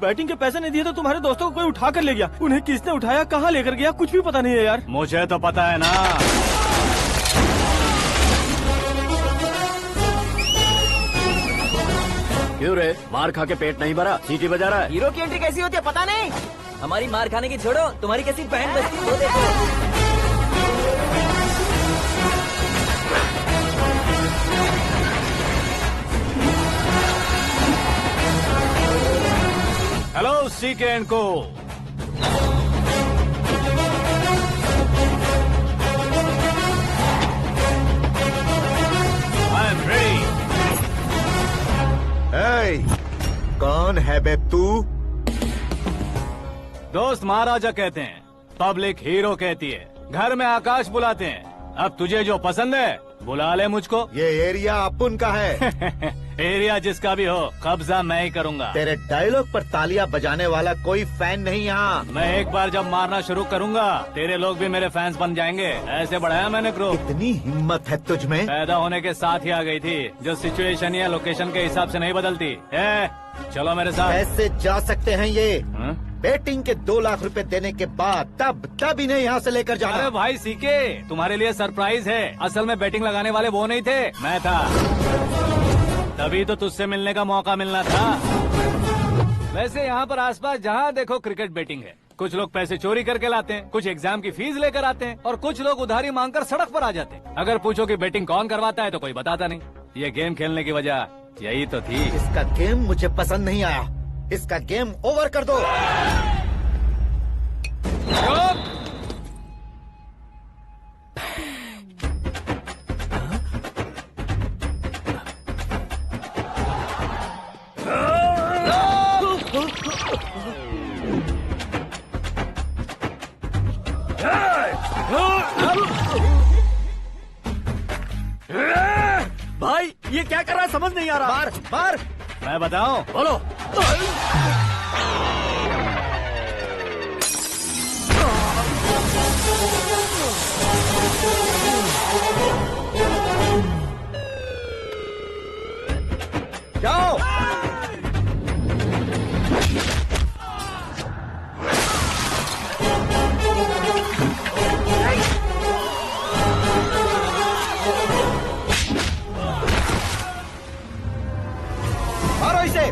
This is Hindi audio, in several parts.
बैटिंग के पैसे नहीं दिए तो तुम्हारे दोस्तों को कोई उठा कर ले गया। उन्हें किसने उठाया, कहाँ लेकर गया, कुछ भी पता नहीं है यार। मुझे तो पता है ना। क्यों रे, मार खा के पेट नहीं भरा, सीटी बजा रहा है? हीरो की एंट्री कैसी होती है पता नहीं। हमारी मार खाने की छोड़ो, तुम्हारी कैसी बहन बजती है वो देखो। हेलो सीके एंड को। I am ready. कौन है बे तू? दोस्त महाराजा कहते हैं, पब्लिक हीरो कहती है, घर में आकाश बुलाते हैं। अब तुझे जो पसंद है बुला ले मुझको। ये एरिया अपुन का है। एरिया जिसका भी हो, कब्जा मैं ही करूंगा। तेरे डायलॉग पर तालियां बजाने वाला कोई फैन नहीं यहाँ। मैं एक बार जब मारना शुरू करूंगा, तेरे लोग भी मेरे फैंस बन जाएंगे। ऐसे बढ़ाया मैंने ग्रुप। इतनी हिम्मत है तुझ में? पैदा होने के साथ ही आ गई थी, जो सिचुएशन या लोकेशन के हिसाब से नहीं बदलती। चलो मेरे साथ। कैसे जा सकते हैं ये? हा? बेटिंग के 2 लाख रुपए देने के बाद तब इन्हें यहाँ से लेकर जाना। अरे भाई सीके, तुम्हारे लिए सरप्राइज है। असल में बैटिंग लगाने वाले वो नहीं थे, मैं था। तभी तो तुझसे मिलने का मौका मिलना था। वैसे यहाँ पर आसपास जहाँ देखो क्रिकेट बैटिंग है। कुछ लोग पैसे चोरी करके लाते हैं, कुछ एग्जाम की फीस लेकर आते हैं, और कुछ लोग उधारी मांगकर सड़क पर आ जाते हैं। अगर पूछो कि बैटिंग कौन करवाता है तो कोई बताता नहीं। ये गेम खेलने की वजह यही तो थी। इसका गेम मुझे पसंद नहीं आया। इसका गेम ओवर कर दो। भाई ये क्या कर रहा है समझ नहीं आ रहा। मार मार। मैं बताऊं? बोलो। जाओ। मारो इसे।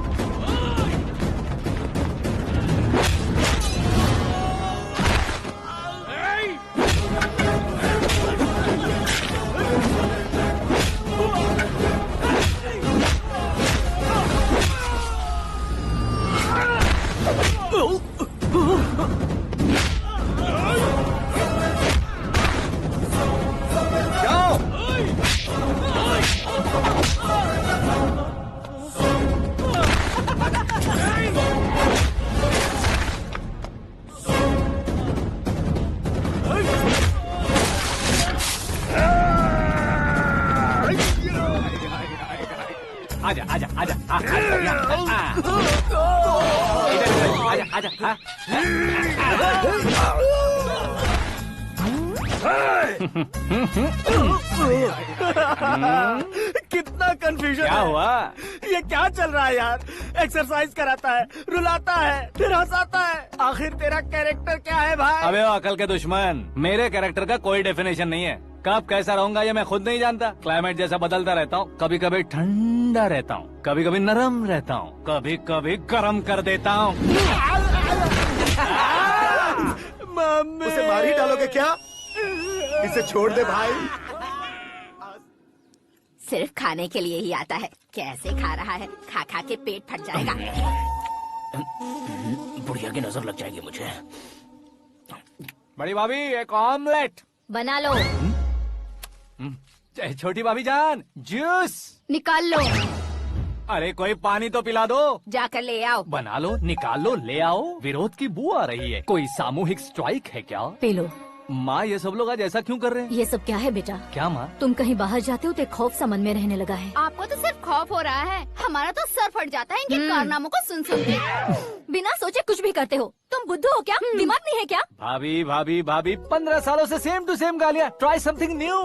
जाओ। आजा आजा आजा आजा आजा आजा। कितना कंफ्यूजन क्या है। हुआ? ये क्या चल रहा है यार? एक्सरसाइज कराता है, रुलाता है, फिर हंसाता है। आखिर तेरा कैरेक्टर क्या है भाई? अबे ओ अकल के दुश्मन, मेरे कैरेक्टर का कोई डेफिनेशन नहीं है। कब कैसा रहूंगा ये मैं खुद नहीं जानता। क्लाइमेट जैसा बदलता रहता हूँ। कभी कभी ठंडा रहता हूँ, कभी कभी नरम रहता हूँ, कभी कभी गर्म कर देता हूँ। मम्मी, उसे मार ही डालोगे क्या? इसे छोड़ दे भाई। सिर्फ खाने के लिए ही आता है। कैसे खा रहा है, खा खा के पेट फट जाएगा। बुढ़िया की नजर लग जाएगी मुझे। बड़ी भाभी एक ऑमलेट। बना लो। छोटी भाभी जान जूस। निकाल लो। अरे कोई पानी तो पिला दो। जाकर ले आओ। बना लो, निकाल लो, ले आओ। विरोध की बू आ रही है। कोई सामूहिक स्ट्राइक है क्या? P low. माँ ये सब लोग आज ऐसा क्यों कर रहे हैं? ये सब क्या है बेटा? क्या माँ? तुम कहीं बाहर जाते हो तो एक खौफ सा मन में रहने लगा है। आपको तो सिर्फ खौफ हो रहा है, हमारा तो सर फट जाता है इनके कारनामों को सुन सुन के। बिना सोचे कुछ भी करते हो। तुम बुद्धू हो क्या? दिमाग नहीं है क्या? भाभी भाभी भाभी 15 सालों से सेम टू सेम गालियाँ। Try something new.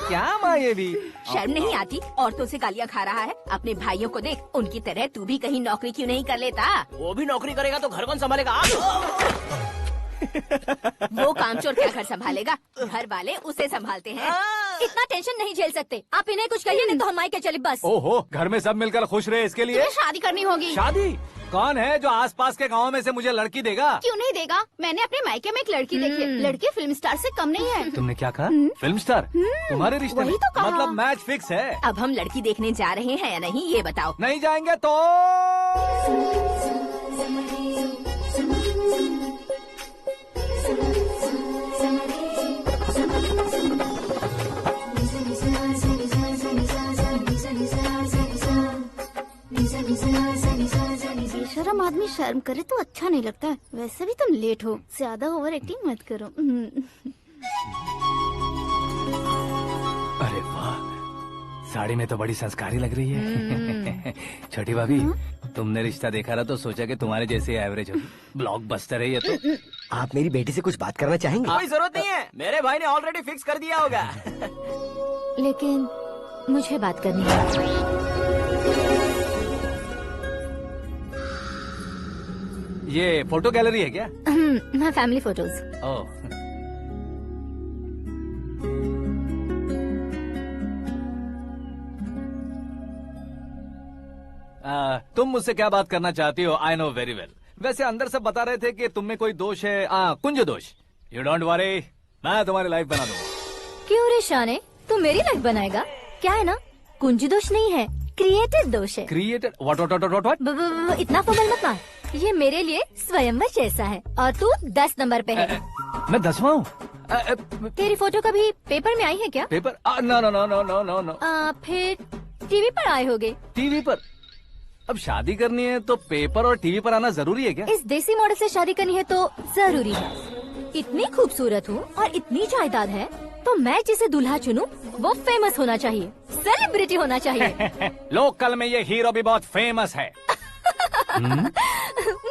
क्या माँ ये भी? शर्म नहीं आती? औरतों से गालियाँ खा रहा है। अपने भाइयों को देख, उनकी तरह तू भी कहीं नौकरी क्यों नहीं कर लेता? वो भी नौकरी करेगा तो घर कौन संभालेगा? आप वो कामचोर क्या घर संभालेगा? घर वाले उसे संभालते हैं। इतना टेंशन नहीं झेल सकते। आप इन्हें कुछ कहिए नहीं तो हम के चले बस। ओहो, घर में सब मिलकर खुश रहे इसके लिए। तुम्हें शादी करनी होगी। शादी? कौन है जो आसपास के गाँव में से मुझे लड़की देगा? क्यों नहीं देगा? मैंने अपने मायके में एक लड़की देखी है। लड़की फिल्म स्टार से कम नहीं है। तुमने क्या कहा? Film star? तुम्हारे रिश्ते में? वही तो कहा। मतलब मैच फिक्स है। अब हम लड़की देखने जा रहे हैं या नहीं ये बताओ। नहीं जाएंगे तो? बेशरम आदमी शर्म करे तो अच्छा नहीं लगता है। वैसे भी तुम लेट हो, ज्यादा ओवर एक्टिंग मत करो। अरे वाह, साड़ी में तो बड़ी संस्कारी लग रही है। छोटी भाभी, तुमने रिश्ता देखा रहा तो सोचा कि तुम्हारे जैसे एवरेज होगी। ब्लॉकबस्टर है ये तो। आप मेरी बेटी से कुछ बात करना चाहेंगे? कोई जरूरत नहीं है, मेरे भाई ने ऑलरेडी फिक्स कर दिया होगा। लेकिन मुझे बात करनी है। ये फोटो गैलरी है क्या? मैं फैमिली फोटोज। ओह, तुम मुझसे क्या बात करना चाहती हो? I know very well. वैसे अंदर सब बता रहे थे कि तुम में कोई दोष है। कुंज दोष। यू डोंट वरी, मैं तुम्हारी लाइफ बना दूंगा। क्यों रे शाने, तू मेरी लाइफ बनाएगा? क्या है ना, कुंज दोष नहीं है, क्रिएटेड दोष है। क्रिएटेड? व्हाट? इतना फॉर्मल मत मार। ये मेरे लिए स्वयंवर जैसा है और तू 10 नंबर पे है। मैं 10वां हूँ? तेरी फोटो कभी पेपर में आई है क्या? Paper? No no no no no no no. फिर टीवी पर आए होगे। टीवी पर? अब शादी करनी है तो पेपर और टीवी पर आना जरूरी है क्या? इस देसी मॉडल से शादी करनी है तो जरूरी है। इतनी खूबसूरत हूँ और इतनी जायदाद है, तो मैं जिसे दूल्हा चुनूं वो फेमस होना चाहिए, सेलिब्रिटी होना चाहिए। लोकल में ये हीरो भी बहुत फेमस है।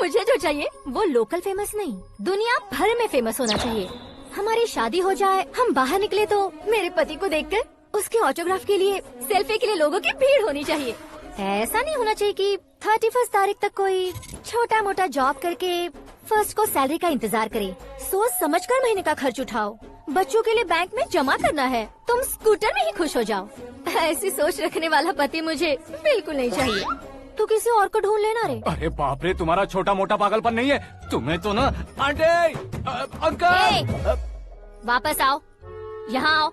मुझे जो चाहिए वो लोकल फेमस नहीं, दुनिया भर में फेमस होना चाहिए। हमारी शादी हो जाए, हम बाहर निकले तो मेरे पति को देखकर उसके ऑटोग्राफ के लिए, सेल्फी के लिए लोगों की भीड़ होनी चाहिए। ऐसा नहीं होना चाहिए कि 31 तारीख तक कोई छोटा मोटा जॉब करके फर्स्ट को सैलरी का इंतजार करे। सोच समझकर महीने का खर्च उठाओ, बच्चों के लिए बैंक में जमा करना है, तुम स्कूटर में ही खुश हो जाओ। ऐसी सोच रखने वाला पति मुझे बिल्कुल नहीं चाहिए। तू किसी और को ढूंढ लेना रे। अरे बाप रे, तुम्हारा छोटा मोटा पागलपन नहीं है, तुम्हें तो ना। आंटी, अंकल, वापस आओ, यहाँ आओ।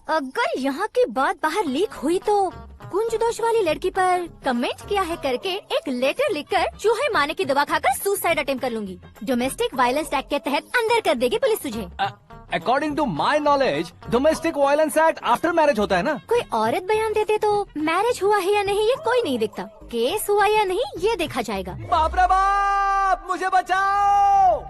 अगर यहाँ की बात बाहर लीक हुई तो कुंज दोष वाली लड़की पर कमेंट किया है करके एक लेटर लिखकर चूहे मारने की दवा खाकर सुसाइड अटेम्प्ट कर लूंगी। डोमेस्टिक वायलेंस एक्ट के तहत अंदर कर देगी पुलिस तुझे। According to my knowledge domestic violence act after marriage होता है ना। कोई औरत बयान देते तो मैरिज हुआ है या नहीं ये कोई नहीं देखता, केस हुआ या नहीं ये देखा जाएगा। बाप रे बाप, मुझे बचाओ।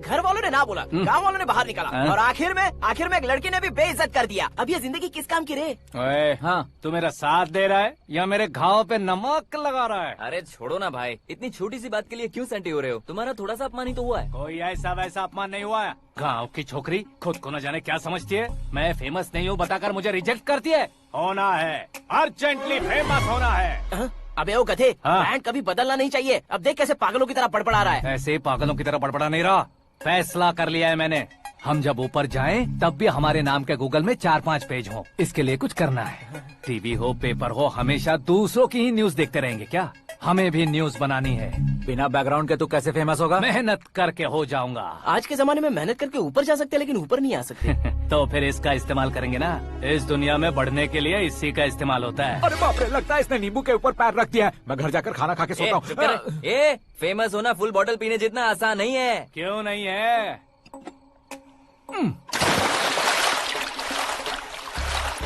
घर वालों ने ना बोला, गांव वालों ने बाहर निकाला, और आखिर में एक लड़के ने भी बेइज्जत कर दिया। अब ये जिंदगी किस काम की रे? ओए, हाँ, तू मेरा साथ दे रहा है या मेरे घाव पे नमक लगा रहा है? अरे छोड़ो ना भाई, इतनी छोटी सी बात के लिए क्यों सैंटी हो रहे हो? तुम्हारा थोड़ा सा अपमान ही तो हुआ है। कोई ऐसा वैसा अपमान नहीं हुआ है। गाँव की छोकरी खुद को न जाने क्या समझती है, मैं फेमस नहीं हूँ बताकर मुझे रिजेक्ट करती है। होना है, अर्जेंटली फेमस होना है। अबे ओ गधे, हाँ। ब्रांड कभी बदलना नहीं चाहिए। अब देख कैसे पागलों की तरह बड़बड़ा रहा है। ऐसे पागलों की तरह बड़बड़ा नहीं रहा, फैसला कर लिया है मैंने। हम जब ऊपर जाएं तब भी हमारे नाम के गूगल में 4-5 पेज हों। इसके लिए कुछ करना है। टीवी हो, पेपर हो, हमेशा दूसरों की ही न्यूज देखते रहेंगे क्या? हमें भी न्यूज बनानी है। बिना बैकग्राउंड के तू कैसे फेमस होगा? मेहनत करके हो जाऊंगा। आज के जमाने में मेहनत करके ऊपर जा सकते हैं, लेकिन ऊपर नहीं आ सकते। तो फिर इसका इस्तेमाल करेंगे ना। इस दुनिया में बढ़ने के लिए इसी का इस्तेमाल होता है। अरे बाप रे, लगता है इसने नींबू के ऊपर पैर रख दिया है। मैं घर जाकर खाना खा के सोता हूँ। ए, फेमस होना फुल बॉटल पीने जितना आसान नहीं है। क्यों नहीं है?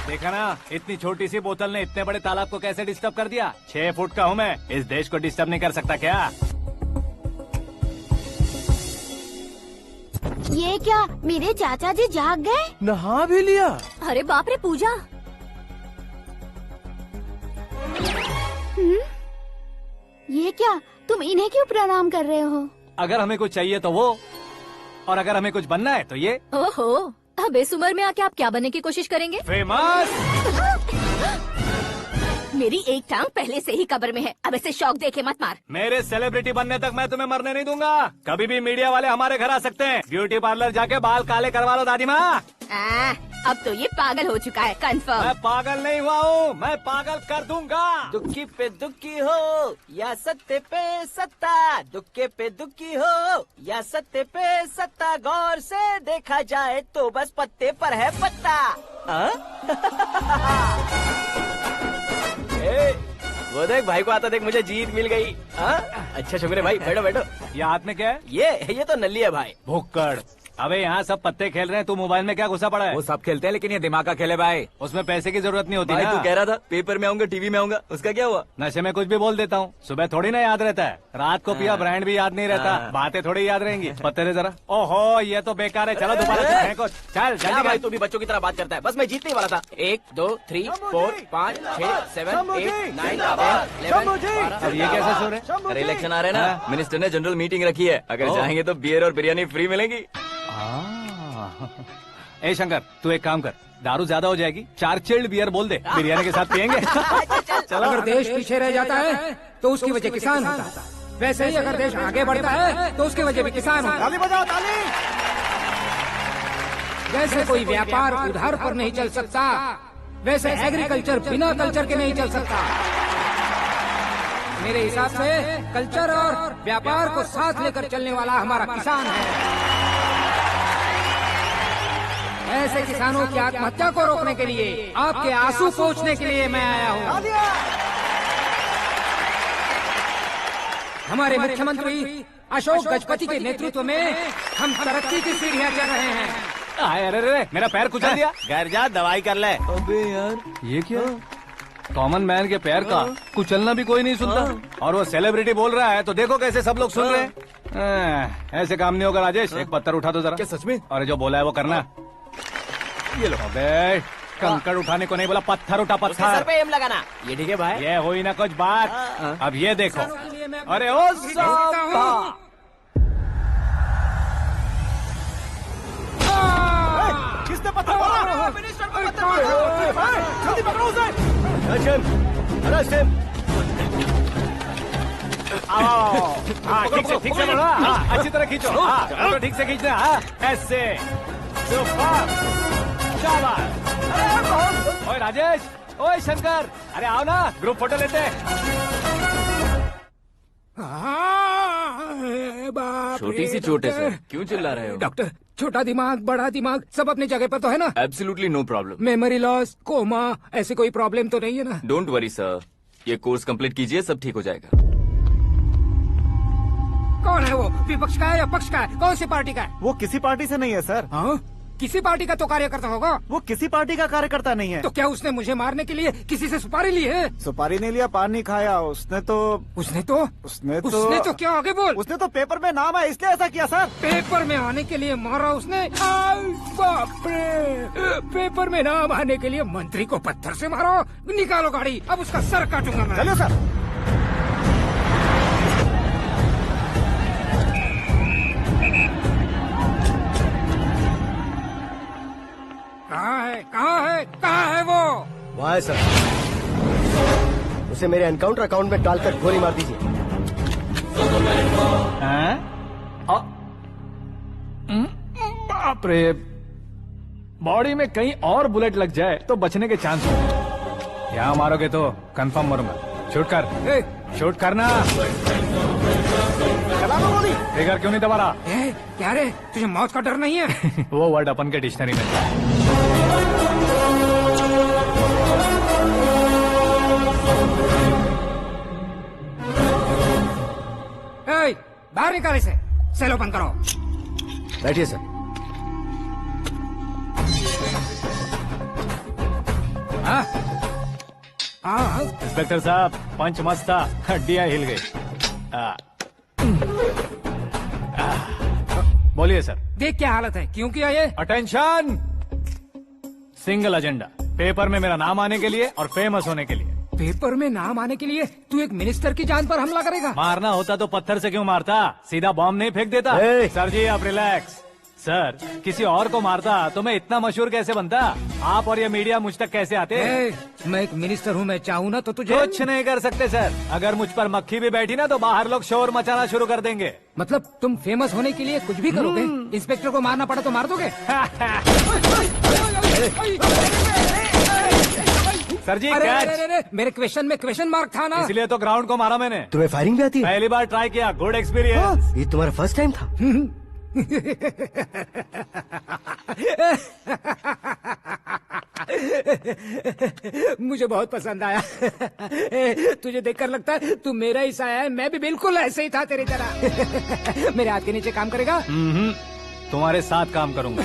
देखा ना, इतनी छोटी सी बोतल ने इतने बड़े तालाब को कैसे डिस्टर्ब कर दिया। 6 फुट का हूँ मैं, इस देश को डिस्टर्ब नहीं कर सकता क्या? ये क्या, मेरे चाचा जी जाग गए? नहा भी लिया? अरे बाप रे पूजा, ये क्या, तुम इन्हें क्यों प्रणाम कर रहे हो? अगर हमें कुछ चाहिए तो वो, और अगर हमें कुछ बनना है तो ये। ओहो, अब इस उम्र में आके आप क्या बनने की कोशिश करेंगे? फेमस। मेरी एक टांग पहले से ही कब्र में है, अब ऐसे शौक देखे मत मार। मेरे सेलिब्रिटी बनने तक मैं तुम्हें मरने नहीं दूंगा। कभी भी मीडिया वाले हमारे घर आ सकते हैं। ब्यूटी पार्लर जाके बाल काले करवा लो दादी माँ। अब तो ये पागल हो चुका है, कंफर्म। मैं पागल नहीं हुआ हूँ, मैं पागल कर दूंगा। दुखी पे दुखी हो या सत्ते पे सत्ता, दुखे पे दुखी हो या सत्ते पे सत्ता, गौर से देखा जाए तो बस पत्ते पर है पत्ता। वो देख भाई को आता देख, मुझे जीत मिल गई। अच्छा शुक्र है भाई, बैठो बैठो। ये हाथ में क्या है? ये तो नल्ली है भाई। भुक्कड़। अबे यहाँ सब पत्ते खेल रहे हैं, तू मोबाइल में क्या घुसा पड़ा है? वो सब खेलते हैं लेकिन ये दिमाग का खेल है भाई। उसमें पैसे की जरूरत नहीं होती भाई ना। तू कह रहा था पेपर में आऊंगा, टीवी में आऊंगा, उसका क्या हुआ? नशे में कुछ भी बोल देता हूँ, सुबह थोड़ी ना याद रहता है। रात को पिया ब्रांड भी याद नहीं रहता, बातें थोड़ी याद रहेंगी। पत्ते दे जरा। ओहो, ये तो बेकार है, चलो दोबारा से फेंको। चल क्या जल्दी भाई, कर। तू भी बच्चों की तरह बात करता है। बस मैं जीतने वाला था। 1 2 3 4 5 6 7 8 9 10 अब ये कैसा शोर है? अरे इलेक्शन आ रहे हैं ना, मिनिस्टर ने जनरल मीटिंग रखी है। अगर जाएंगे तो बियर और बिरयानी फ्री मिलेगी। ए शंकर, तू एक काम कर, दारू ज्यादा हो जाएगी, 4 चिल्ड बियर बोल दे, बिरयानी के साथ पियेंगे। चलो, अगर देश पीछे रह जाता है तो उसकी वजह किसान होता है। वैसे ही अगर देश आगे बढ़ता है तो उसकी वजह भी किसान होता है। ताली बजाओ, ताली। जैसे कोई व्यापार उधार पर नहीं चल सकता, वैसे एग्रीकल्चर बिना कल्चर के नहीं चल सकता। मेरे हिसाब से कल्चर और व्यापार को साथ लेकर चलने वाला हमारा किसान है। ऐसे किसानों की आत्महत्या को रोकने के लिए, आपके आंसू पोंछने के लिए मैं आया हूँ। हमारे मुख्यमंत्री अशोक गजपति के नेतृत्व में हम तरक्की की सीढ़ियाँ चढ़ रहे हैं। अरे मेरा पैर कुचल दिया। घर जा, दवाई कर ले। अबे यार, ये क्या? कॉमन मैन के पैर का कुचलना भी कोई नहीं सुनता, और वो सेलिब्रिटी बोल रहा है तो देखो कैसे सब लोग सुन रहे हैं। ऐसे काम नहीं होगा राजेश, एक पत्थर उठा दो जरा। क्या सच में? और जो बोला है वो करना। ये लो। अबे कंकड़ उठाने को नहीं बोला, पत्थर उठा, उसके सर पत्थर। पे एम लगाना। ये ठीक है भाई। ये हुई ना कुछ बात। अब ये देखो। अरे ओ साहब, किसने पत्थर मारा? जल्दी पकड़ो उसे। हाँ ठीक से पकड़ो, हाँ अच्छी तरह खींचो, हाँ तो ठीक से खींचना, हाँ ऐसे। सुपर, शाबाश। ओए राजेश, ओए शंकर, अरे आओ ना, ग्रुप फोटो लेते हैं। छोटी सी चोट है सर, क्यों चिल्ला रहे हो? डॉक्टर, छोटा दिमाग बड़ा दिमाग सब अपनी जगह पर तो है ना? Absolutely no problem. Memory loss, coma, ऐसी कोई प्रॉब्लम तो नहीं है ना? डोंट वरी सर, ये कोर्स कंप्लीट कीजिए, सब ठीक हो जाएगा। कौन है वो? विपक्ष का है या पक्ष का है? कौन सी पार्टी का है? वो किसी पार्टी से नहीं है सर। हाँ? किसी पार्टी का तो कार्यकर्ता होगा। वो किसी पार्टी का कार्यकर्ता नहीं है। तो क्या उसने मुझे मारने के लिए किसी से सुपारी ली है? सुपारी नहीं लिया, पान नहीं खाया। उसने तो क्या आगे बोल? उसने तो पेपर में नाम है इसलिए ऐसा किया सर। पेपर में आने के लिए मारा उसने? बाप रे! पेपर में नाम आने के लिए मंत्री को पत्थर से मारो? निकालो गाड़ी, अब उसका सर काटूंगा मैं। चलो सर। कहाँ है वो? वहाँ है सर, उसे मेरे एनकाउंटर अकाउंट में डालकर गोली मार दीजिए। बाप रे, बॉडी में कहीं और बुलेट लग जाए तो बचने के चांस हो। यहाँ मारोगे तो कंफर्म मरूंगा। शूट कर, शूट करना। ट्रिगर क्यों नहीं दबा रहा? क्या रे, तुझे मौत का डर नहीं है? वो वर्ड अपन के डिक्शनरी में था। बाहर निकाले से, सेलो बंद करो। बैठिए सर। इंस्पेक्टर साहब, पंच मस्त था, हड्डियां हिल गई। बोलिए सर। देख क्या हालत है, क्यों किया ये? अटेंशन, सिंगल एजेंडा, पेपर में मेरा नाम आने के लिए और फेमस होने के लिए। पेपर में नाम आने के लिए तू एक मिनिस्टर की जान पर हमला करेगा? मारना होता तो पत्थर से क्यों मारता, सीधा बॉम्ब नहीं फेंक देता। सर जी आप रिलैक्स। सर, किसी और को मारता तो मैं इतना मशहूर कैसे बनता? आप और ये मीडिया मुझ तक कैसे आते? मैं एक मिनिस्टर हूँ, मैं चाहूँ ना तो तुझे कुछ नहीं कर सकते सर। अगर मुझ पर मक्खी भी बैठी ना तो बाहर लोग शोर मचाना शुरू कर देंगे। मतलब तुम फेमस होने के लिए कुछ भी करोगे? इंस्पेक्टर को मारना पड़ा तो मार दोगे? सर जी कैच। मेरे क्वेश्चन में क्वेश्चन मार्क था ना, इसलिए तो ग्राउंड को मारा मैंने। तुम्हें फायरिंग भी आती है? पहली बार ट्राई किया, गुड एक्सपीरियंस। ये तुम्हारा फर्स्ट टाइम था? मुझे बहुत पसंद आया। तुझे देखकर लगता है तू मेरा ही साया है। मैं भी बिल्कुल ऐसे ही था तेरी तरह। मेरे हाथ के नीचे काम करेगा? तुम्हारे साथ काम करूंगा।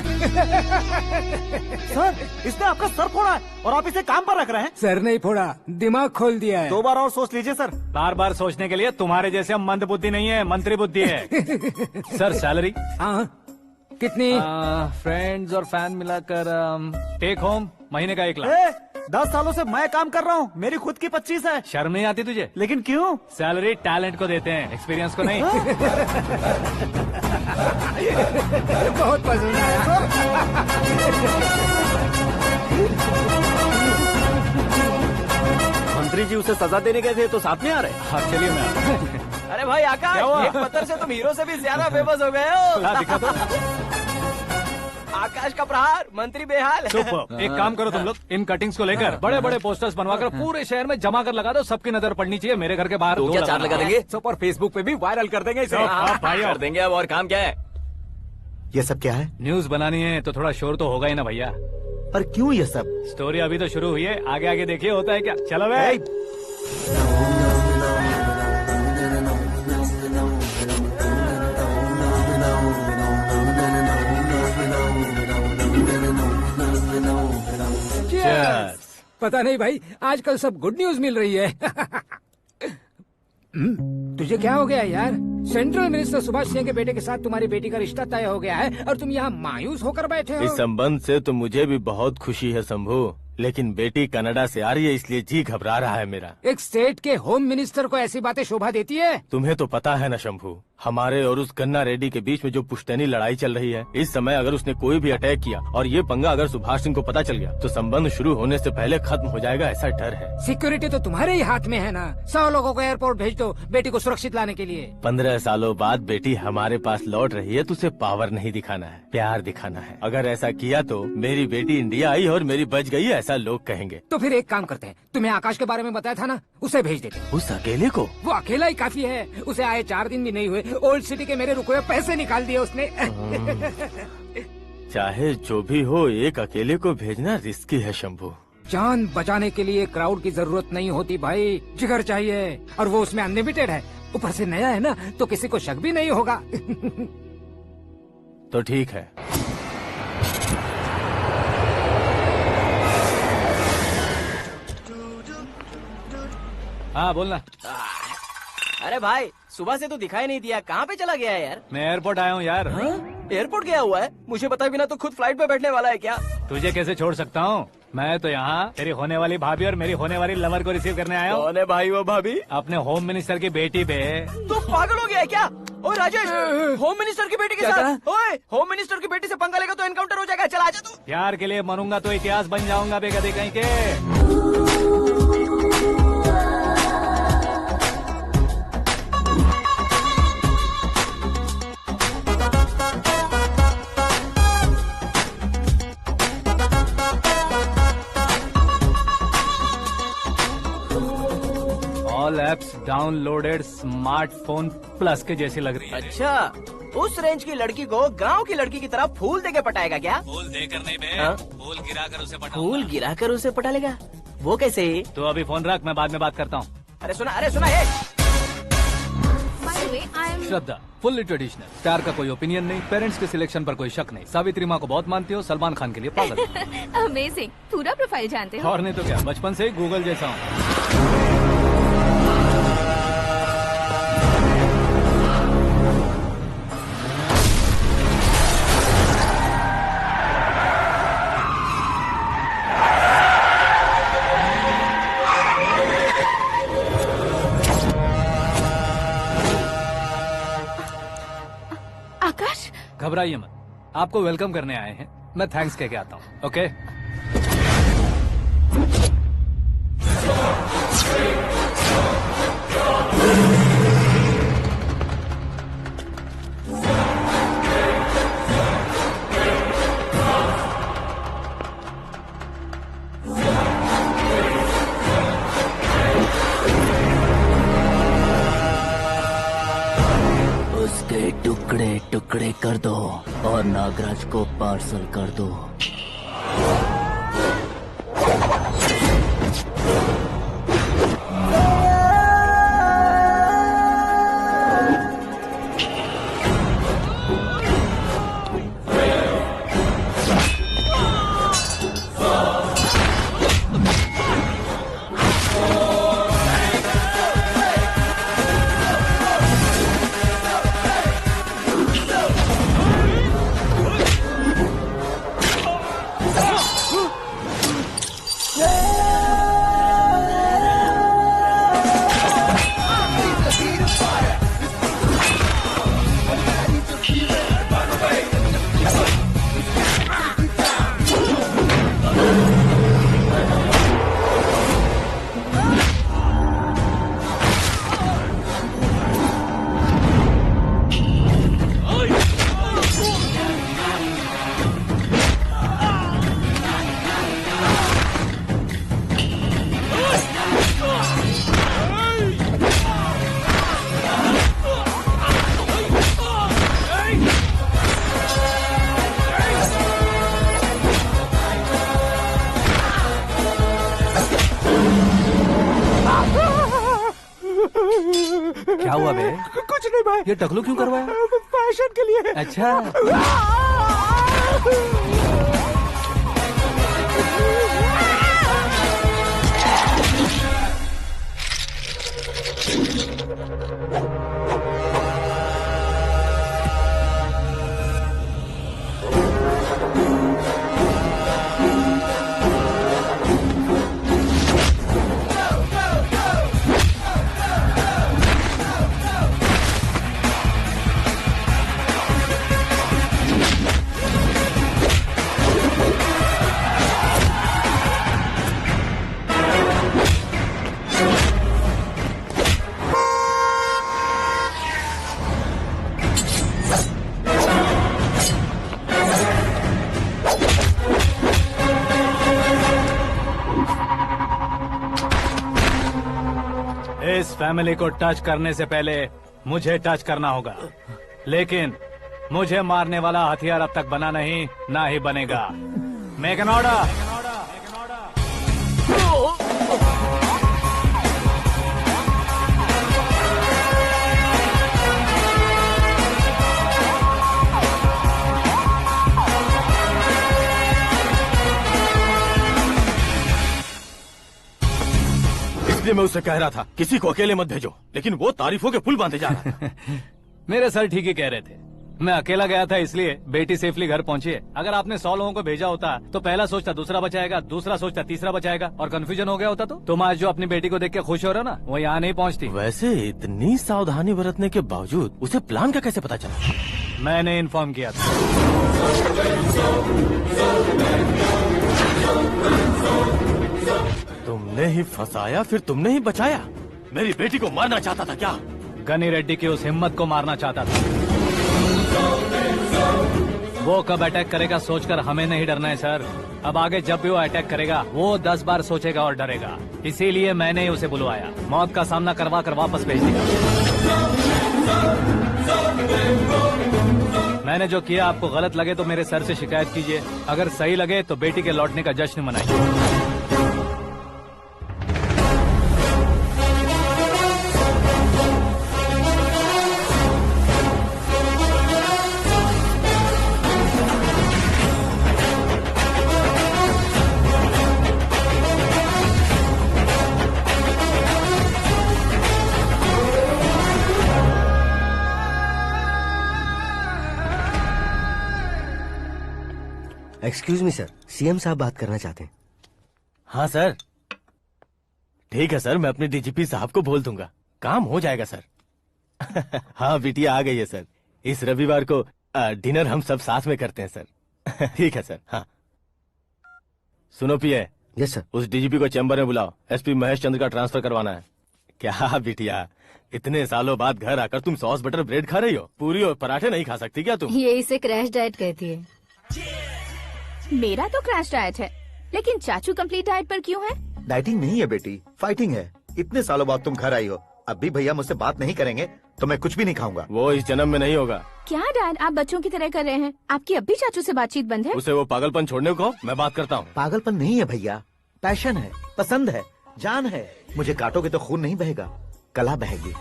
सर, इसने आपका सर फोड़ा है और आप इसे काम पर रख रहे हैं। सर नहीं फोड़ा, दिमाग खोल दिया है। 2 बार और सोच लीजिए सर। बार बार सोचने के लिए तुम्हारे जैसे मंद बुद्धि नहीं है, मंत्री बुद्धि है। Sir salary? हाँ, कितनी? फ्रेंड्स और फैन मिलाकर टेक होम महीने का 1 लाख। 10 सालों से मैं काम कर रहा हूँ, मेरी खुद की 25 है। शर्म नहीं आती तुझे? लेकिन क्यों? सैलरी टैलेंट को देते हैं, एक्सपीरियंस को नहीं। बहुत पसंद आया। मंत्री जी उसे सजा देने गए थे तो साथ में आ रहे? हाँ चलिए मैं आता हूं। अरे भाई आकाश, एक पत्थर से तुम हीरो से भी ज्यादा फेमस हो गए हो। दिखा दो। आकाश का प्रहार, मंत्री बेहाल। सुपर। एक काम करो तुम लोग, इन कटिंग्स को लेकर बड़े बड़े पोस्टर्स बनवाकर पूरे शहर में जमा कर लगा दो। सबकी नजर पड़नी चाहिए। मेरे घर के बाहर तो 2 क्या 4 लगा देंगे? और फेसबुक पे भी वायरल कर देंगे इसे। भाई कर देंगे। अब और काम क्या है? ये सब क्या है? न्यूज बनानी है तो थोड़ा शोर तो होगा ही ना भैया। पर क्यों ये सब? स्टोरी अभी तो शुरू हुई है, आगे आगे देखिए होता है क्या। चलो भाई। पता नहीं भाई, आजकल सब गुड न्यूज मिल रही है। तुझे क्या हो गया यार? सेंट्रल मिनिस्टर सुभाष सिंह के बेटे के साथ तुम्हारी बेटी का रिश्ता तय हो गया है और तुम यहाँ मायूस होकर बैठे हो। इस संबंध से तो मुझे भी बहुत खुशी है शंभू, लेकिन बेटी कनाडा से आ रही है, इसलिए जी घबरा रहा है मेरा। एक स्टेट के होम मिनिस्टर को ऐसी बातें शोभा देती है? तुम्हें तो पता है न शंभू, हमारे और उस गन्ना रेड्डी के बीच में जो पुश्तैनी लड़ाई चल रही है, इस समय अगर उसने कोई भी अटैक किया और ये पंगा अगर सुभाष सिंह को पता चल गया तो संबंध शुरू होने से पहले खत्म हो जाएगा, ऐसा डर है। सिक्योरिटी तो तुम्हारे ही हाथ में है ना। 100 लोगों को एयरपोर्ट भेज दो बेटी को सुरक्षित लाने के लिए। 15 सालों बाद बेटी हमारे पास लौट रही है तो उसे पावर नहीं दिखाना है, प्यार दिखाना है। अगर ऐसा किया तो मेरी बेटी इंडिया आई और मेरी बच गई, ऐसा लोग कहेंगे। तो फिर एक काम करते हैं, तुम्हें आकाश के बारे में बताया था ना, उसे भेज देते हैं। उस अकेले को? वो अकेला ही काफी है, उसे आए 4 दिन भी नहीं हुए, ओल्ड सिटी के मेरे रुके हुए पैसे निकाल दिए उसने। चाहे जो भी हो, एक अकेले को भेजना रिस्की है शंभू। जान बचाने के लिए क्राउड की जरूरत नहीं होती भाई, जिगर चाहिए, और वो उसमें अनलिमिटेड है। ऊपर से नया है ना, तो किसी को शक भी नहीं होगा। तो ठीक है। हाँ बोलना। अरे भाई, सुबह से तो दिखाई नहीं दिया, कहाँ पे चला गया है यार? मैं एयरपोर्ट आया हूँ यार। एयरपोर्ट गया हुआ है? मुझे बताए बिना तो खुद फ्लाइट पे बैठने वाला है क्या? तुझे कैसे छोड़ सकता हूँ? मैं तो यहाँ तेरी होने वाली भाभी और मेरी होने वाली लवर को रिसीव करने आया हूँ। कौन है भाई वो भाभी? अपने होम मिनिस्टर की बेटी पे। तो पागल हो गया है क्या? ओए राजेश, होम मिनिस्टर की बेटी के साथ? ओए, होम मिनिस्टर की बेटी से पंगा लेगा तो एनकाउंटर हो जाएगा। चल आजा तू। प्यार के लिए मरूंगा तो इतिहास बन जाऊंगा बेगदे कहीं के। All apps downloaded smartphone plus के जैसी लग रही है। अच्छा, उस रेंज की लड़की को गांव की लड़की की तरह फूल देके पटाएगा क्या? फूल देकर नहीं बे, हाँ? फूल गिराकर उसे पटा। फूल गिराकर उसे पटा लेगा? वो कैसे? तो अभी फोन रख, मैं बाद में बात करता हूँ। अरे सुना ये। श्रद्धा फुल्ली ट्रेडिशनल, प्यार का कोई ओपिनियन नहीं, पेरेंट्स के सिलेक्शन पर कोई शक नहीं, सावित्री माँ को बहुत मानती हो, सलमान खान के लिए पागल। अमेजिंग, पूरा प्रोफाइल जानते हो। और नहीं तो क्या, बचपन से ही गूगल जैसा हूँ। आकाश, घबराइए मत, आपको वेलकम करने आए हैं। मैं थैंक्स कह के आता हूँ। ओके उसके टुकड़े टुकड़े कर दो और नागराज को पार्सल कर दो। क्या हुआ बे? कुछ नहीं भाई। ये टकलू क्यों करवाया? फैशन के लिए। अच्छा, इस फैमिली को टच करने से पहले मुझे टच करना होगा, लेकिन मुझे मारने वाला हथियार अब तक बना नहीं, ना ही बनेगा। Make an order. इसलिए मैं उससे कह रहा था किसी को अकेले मत भेजो, लेकिन वो तारीफों के पुल बांधे जा रहा था। मेरे सर ठीक ही कह रहे थे। मैं अकेला गया था इसलिए बेटी सेफली घर पहुंची है। अगर आपने 100 लोगों को भेजा होता तो पहला सोचता दूसरा बचाएगा, दूसरा सोचता तीसरा बचाएगा, और कंफ्यूजन हो गया होता। तो तुम आज जो अपनी बेटी को देख के खुश हो रहे हो ना, वो यहाँ नहीं पहुँचती। वैसे इतनी सावधानी बरतने के बावजूद उसे प्लान का कैसे पता चला? मैंने इन्फॉर्म किया था। तुमने ही फंसाया, फिर तुमने ही बचाया। मेरी बेटी को मारना चाहता था क्या? गनी रेड्डी की उस हिम्मत को मारना चाहता था। वो कब अटैक करेगा सोचकर हमें नहीं डरना है सर। अब आगे जब भी वो अटैक करेगा वो 10 बार सोचेगा और डरेगा। इसीलिए मैंने ही उसे बुलवाया। मौत का सामना करवा कर वापस भेज दिया। मैंने जो किया आपको गलत लगे तो मेरे सर से शिकायत कीजिए, अगर सही लगे तो बेटी के लौटने का जश्न मनाइए। एक्सक्यूज मी सर, सीएम साहब बात करना चाहते हैं। हाँ सर। ठीक है सर, मैं अपने डीजीपी साहब को बोल दूंगा, काम हो जाएगा सर। हाँ बिटिया आ गई है सर। इस रविवार को डिनर हम सब साथ में करते हैं सर। ठीक है सर। हाँ सुनो पिए। Yes sir. उस डीजीपी को चैम्बर में बुलाओ, एसपी महेश चंद्र का ट्रांसफर करवाना है। क्या बिटिया, इतने सालों बाद घर आकर तुम सॉस बटर ब्रेड खा रही हो? पूरी और पराठे नहीं खा सकती क्या तुम? ये इसे क्रैश डाइट कहती है। मेरा तो क्रैश डाइट है, लेकिन चाचू कंप्लीट डाइट पर क्यों है? डाइटिंग नहीं है बेटी, फाइटिंग है। इतने सालों बाद तुम घर आई हो, अब भी भैया मुझसे बात नहीं करेंगे तो मैं कुछ भी नहीं खाऊंगा। वो इस जन्म में नहीं होगा। क्या डैड, आप बच्चों की तरह कर रहे हैं? आपकी अब भी चाचू से बातचीत बंद है? उसे वो पागलपन छोड़ने को मैं बात करता हूँ। पागलपन नहीं है भैया, पैशन है, पसंद है, जान है। मुझे काटोगे तो खून नहीं बहेगा, कला बहेगी।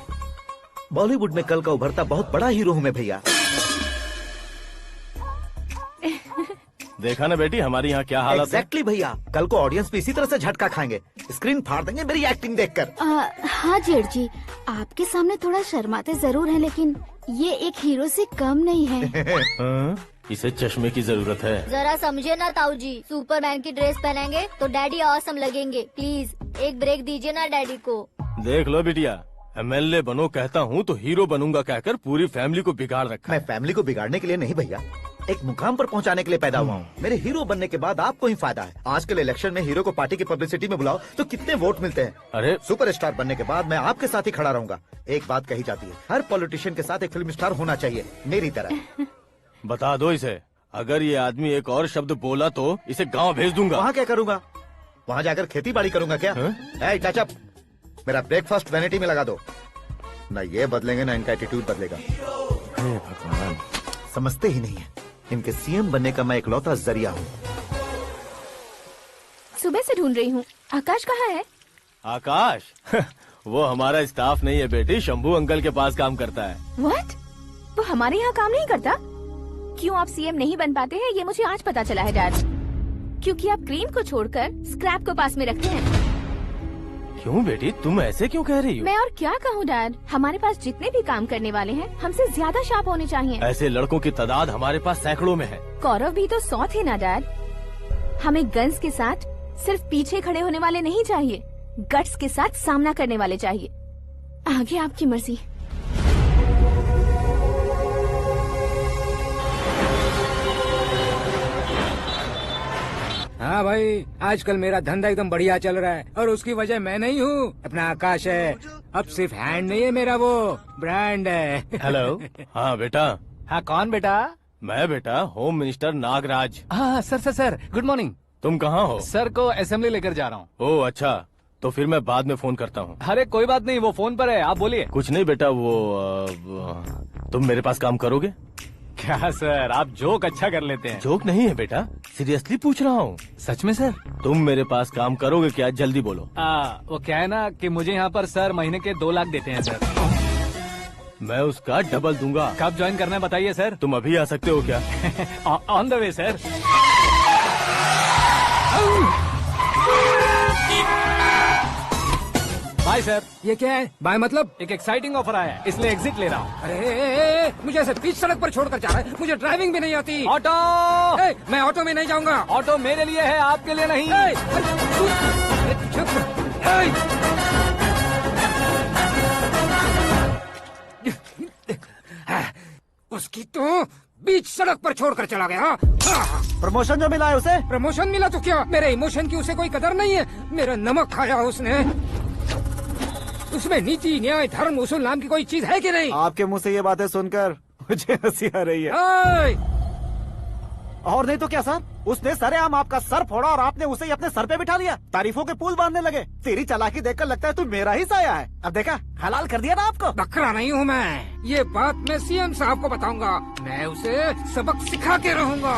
बॉलीवुड में कल का उभरता बहुत बड़ा हीरो हूँ मैं भैया। देखा ना बेटी हमारी यहाँ क्या हालत है। एग्जैक्टली भैया, कल को ऑडियंस भी इसी तरह से झटका खाएंगे, स्क्रीन फाड़ देंगे मेरी एक्टिंग देखकर। हाँ जेठ जी, आपके सामने थोड़ा शर्माते जरूर हैं, लेकिन ये एक हीरो से कम नहीं है। इसे चश्मे की जरूरत है। जरा समझे ना ताऊ जी, सुपरमैन की ड्रेस पहनेंगे तो डैडी ऑसम लगेंगे। प्लीज एक ब्रेक दीजिए ना डैडी को। देख लो बिटिया, एमएलए बनो कहता हूँ तो हीरो बनूंगा कहकर पूरी फैमिली को बिगाड़ रखा। मैं फैमिली को बिगाड़ने के लिए नहीं भैया, एक मुकाम पर पहुंचाने के लिए पैदा हुआ हूँ। मेरे हीरो बनने के बाद आपको ही फायदा है। आजकल इलेक्शन में हीरो को पार्टी की पब्लिसिटी में बुलाओ तो कितने वोट मिलते हैं। अरे सुपरस्टार बनने के बाद मैं आपके साथ ही खड़ा रहूंगा। एक बात कही जाती है, हर पॉलिटिशियन के साथ एक फिल्म स्टार होना चाहिए, मेरी तरह। बता दो इसे, अगर ये आदमी एक और शब्द बोला तो इसे गाँव भेज दूंगा। वहाँ क्या करूँगा? वहाँ जाकर खेती बाड़ी करूँगा क्या? टचअप, मेरा ब्रेकफास्ट वैनिटी में लगा दो। न ये बदलेंगे ना इनका एटीट्यूड बदलेगा। भगवान, समझते ही नहीं है, इनके सीएम बनने का मैं इकलौता जरिया हूँ। सुबह से ढूंढ रही हूँ, आकाश कहाँ है? आकाश? वो हमारा स्टाफ नहीं है बेटी, शंभू अंकल के पास काम करता है। व्हाट? वो हमारे यहाँ काम नहीं करता? क्यों आप सीएम नहीं बन पाते हैं ये मुझे आज पता चला है डैड। क्योंकि आप क्रीम को छोड़कर स्क्रैप को पास में रखते हैं। क्यों बेटी, तुम ऐसे क्यों कह रही हो? मैं और क्या कहूँ डैड, हमारे पास जितने भी काम करने वाले हैं हमसे ज्यादा शार्प होने चाहिए। ऐसे लड़कों की तादाद हमारे पास सैकड़ों में है। गौरव भी तो 100 थे ना डैड। हमें गन्स के साथ सिर्फ पीछे खड़े होने वाले नहीं चाहिए, गट्स के साथ सामना करने वाले चाहिए। आगे आपकी मर्जी। हाँ भाई, आजकल मेरा धंधा एकदम बढ़िया चल रहा है और उसकी वजह मैं नहीं हूँ, अपना आकाश है। अब सिर्फ हैंड नहीं है मेरा, वो ब्रांड है। हेलो। हाँ बेटा। हाँ कौन बेटा? मैं बेटा होम मिनिस्टर नागराज। हाँ sir sir sir, good morning. तुम कहाँ हो? सर को असेंबली लेकर जा रहा हूँ। ओह अच्छा, तो फिर मैं बाद में फोन करता हूँ। अरे कोई बात नहीं, वो फोन पर है, आप बोलिए। कुछ नहीं बेटा, तुम मेरे पास काम करोगे? क्या सर, आप जोक अच्छा कर लेते हैं। जोक नहीं है बेटा, सीरियसली पूछ रहा हूँ। सच में सर? तुम मेरे पास काम करोगे क्या? जल्दी बोलो। वो क्या है ना कि मुझे यहाँ पर सर महीने के 2 लाख देते हैं सर। मैं उसका डबल दूंगा। कब ज्वाइन करना है बताइए सर। तुम अभी आ सकते हो क्या? On the way sir. Bye sir. ये क्या है? बाय मतलब? एक एक्साइटिंग ऑफर आया है, इसलिए एग्जिट ले रहा हूँ। अरे मुझे ऐसे बीच सड़क पर छोड़कर जा रहा है, मुझे ड्राइविंग भी नहीं आती। ऑटो! मैं ऑटो में नहीं जाऊंगा। ऑटो मेरे लिए है, आपके लिए नहीं। उसकी तो बीच सड़क पर छोड़कर चला गया। प्रमोशन जो मिला है उसे? प्रमोशन मिला तो क्या, मेरे इमोशन की उसे कोई कदर नहीं है। मेरा नमक खाया उसने। उसमें नीति, न्याय, धर्म, उसूल नाम की कोई चीज है कि नहीं? आपके मुंह से ये बातें सुनकर मुझे हंसी आ रही है। और नहीं तो क्या सर, उसने सरेआम आपका सर फोड़ा और आपने उसे ही अपने सर पे बिठा लिया। तारीफों के पुल बांधने लगे। तेरी चालाकी देखकर लगता है तू मेरा ही साया है। अब देखा, हलाल कर दिया ना आपको। बकरा नहीं हूँ मैं, ये बात मैं सीएम साहब को बताऊंगा। मैं उसे सबक सिखा के रहूंगा।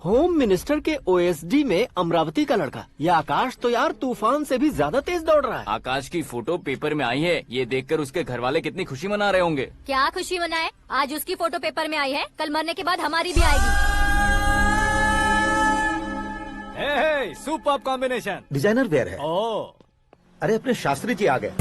होम मिनिस्टर के ओएसडी में अमरावती का लड़का, ये आकाश तो यार तूफान से भी ज्यादा तेज दौड़ रहा है। आकाश की फोटो पेपर में आई है, ये देखकर उसके घर वाले कितनी खुशी मना रहे होंगे। क्या खुशी मनाए? आज उसकी फोटो पेपर में आई है, कल मरने के बाद हमारी भी आएगी। Superb combination. डिजाइनर वेयर है। ओह, अरे अपने शास्त्री जी आ गए।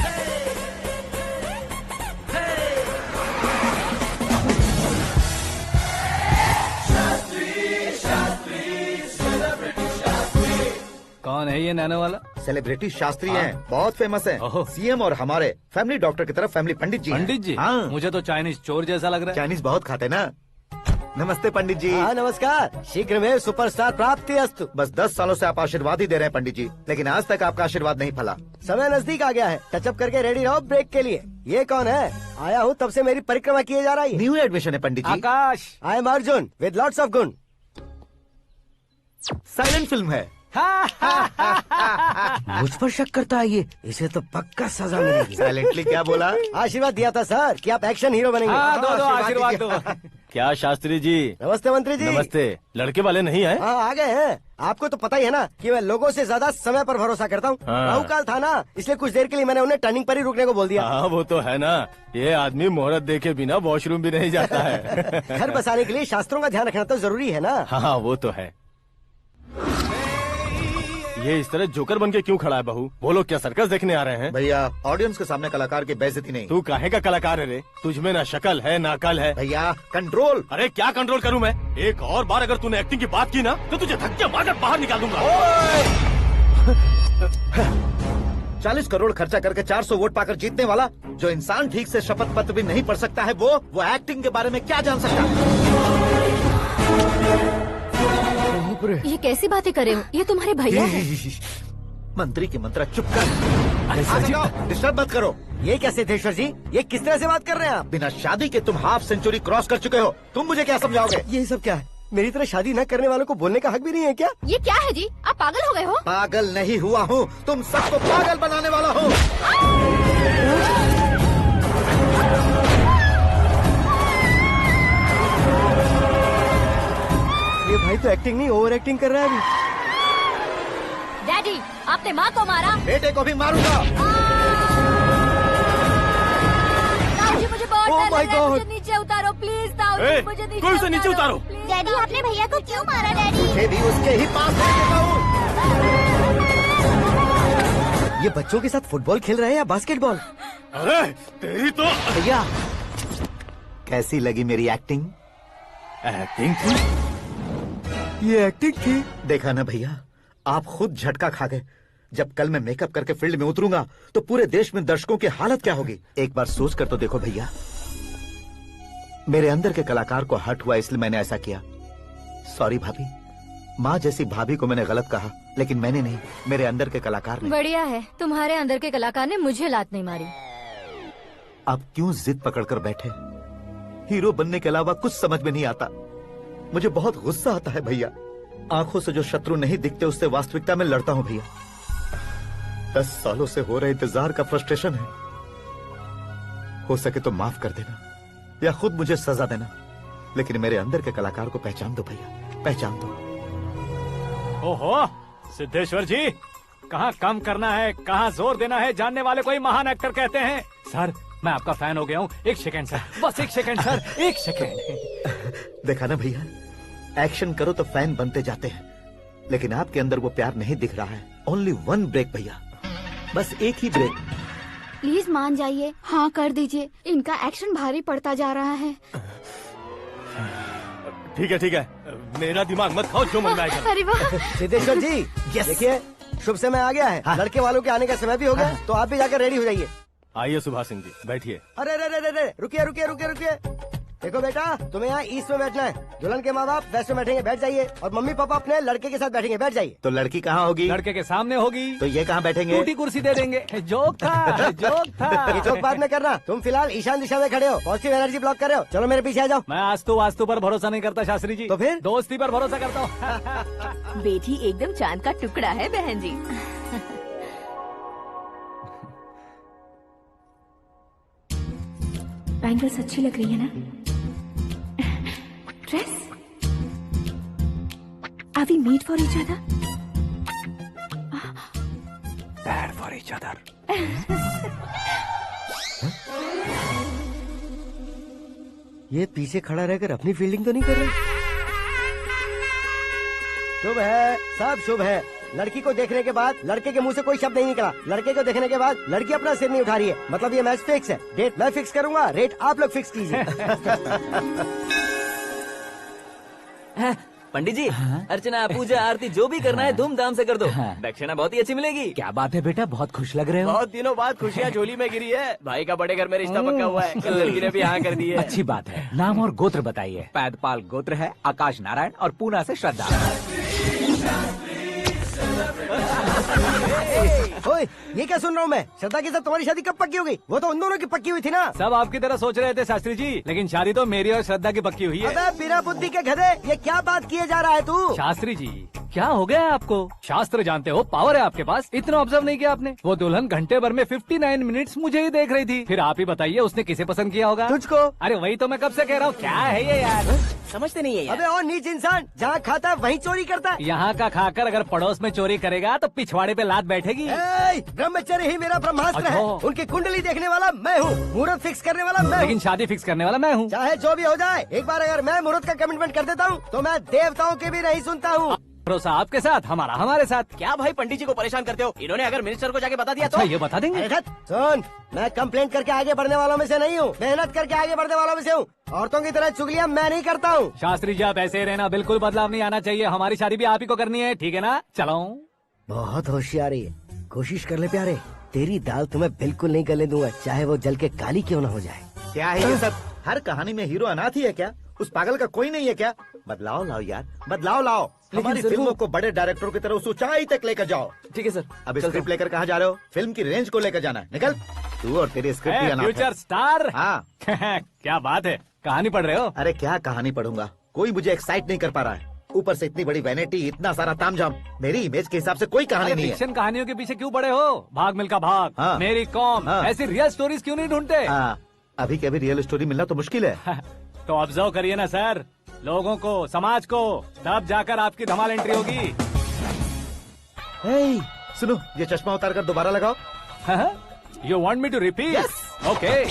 कौन है ये नैनो वाला? सेलिब्रिटी शास्त्री हैं, बहुत फेमस हैं। सीएम और हमारे फैमिली डॉक्टर की तरफ फैमिली पंडित जी हैं। पंडित जी? हाँ। मुझे तो चाइनीज चोर जैसा लग रहा है। चाइनीज बहुत खाते ना। नमस्ते पंडित जी। हाँ नमस्कार, शीघ्र में सुपरस्टार प्राप्ति अस्तु। बस 10 सालों से आप आशीर्वाद ही दे रहे हैं पंडित जी, लेकिन आज तक आपका आशीर्वाद नहीं फला। समय नजदीक आ गया है, टचअप करके रेडी रहो ब्रेक के लिए। ये कौन है? आया हूँ तब से मेरी परिक्रमा किए जा रही है। न्यू एडमिशन है pandit ji. Akash. I am Arjun with lots of गुण। साइलेंट फिल्म है। मुझ पर शक करता है ये, इसे तो पक्का सजा मिलेगी। साइलेंटली क्या बोला? आशीर्वाद दिया था सर कि आप एक्शन हीरो बनेंगे। हाँ, दो आशीर्वाद दो। क्या शास्त्री जी? नमस्ते मंत्री जी। नमस्ते। लड़के वाले नहीं आए? हाँ आ गए हैं। आपको तो पता ही है ना कि मैं लोगों से ज्यादा समय पर भरोसा करता हूँ। हाँ। राहु काल था ना, इसलिए कुछ देर के लिए मैंने उन्हें टर्निंग पर ही रुकने को बोल दिया। हाँ वो तो है ना, ये आदमी मुहूर्त देखे बिना वॉशरूम भी नहीं जाता है। घर बसाने के लिए शास्त्रों का ध्यान रखना तो जरूरी है ना। हाँ वो तो है। ये इस तरह जोकर बन के क्यों खड़ा है बहू? वो लोग क्या सर्कस देखने आ रहे हैं? भैया ऑडियंस के सामने कलाकार की बेइज्जती नहीं। तू काहे का कलाकार है रे? तुझमें ना शक्ल है ना अकल है। भैया कंट्रोल। अरे क्या कंट्रोल करूं मैं? एक और बार अगर तूने एक्टिंग की बात की ना तो तुझे धक्के मारकर बाहर निकाल दूंगा। 40 करोड़ खर्चा करके 400 वोट पाकर जीतने वाला, जो इंसान ठीक से शपथ पत्र भी नहीं पढ़ सकता है, वो एक्टिंग के बारे में क्या जान सकता है? ये कैसी बातें करे हो? ये तुम्हारे भैया हैं। मंत्री की मंत्रा चुप कर। अरे डिस्टर्ब मत करो। ये क्या सिद्धेश्वर जी, ये किस तरह से बात कर रहे हैं आप? बिना शादी के तुम हाफ सेंचुरी क्रॉस कर चुके हो, तुम मुझे क्या समझाओगे? ये सब क्या है? मेरी तरह शादी न करने वालों को बोलने का हक भी नहीं है क्या? ये क्या है जी, आप पागल हो गए हो? पागल नहीं हुआ हूँ, तुम सबको पागल बनाने वाला हूँ। ये भाई तो एक्टिंग नहीं ओवर एक्टिंग कर रहा है अभी। डैडी, आपने माँ को मारा। बेटे को भी मारूंगा। ताऊजी मुझे बहुत Oh डर my लग रहा है, God! मुझे नीचे उतारो प्लीज। ताऊजी ए, मुझे कोई उसे नीचे उतारो। डैडी आपने भैया को क्यों मारा? डैडी मुझे भी उसके ही पास लेके जाऊं। ये बच्चों के साथ फुटबॉल खेल रहे हैं या बास्केटबॉल? अरे तेरी तो भैया कैसी लगी मेरी एक्टिंग? एक्टिंग थी। ये एक्टिंग थी। देखा ना भैया, आप खुद झटका खा गए। जब कल मैं मेकअप करके फील्ड में उतरूंगा तो पूरे देश में दर्शकों की हालत क्या होगी? एक बार सोच कर तो देखो भैया। मेरे अंदर के कलाकार को हर्ट हुआ इसलिए मैंने ऐसा किया। सॉरी भाभी। माँ जैसी भाभी को मैंने गलत कहा, लेकिन मैंने नहीं, मेरे अंदर के कलाकार ने। बढ़िया है, तुम्हारे अंदर के कलाकार ने मुझे लात नहीं मारी। आप क्यों जिद पकड़कर बैठे? हीरो बनने के अलावा कुछ समझ में नहीं आता। मुझे बहुत गुस्सा आता है भैया। आंखों से जो शत्रु नहीं दिखते उससे वास्तविकता में लड़ता हूं भैया। 10 सालों से हो रहे इंतजार का फ्रस्ट्रेशन है। हो सके तो माफ कर देना या खुद मुझे सजा देना, लेकिन मेरे अंदर के कलाकार को पहचान दो भैया, पहचान दो। ओहो सिद्धेश्वर जी, कहाँ कम करना है कहाँ जोर देना है, जानने वाले कोई महान एक्टर कहते हैं। सर मैं आपका फैन हो गया हूँ। एक सेकंड सर, बस एक सेकंड सर, एक सेकंड। देखा ना भैया, एक्शन करो तो फैन बनते जाते हैं, लेकिन आपके अंदर वो प्यार नहीं दिख रहा है। ओनली 1 ब्रेक भैया, बस एक ही ब्रेक। प्लीज मान जाइए, हाँ कर दीजिए। इनका एक्शन भारी पड़ता जा रहा है। ठीक है, मेरा दिमाग मत खाओ, जो मन में आएगा। अरे वाह सिद्धेश्वर जी, देखिए शुभ समय आ गया है। लड़के वालों के आने का समय भी हो गया, तो आप भी जाकर रेडी हो जाइए। आइए सुभाष सिंह जी, बैठिए। अरे रे रे रे रे, रुकिए। देखो बेटा, तुम्हें यहाँ ईस्ट में बैठना है। दुल्हन के माँ बाप वेस्ट में बैठेंगे, बैठ जाइए। और मम्मी पापा अपने लड़के के साथ बैठेंगे, बैठ जाइए। तो लड़की कहाँ होगी? लड़के के सामने होगी। तो ये कहाँ बैठेंगे? टूटी कुर्सी दे देंगे। जोक था, जोक था। ये जोक बाद में करना। तुम फिलहाल ईशान दिशा में खड़े हो, पॉजिटिव एनर्जी ब्लॉक कर रहे हो। चलो मेरे पीछे आ जाओ। मैं वास्तु पर भरोसा नहीं करता शास्त्री जी। तो फिर? दोस्ती पर भरोसा करता हूँ। बेटी एकदम चांद का टुकड़ा है बहन जी। बैंगल्स अच्छी लग रही है ना? Dress? Are we made for each other? Bad for each other. ये पीछे खड़ा रहकर अपनी फील्डिंग तो नहीं कर रही? शुभ है, सब शुभ है। लड़की को देखने के बाद लड़के के मुंह से कोई शब्द नहीं निकला। लड़के को देखने के बाद लड़की अपना सिर नहीं उठा रही है। मतलब ये मैच फिक्स है। डेट मैं फिक्स करूंगा, रेट आप लोग फिक्स कीजिए। पंडित जी, अर्चना पूजा आरती जो भी करना है धूमधाम से कर दो। दक्षिणा बहुत ही अच्छी मिलेगी। क्या बात है बेटा, बहुत खुश लग रहे हो। बहुत दिनों बाद खुशियाँ झोली में गिरी है। भाई का बड़े घर में रिश्ता पक्का हुआ है। कल लड़की ने भी हाँ कर दी है। अच्छी बात है। नाम और गोत्र बताइए। पैदपाल गोत्र है, आकाश नारायण, और पूना से श्रद्धा। ओए, ये क्या सुन रहा हूँ मैं? श्रद्धा के साथ तुम्हारी शादी कब पक्की हो गई? वो तो उन दोनों की पक्की हुई थी ना। सब आपकी तरह सोच रहे थे शास्त्री जी, लेकिन शादी तो मेरी और श्रद्धा की पक्की हुई है। अबे बिना बुद्धि के गधे, ये क्या बात किए जा रहा है तू? शास्त्री जी क्या हो गया है आपको? शास्त्र जानते हो, पावर है आपके पास। इतना ऑब्जर्व नहीं किया आपने? वो दुल्हन घंटे भर में 59 मिनट्स मुझे ही देख रही थी। फिर आप ही बताइए उसने किसे पसंद किया होगा? तुझको। अरे वही तो मैं कब से कह रहा हूँ, क्या है ये यार? समझते नहीं है यार। अबे और नीच इंसान, जहाँ खाता है वहीं चोरी करता है। यहाँ का खाकर अगर पड़ोस में चोरी करेगा तो पिछवाड़े पे लात बैठेगी। ब्रह्मचर्य ही मेरा ब्रह्मास्त्र है। अच्छा। उनकी कुंडली देखने वाला मैं हूँ, मुहूर्त फिक्स करने वाला मैं हूँ। लेकिन शादी फिक्स करने वाला मैं हूँ। चाहे जो भी हो जाए, एक बार अगर मैं मुहूर्त का कमिटमेंट कर देता हूँ तो मैं देवताओं के भी नहीं सुनता हूँ। भरोसा आपके साथ, हमारा हमारे साथ। क्या भाई पंडित जी को परेशान करते हो? इन्होंने अगर मिनिस्टर को जाके बता दिया तो? अच्छा ये बता देंगे। सुन, मैं कंप्लेंट करके आगे बढ़ने वालों में से नहीं हूँ, मेहनत करके आगे बढ़ने वालों में से हूँ। औरतों की तरह चुगलियाँ मैं नहीं करता हूँ। शास्त्री जी आप ऐसे ही रहना, बिल्कुल बदलाव नहीं आना चाहिए। हमारी शादी भी आप ही को करनी है, ठीक है ना? चलो। बहुत होशियारी है, कोशिश कर ले प्यारे। तेरी दाल तुम्हें बिल्कुल नहीं गलने दूंगा, चाहे वो जल के काली क्यों न हो जाए। क्या है ये सब? हर कहानी में हीरो अनाथ ही है क्या? उस पागल का कोई नहीं है क्या? बदलाव लाओ यार, बदलाव लाओ। हमारी फिल्मों को बड़े डायरेक्टरों की तरह उस ऊंचाई तक लेकर जाओ। ठीक है सर। अब स्क्रिप्ट लेकर कहाँ जा रहे हो? फिल्म की रेंज को लेकर जाना है। निकल तू और तेरी स्क्रिप्ट ही अनाथ है। Future star. हाँ क्या बात है, कहानी पढ़ रहे हो? अरे क्या कहानी पढ़ूंगा, कोई मुझे एक्साइट नहीं कर पा रहा है। ऊपर से इतनी बड़ी वैनिटी, इतना सारा तामझाम। मेरी इमेज के हिसाब से कोई कहानी नहीं है। फिक्शन कहानियों के पीछे क्यों पड़े हो? भाग मिल्खा भाग, हाँ। मेरी कॉम, हाँ। ऐसी रियल स्टोरीज क्यों नहीं ढूंढते? अभी के अभी रियल स्टोरी मिलना तो मुश्किल है। तो ऑब्जर्व करिए ना सर, लोगों को, समाज को, तब जाकर आपकी धमाल एंट्री होगी। सुनो, ये चश्मा उतार कर दोबारा लगाओ। You want me to repeat? Okay.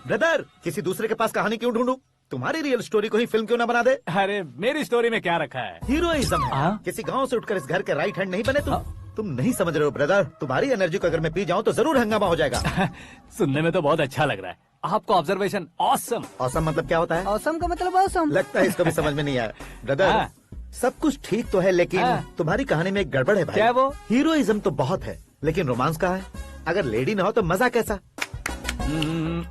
Brother, किसी दूसरे के पास कहानी क्यों ढूंढूं? तुम्हारी रियल स्टोरी को ही फिल्म क्यों ना बना दे? अरे मेरी स्टोरी में क्या रखा है? हीरोइज्म है। किसी गांव से उठकर इस घर के राइट हैंड नहीं बने तुम नहीं समझ रहे हो ब्रदर। तुम्हारी एनर्जी को अगर मैं पी जाऊं तो जरूर हंगामा हो जाएगा। सुनने में तो बहुत अच्छा लग रहा है आपको। Observation awesome. ऑसम मतलब क्या होता है? ऑसम का मतलब ऑसम। लगता है इसको भी समझ में नहीं आया। ब्रदर सब कुछ ठीक तो है, लेकिन तुम्हारी कहानी में एक गड़बड़ है भाई। क्या वो? हीरोइज्म तो बहुत है, लेकिन रोमांस कहाँ है? अगर लेडी ना हो तो मजा कैसा?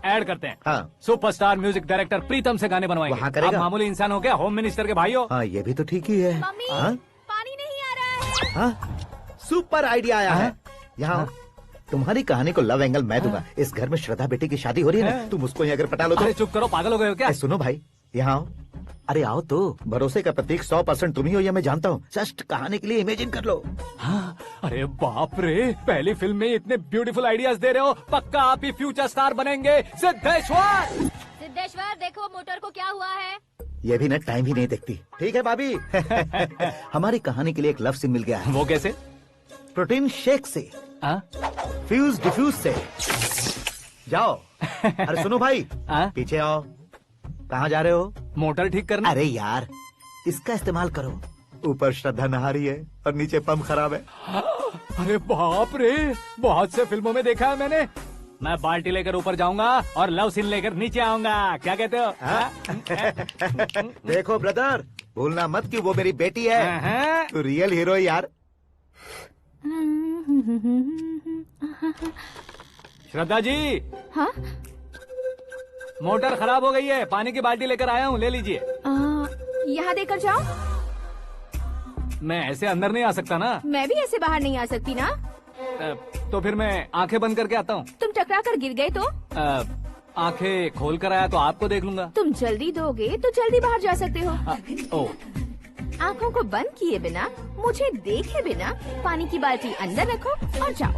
ऐड करते हैं। सुपरस्टार म्यूजिक डायरेक्टर प्रीतम से गाने बनवाएंगे। वहाँ करेगा? आप मामूली इंसान हो क्या, होम मिनिस्टर के भाई हो। हाँ ये भी तो ठीक ही है। पानी नहीं आ रहा है। सुपर आइडिया आया है। यहाँ तुम्हारी कहानी को लव एंगल मैं दूंगा। इस घर में श्रद्धा बेटी की शादी हो रही है ना, तुम उसको ही अगर पटा लो तो। अरे चुप करो, पागल हो गए हो क्या? सुनो भाई, यहाँ आओ। अरे आओ तो, भरोसे का प्रतीक 100% तुम ही हो, ये मैं जानता हूँ। जस्ट कहानी के लिए इमेजिन कर लो। हाँ, अरे बाप रे, पहली फिल्म में इतने ब्यूटीफुल आइडियाज दे रहे हो, पक्का आप ही फ्यूचर स्टार बनेंगे। सिद्धेश्वर, सिद्धेश्वर देखो मोटर को क्या हुआ है। ये भी ना टाइम ही नहीं देखती। ठीक है भाभी। हमारी कहानी के लिए एक लव सीन मिल गया है। वो कैसे? प्रोटीन शेक से, फ्यूज डिफ्यूज से। जाओ। अरे सुनो भाई, पीछे आओ। कहाँ जा रहे हो? मोटर ठीक करना। अरे यार, इसका इस्तेमाल करो। ऊपर श्रद्धा नहा रही है और नीचे पंप खराब है। अरे बाप रे, बहुत से फिल्मों में देखा है मैंने। मैं बाल्टी लेकर ऊपर जाऊंगा और लव सीन लेकर नीचे आऊंगा। क्या कहते हो? देखो ब्रदर, भूलना मत कि वो मेरी बेटी है। तू रियल हीरो यार। श्रद्धा जी। हाँ? मोटर खराब हो गई है, पानी की बाल्टी लेकर आया हूँ, ले लीजिए। यहाँ देकर जाओ। मैं ऐसे अंदर नहीं आ सकता ना। मैं भी ऐसे बाहर नहीं आ सकती ना। तो फिर मैं आंखें बंद करके आता हूँ। तुम टकरा कर गिर गए तो? आंखें खोल कर आया तो आपको देख लूंगा। तुम जल्दी दोगे तो जल्दी बाहर जा सकते हो। ओ, आँखों को बंद किए बिना, मुझे देखे बिना पानी की बाल्टी अंदर रखो और जाओ।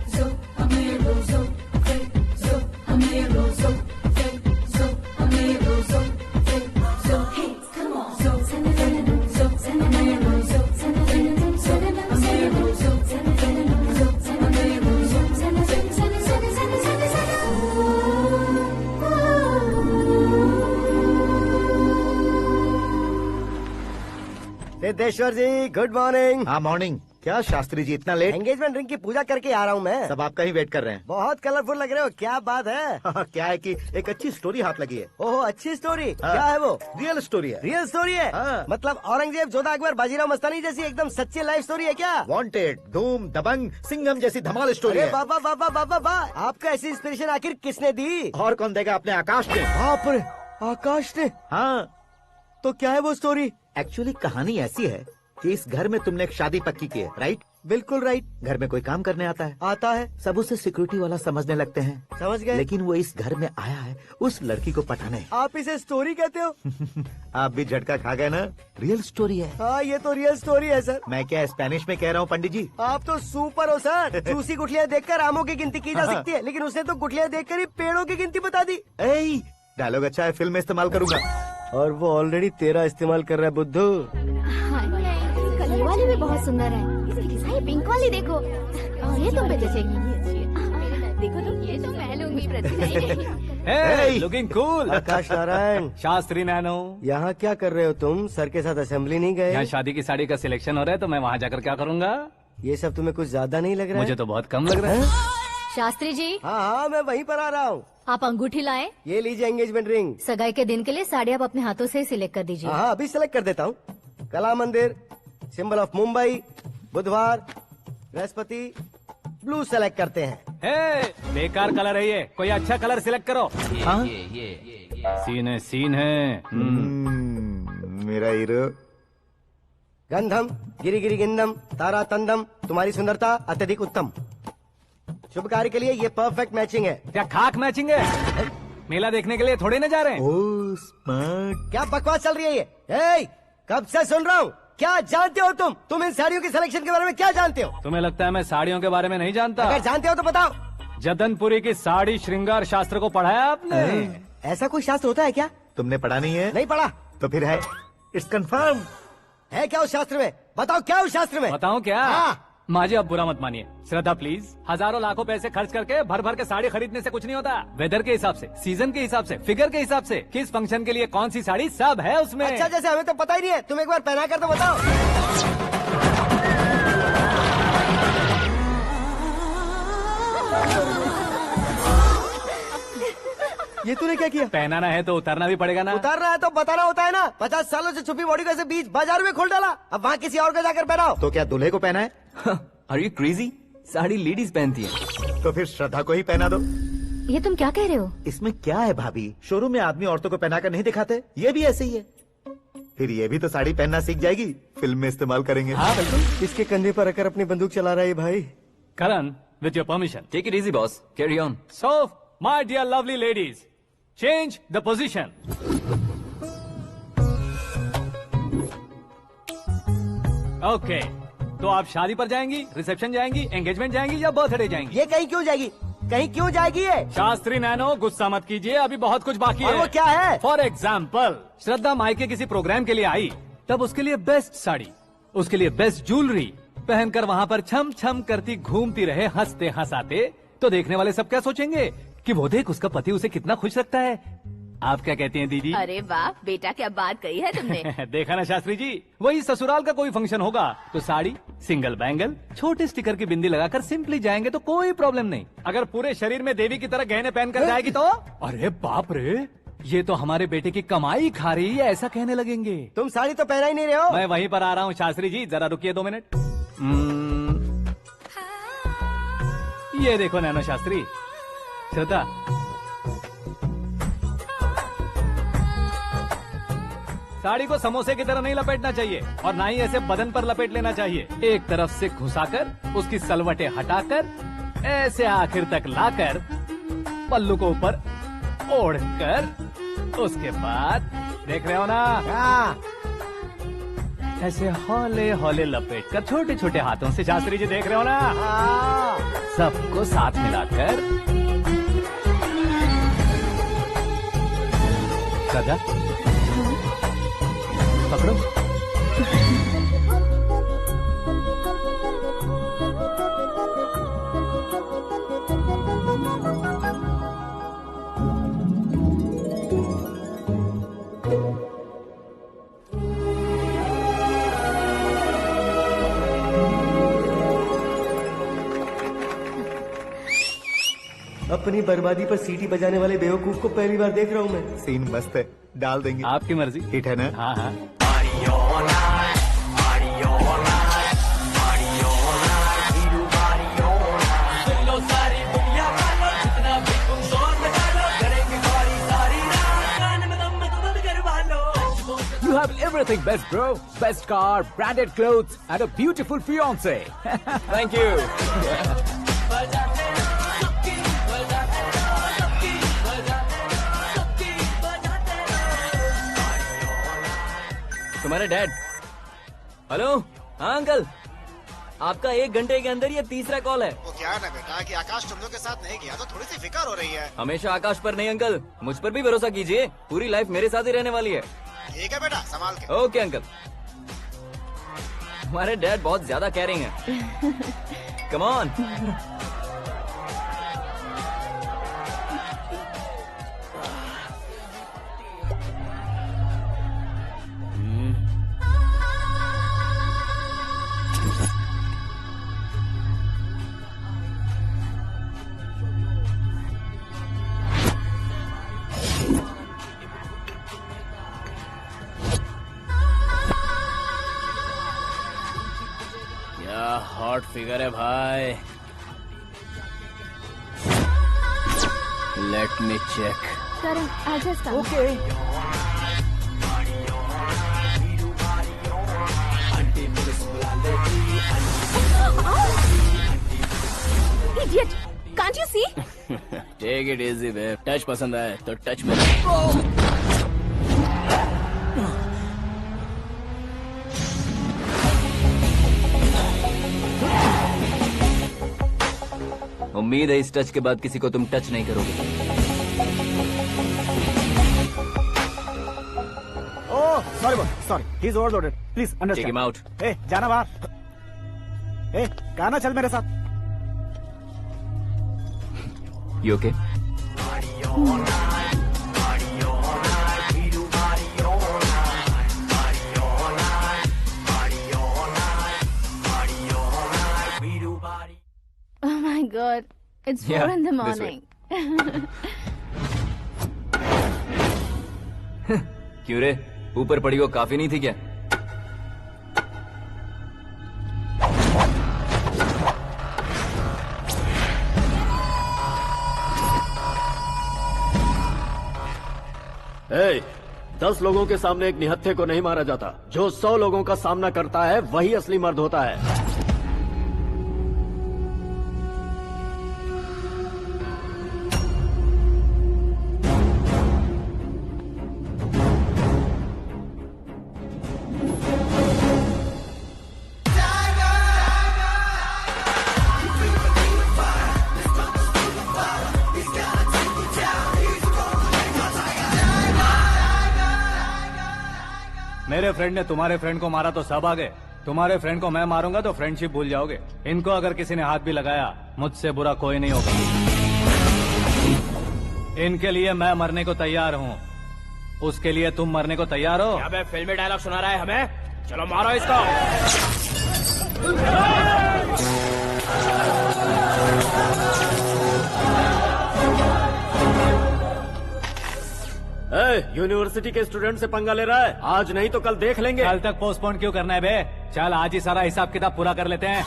सिद्धेश्वर जी, गुड मॉर्निंग। हाँ मॉर्निंग। क्या शास्त्री जी इतना लेट? एंगेजमेंट रिंग की पूजा करके आ रहा हूँ मैं। सब आपका ही वेट कर रहे हैं। बहुत कलरफुल लग रहे हो, क्या बात है? क्या है कि एक अच्छी स्टोरी हाथ लगी है। ओहो, अच्छी स्टोरी। क्या है वो? रियल स्टोरी है। रियल स्टोरी है? मतलब औरंगजेब, जोधा अकबर, बाजीराव मस्तानी जैसी एकदम सच्ची लाइफ स्टोरी है क्या? वांटेड, धूम, दबंग, सिंघम जैसी धमाल स्टोरी है। बाबा बाबा बाबा बा, आपका ऐसी इंस्पिरेशन आखिर किसने दी? और कौन देगा? अपने आकाश ने। बाप रे, आकाश ने? हाँ। तो क्या है वो स्टोरी? एक्चुअली कहानी ऐसी है कि इस घर में तुमने एक शादी पक्की की है, राइट? बिल्कुल राइट। घर में कोई काम करने आता है? आता है। सब उसे सिक्योरिटी वाला समझने लगते हैं। समझ गए। लेकिन वो इस घर में आया है उस लड़की को पटाने। आप इसे स्टोरी कहते हो? आप भी झटका खा गए ना। रियल स्टोरी है। हाँ, ये तो रियल स्टोरी है सर। मैं क्या स्पेनिश में कह रहा हूँ पंडित जी? आप तो सुपर हो सर। चूसी गुठलियाँ देखकर आमों की गिनती की जा सकती है, लेकिन उसने तो गुठलियाँ देखकर ही पेड़ों की गिनती बता दी। डायलॉग अच्छा है, फिल्म में इस्तेमाल करूंगा। और वो ऑलरेडी तेरा इस्तेमाल कर रहा है बुद्धू। ये वाली भी बहुत सुंदर है। ये पिंक वाली देखो, और ये तुम पे जचेगी। देखो तो, ये तो मैं लूंगी। Looking cool. Akash Narayan. Shastri nano. यहाँ क्या कर रहे हो तुम? सर के साथ असेंबली नहीं गए? यहाँ शादी की साड़ी का सिलेक्शन हो रहा है, तो मैं वहाँ जाकर क्या करूँगा? ये सब तुम्हें कुछ ज्यादा नहीं लग रहा है? मुझे तो बहुत कम लग रहा है। शास्त्री जी। हाँ हाँ, मैं वहीं पर आ रहा हूँ। आप अंगूठी लाएं। ये लीजिए एंगेजमेंट रिंग। सगाई के दिन के लिए साड़ी आप अपने हाथों से सिलेक्ट कर दीजिए। हाँ, अभी सिलेक्ट कर देता हूँ। कला मंदिर, सिंबल ऑफ मुंबई, बुधवार, बृहस्पति, ब्लू सेलेक्ट करते हैं। बेकार कलर है ये, कोई अच्छा कलर सिलेक्ट करो। सीन है, सीन है। मेरा हीरो। गंधम, गिरी गिरी गिंदम, तारा तंदम, तुम्हारी सुंदरता अत्यधिक उत्तम। शुभ कार्य के लिए ये परफेक्ट मैचिंग है। क्या खाक मैचिंग है? मेला देखने के लिए थोड़ी ना जा रहे हैं। Oh smart. क्या बकवास चल रही है ये? ए, कब से सुन रहा हूँ। क्या जानते हो तुम? तुम इन साड़ियों की सिलेक्शन के बारे में क्या जानते हो? तुम्हें लगता है मैं साड़ियों के बारे में नहीं जानता? अगर जानते हो तो बताओ। जदनपुरी की साड़ी श्रृंगार शास्त्र को पढ़ा है आपने? ऐसा कोई शास्त्र होता है क्या? तुमने पढ़ा नहीं है? नहीं पढ़ा। तो फिर है, इट्स कंफर्म। है क्या उस शास्त्र में? बताओ क्या उस शास्त्र में? बताऊं क्या? हाँ। माजी अब बुरा मत मानिए। श्रद्धा प्लीज, हजारों लाखों पैसे खर्च करके भर भर के साड़ी खरीदने से कुछ नहीं होता। वेदर के हिसाब से, सीजन के हिसाब से, फिगर के हिसाब से, किस फंक्शन के लिए कौन सी साड़ी, सब है उसमें। अच्छा, जैसे हमें तो पता ही नहीं है, तुम एक बार पहना कर तो बताओ। ये तूने क्या किया? पहनाना है तो उतारना भी पड़ेगा ना। उतारना है तो बताना होता है ना। 50 सालों से छुपी बॉडी को ऐसे बीच बाजार में खोल डाला, अब वहाँ किसी और को जाकर पहनाओ। तो क्या दूल्हे को पहना है? Are you crazy? Sari ladies पहनती है। तो फिर श्रद्धा को ही पहना दो। ये तुम क्या कह रहे हो? इसमें क्या है भाभी? शोरूम में आदमी औरतों को पहनाकर नहीं दिखाते? ये भी ऐसे ही है। फिर ये भी तो साड़ी पहनना सीख जाएगी, फिल्म में इस्तेमाल करेंगे। हाँ बिल्कुल। इसके कंधे पर रखकर अपनी बंदूक चला रहा है भाई। करण, with your permission. Take it easy, boss. Carry on. So, my dear lovely ladies, change the position. Okay, तो आप शादी पर जाएंगी, रिसेप्शन जाएंगी, एंगेजमेंट जाएंगी या बर्थडे जाएंगी? ये कहीं क्यों जाएगी? कहीं क्यों जाएगी ये? शास्त्री नैनो, गुस्सा मत कीजिए, अभी बहुत कुछ बाकी है। और वो क्या है? फॉर एग्जाम्पल, श्रद्धा मायके किसी प्रोग्राम के लिए आई, तब उसके लिए बेस्ट साड़ी, उसके लिए बेस्ट ज्वेलरी पहनकर वहाँ पर छम छम करती घूमती रहे हंसते हंसाते, तो देखने वाले सब क्या सोचेंगे कि वो देख उसका पति उसे कितना खुश रखता है। आप क्या कहती हैं दीदी? अरे वाह बेटा, क्या बात कही है तुमने। देखा ना शास्त्री जी, वही ससुराल का कोई फंक्शन होगा तो साड़ी, सिंगल बैंगल, छोटे स्टिकर की बिंदी लगाकर सिंपली जाएंगे तो कोई प्रॉब्लम नहीं। अगर पूरे शरीर में देवी की तरह गहने पहनकर जाएगी तो अरे बाप रे, ये तो हमारे बेटे की कमाई खा रही है, ऐसा कहने लगेंगे। तुम साड़ी तो पहना ही नहीं रहे हो। मैं वहीं पर आ रहा हूँ शास्त्री जी, जरा रुकिए 2 मिनट। ये देखो नैनो शास्त्री, श्रद्धा, साड़ी को समोसे की तरह नहीं लपेटना चाहिए और ना ही ऐसे बदन पर लपेट लेना चाहिए। एक तरफ से घुसाकर उसकी सलवटें हटाकर ऐसे आखिर तक लाकर पल्लू को ऊपर ओढ़कर, उसके बाद देख रहे हो ना, ऐसे हौले हौले लपेट कर छोटे छोटे हाथों से, शास्त्री जी देख रहे हो ना, सबको साथ मिलाकर सदा पकड़ो। अपनी बर्बादी पर सीटी बजाने वाले बेवकूफ को पहली बार देख रहा हूँ मैं। सीन मस्त है, डाल देंगे। आपकी मर्जी। हिट है ना? हाँ हाँ। You have everything best, bro. Best car, branded clothes, and a beautiful fiance. Thank you. तुम्हारे डैड। हेलो, हाँ अंकल, आपका 1 घंटे के अंदर ये तीसरा कॉल है। वो क्या है ना बेटा कि आकाश तुम लोग के साथ नहीं गया तो थोड़ी सी फिक्र हो रही है। हमेशा आकाश पर नहीं अंकल, मुझ पर भी भरोसा कीजिए, पूरी लाइफ मेरे साथ ही रहने वाली है। ठीक है बेटा, संभाल के। Okay uncle. हमारे डैड बहुत ज्यादा केयरिंग है। Come on. हॉट फिगर है भाई। Let me check. करण, आजा इसका। Okay. Idiot! Can't you see? Take it easy babe. Touch पसंद आए तो टच में। उम्मीद है इस टच के बाद किसी को तुम टच नहीं करोगे। Oh sorry, he is overloaded, please take understand. Him out. ए जाना बाहर। ए गाना चल मेरे साथ। You okay? Oh my God, it's 4 in the this way. morning. क्यों रे, ऊपर पड़ी वो काफी नहीं थी क्या? Hey, 10 लोगों के सामने एक निहत्थे को नहीं मारा जाता। जो 100 लोगों का सामना करता है वही असली मर्द होता है। मेरे फ्रेंड ने तुम्हारे फ्रेंड को मारा तो सब आ गए, तुम्हारे फ्रेंड को मैं मारूंगा तो फ्रेंडशिप भूल जाओगे। इनको अगर किसी ने हाथ भी लगाया, मुझसे बुरा कोई नहीं होगा। इनके लिए मैं मरने को तैयार हूँ, उसके लिए तुम मरने को तैयार हो? अबे फिल्मी डायलॉग सुना रहा है हमें, चलो मारो इसको। यूनिवर्सिटी के स्टूडेंट से पंगा ले रहा है, आज नहीं तो कल देख लेंगे। कल तक पोस्टपोन क्यों करना है बे? चल आज ही सारा हिसाब किताब पूरा कर लेते हैं।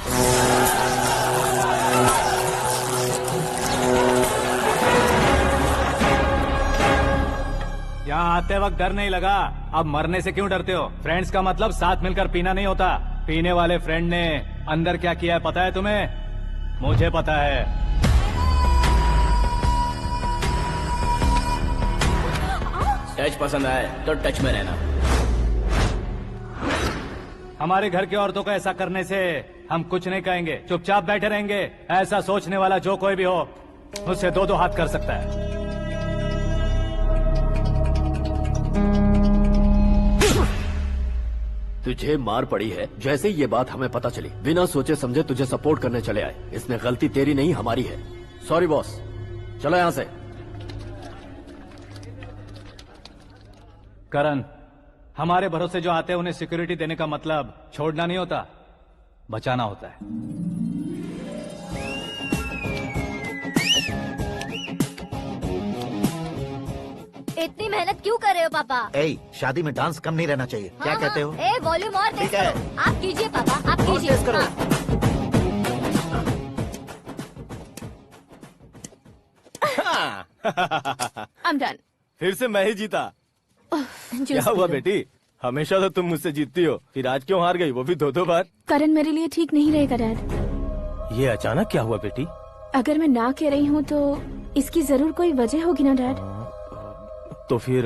यहाँ आते वक्त डर नहीं लगा, अब मरने से क्यों डरते हो? फ्रेंड्स का मतलब साथ मिलकर पीना नहीं होता। पीने वाले फ्रेंड ने अंदर क्या किया है पता है तुम्हें? मुझे पता है। टच पसंद आए तो टच में रहना। हमारे घर की औरतों को ऐसा करने से हम कुछ नहीं कहेंगे, चुपचाप बैठे रहेंगे। ऐसा सोचने वाला जो कोई भी हो, उससे दो हाथ कर सकता है। तुझे मार पड़ी है, जैसे ये बात हमें पता चली बिना सोचे समझे तुझे सपोर्ट करने चले आए। इसमें गलती तेरी नहीं हमारी है। सॉरी बॉस, चलो यहाँ से। करण, हमारे भरोसे जो आते हैं उन्हें सिक्योरिटी देने का मतलब छोड़ना नहीं होता, बचाना होता है। इतनी मेहनत क्यों कर रहे हो पापा? शादी में डांस कम नहीं रहना चाहिए। क्या कहते हो? वॉल्यूम और तेज करो। आप कीजिए पापा, आप कीजिए। तेज करो। I'm done. फिर से मैं ही जीता। क्या हुआ बेटी? हमेशा तो तुम मुझसे जीतती हो, फिर आज क्यों हार गई, वो भी दो बार? करण मेरे लिए ठीक नहीं रहेगा डैड। ये अचानक क्या हुआ बेटी? अगर मैं ना कह रही हूँ तो इसकी जरूर कोई वजह होगी ना डैड। तो फिर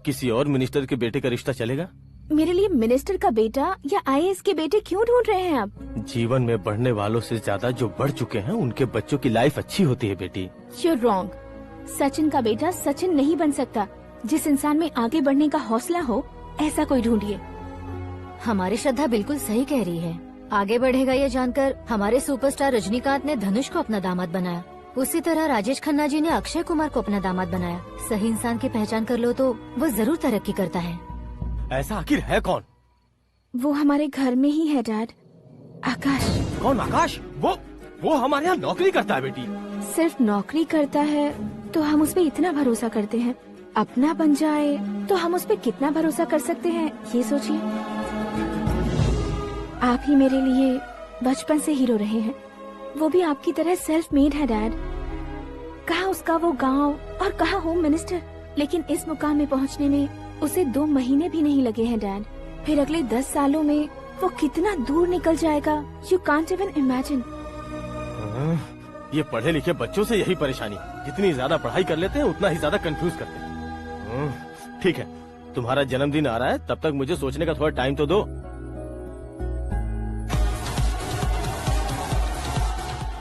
किसी और मिनिस्टर के बेटे का रिश्ता चलेगा? मेरे लिए मिनिस्टर का बेटा या IAS के बेटे क्यों ढूंढ रहे हैं आप? जीवन में बढ़ने वालों से ज्यादा जो बढ़ चुके हैं उनके बच्चों की लाइफ अच्छी होती है बेटी। You're wrong. सचिन का बेटा सचिन नहीं बन सकता। जिस इंसान में आगे बढ़ने का हौसला हो, ऐसा कोई ढूंढिए। हमारी श्रद्धा बिल्कुल सही कह रही है। आगे बढ़ेगा ये जानकर हमारे सुपरस्टार रजनीकांत ने धनुष को अपना दामाद बनाया। उसी तरह राजेश खन्ना जी ने अक्षय कुमार को अपना दामाद बनाया। सही इंसान की पहचान कर लो तो वो जरूर तरक्की करता है। ऐसा आखिर है कौन? वो हमारे घर में ही है डैड, आकाश। कौन आकाश? वो हमारे यहाँ नौकरी करता है बेटी। सिर्फ नौकरी करता है तो हम उस पे इतना भरोसा करते हैं, अपना बन जाए तो हम उस पे कितना भरोसा कर सकते हैं, ये सोचिए। आप ही मेरे लिए बचपन से हीरो रहे हैं, वो भी आपकी तरह सेल्फ मेड है डैड। कहाँ उसका वो गांव और कहाँ होम मिनिस्टर, लेकिन इस मुकाम में पहुँचने में उसे 2 महीने भी नहीं लगे हैं डैड। फिर अगले 10 सालों में वो कितना दूर निकल जाएगा, यू कांट इवन इमेजिन। ये पढ़े लिखे बच्चों से यही परेशानी, जितनी ज्यादा पढ़ाई कर लेते हैं उतना ही ज्यादा कंफ्यूज करते हैं। ठीक है, तुम्हारा जन्मदिन आ रहा है, तब तक मुझे सोचने का थोड़ा टाइम तो दो।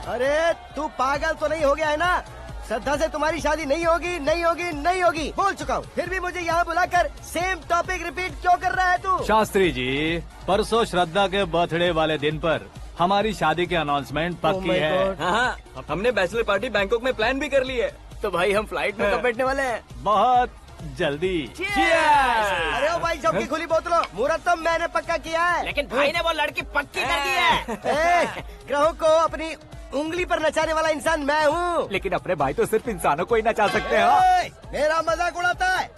अरे तू पागल तो नहीं हो गया है ना? श्रद्धा से तुम्हारी शादी नहीं होगी, नहीं होगी, नहीं होगी, बोल चुका हूँ। फिर भी मुझे यहाँ बुलाकर सेम टॉपिक रिपीट क्यों कर रहा है तू? शास्त्री जी, परसों श्रद्धा के बर्थडे वाले दिन पर हमारी शादी की अनाउंसमेंट पक्की है। हाँ, हमने बैचलर पार्टी बैंकॉक में प्लान भी कर ली है। तो भाई हम फ्लाइट में कब बैठने वाले हैं? बहुत जल्दी। अरे ओ भाई, सबकी खुली बोतलों, मुहूर्त तो मैंने पक्का किया है। लेकिन भाई ने वो लड़की पक्की कर दी है। ग्रहों को अपनी उंगली पर नचाने वाला इंसान मैं हूँ। लेकिन अपने भाई तो सिर्फ इंसानों को ही नचा सकते हैं। मेरा मजाक उड़ाता है?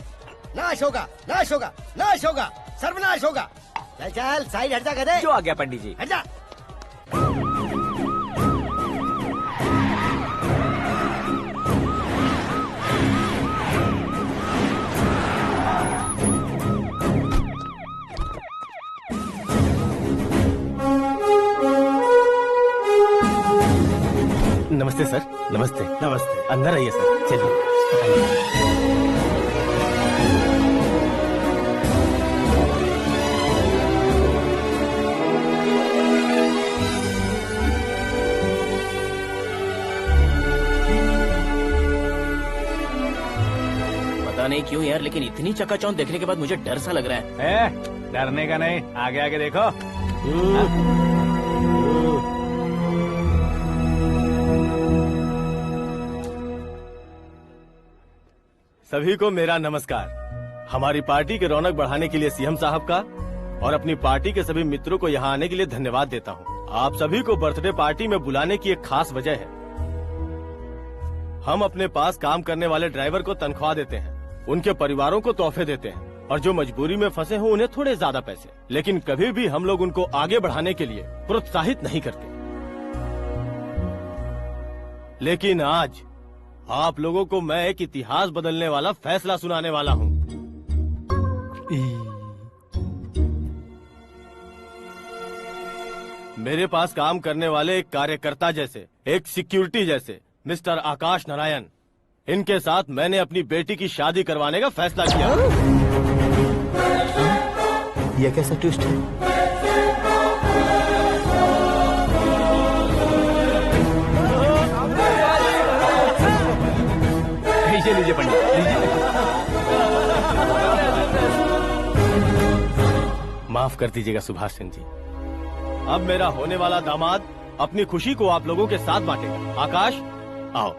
नाश होगा, नाश होगा, नाश होगा, सर्वनाश होगा। चल चल साइड हट जा गधे। जो आ गया पंडित जी। हट जा। नमस्ते सर। नमस्ते। नमस्ते। अंदर आइए सर, चलिए। पता नहीं क्यों यार, लेकिन इतनी चकाचौंध देखने के बाद मुझे डर सा लग रहा है। डरने का नहीं, आगे आगे देखो। सभी को मेरा नमस्कार। हमारी पार्टी के रौनक बढ़ाने के लिए सीएम साहब का और अपनी पार्टी के सभी मित्रों को यहाँ आने के लिए धन्यवाद देता हूँ। आप सभी को बर्थडे पार्टी में बुलाने की एक खास वजह है। हम अपने पास काम करने वाले ड्राइवर को तनख्वाह देते हैं, उनके परिवारों को तोहफे देते हैं और जो मजबूरी में फंसे हो उन्हें थोड़े ज्यादा पैसे, लेकिन कभी भी हम लोग उनको आगे बढ़ाने के लिए प्रोत्साहित नहीं करते। लेकिन आज आप लोगों को मैं एक इतिहास बदलने वाला फैसला सुनाने वाला हूँ। मेरे पास काम करने वाले एक कार्यकर्ता जैसे, एक सिक्योरिटी जैसे मिस्टर आकाश नारायण, इनके साथ मैंने अपनी बेटी की शादी करवाने का फैसला किया। ये कैसा ट्विस्ट है? लीजिए पंडित, माफ कर दीजिएगा सुभाष सिंह जी। अब मेरा होने वाला दामाद अपनी खुशी को आप लोगों के साथ बांटेगा। आकाश, आओ।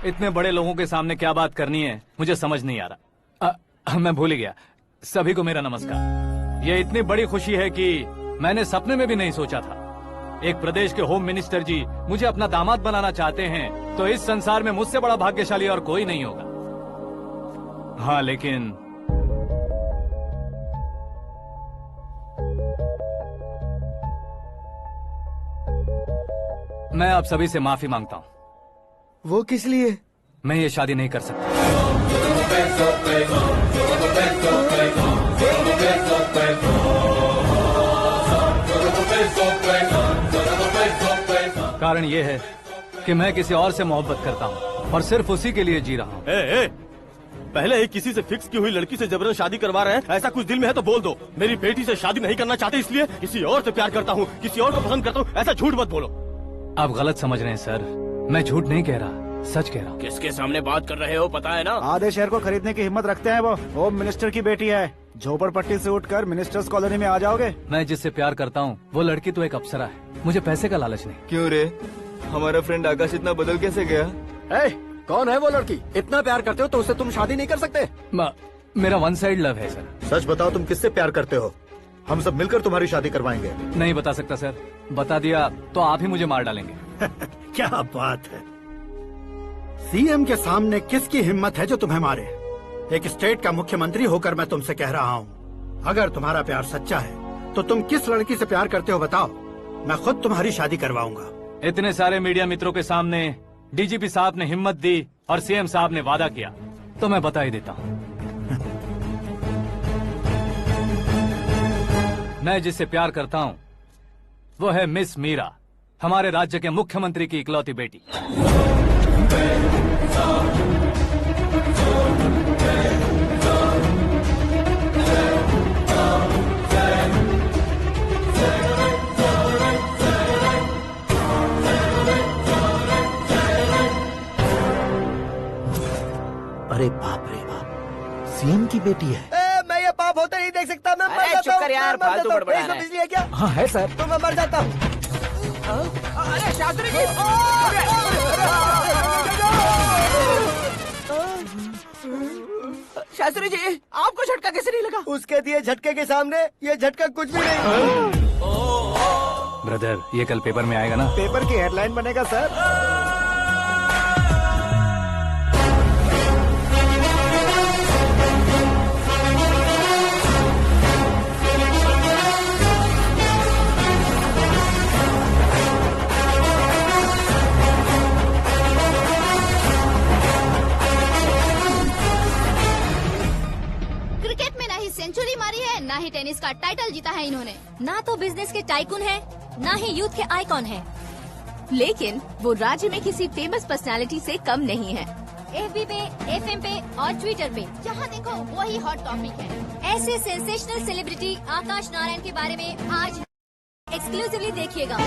इतने बड़े लोगों के सामने क्या बात करनी है मुझे समझ नहीं आ रहा। मैं भूल ही गया। सभी को मेरा नमस्कार। ये इतनी बड़ी खुशी है कि मैंने सपने में भी नहीं सोचा था। एक प्रदेश के होम मिनिस्टर जी मुझे अपना दामाद बनाना चाहते हैं तो इस संसार में मुझसे बड़ा भाग्यशाली और कोई नहीं होगा। हाँ, लेकिन मैं आप सभी से माफी मांगता हूँ। वो किस लिए? मैं ये शादी नहीं कर सकता। कारण ये है कि मैं किसी और से मोहब्बत करता हूँ और सिर्फ उसी के लिए जी रहा हूँ। पहले ही किसी से फिक्स की हुई लड़की से जबरन शादी करवा रहे हैं। ऐसा कुछ दिल में है तो बोल दो। मेरी बेटी से शादी नहीं करना चाहते इसलिए किसी और से प्यार करता हूँ, किसी और को पसंद करता हूँ, ऐसा झूठ मत बोलो। आप गलत समझ रहे हैं सर, मैं झूठ नहीं कह रहा, सच कह रहा हूँ। किसके सामने बात कर रहे हो पता है ना? आधे शहर को खरीदने की हिम्मत रखते हैं वो। होम मिनिस्टर की बेटी है। झोपड़पट्टी से उठकर मिनिस्टर्स कॉलोनी में आ जाओगे। मैं जिससे प्यार करता हूँ वो लड़की तो एक अप्सरा है। मुझे पैसे का लालच नहीं। क्यों रे, हमारा फ्रेंड आकाश इतना बदल कैसे गया? कौन है वो लड़की? इतना प्यार करते हो तो उससे तुम शादी नहीं कर सकते? मेरा वन साइड लव है सर। सच बताओ, तुम किससे प्यार करते हो? हम सब मिलकर तुम्हारी शादी करवाएंगे। नहीं बता सकता सर, बता दिया तो आप ही मुझे मार डालेंगे। क्या बात है, सीएम के सामने किसकी हिम्मत है जो तुम्हें मारे? एक स्टेट का मुख्यमंत्री होकर मैं तुमसे कह रहा हूँ, अगर तुम्हारा प्यार सच्चा है तो तुम किस लड़की से प्यार करते हो बताओ, मैं खुद तुम्हारी शादी करवाऊंगा। इतने सारे मीडिया मित्रों के सामने डीजीपी साहब ने हिम्मत दी और सीएम साहब ने वादा किया तो मैं बता ही देता हूँ। मैं जिससे प्यार करता हूँ वो है मिस मीरा, हमारे राज्य के मुख्यमंत्री की इकलौती बेटी। अरे बाप रे बाप, सीएम की बेटी है। मैं ये पाप होते नहीं देख सकता। मैं मर जाता चुप कर यार, फालतू बड़बड़ा रहा है। बिजली है क्या? हाँ है सर। तो मैं मर जाता हूँ। अरे शास्त्री जी, शास्त्री जी आपको झटका कैसे नहीं लगा? उसके दिए झटके के सामने ये झटका कुछ भी नहीं। ब्रदर, ये कल पेपर में आएगा ना? पेपर की हेडलाइन बनेगा सर। सेंचुरी मारी है, ना ही टेनिस का टाइटल जीता है इन्होंने। ना तो बिजनेस के टाइकून है, ना ही यूथ के आइकॉन है। लेकिन वो राज्य में किसी फेमस पर्सनालिटी से कम नहीं है। FB पे, FM पे और ट्विटर पे। जहाँ देखो वही हॉट टॉपिक है। ऐसे सेंसेशनल सेलिब्रिटी आकाश नारायण के बारे में आज एक्सक्लूसिवली देखिएगा।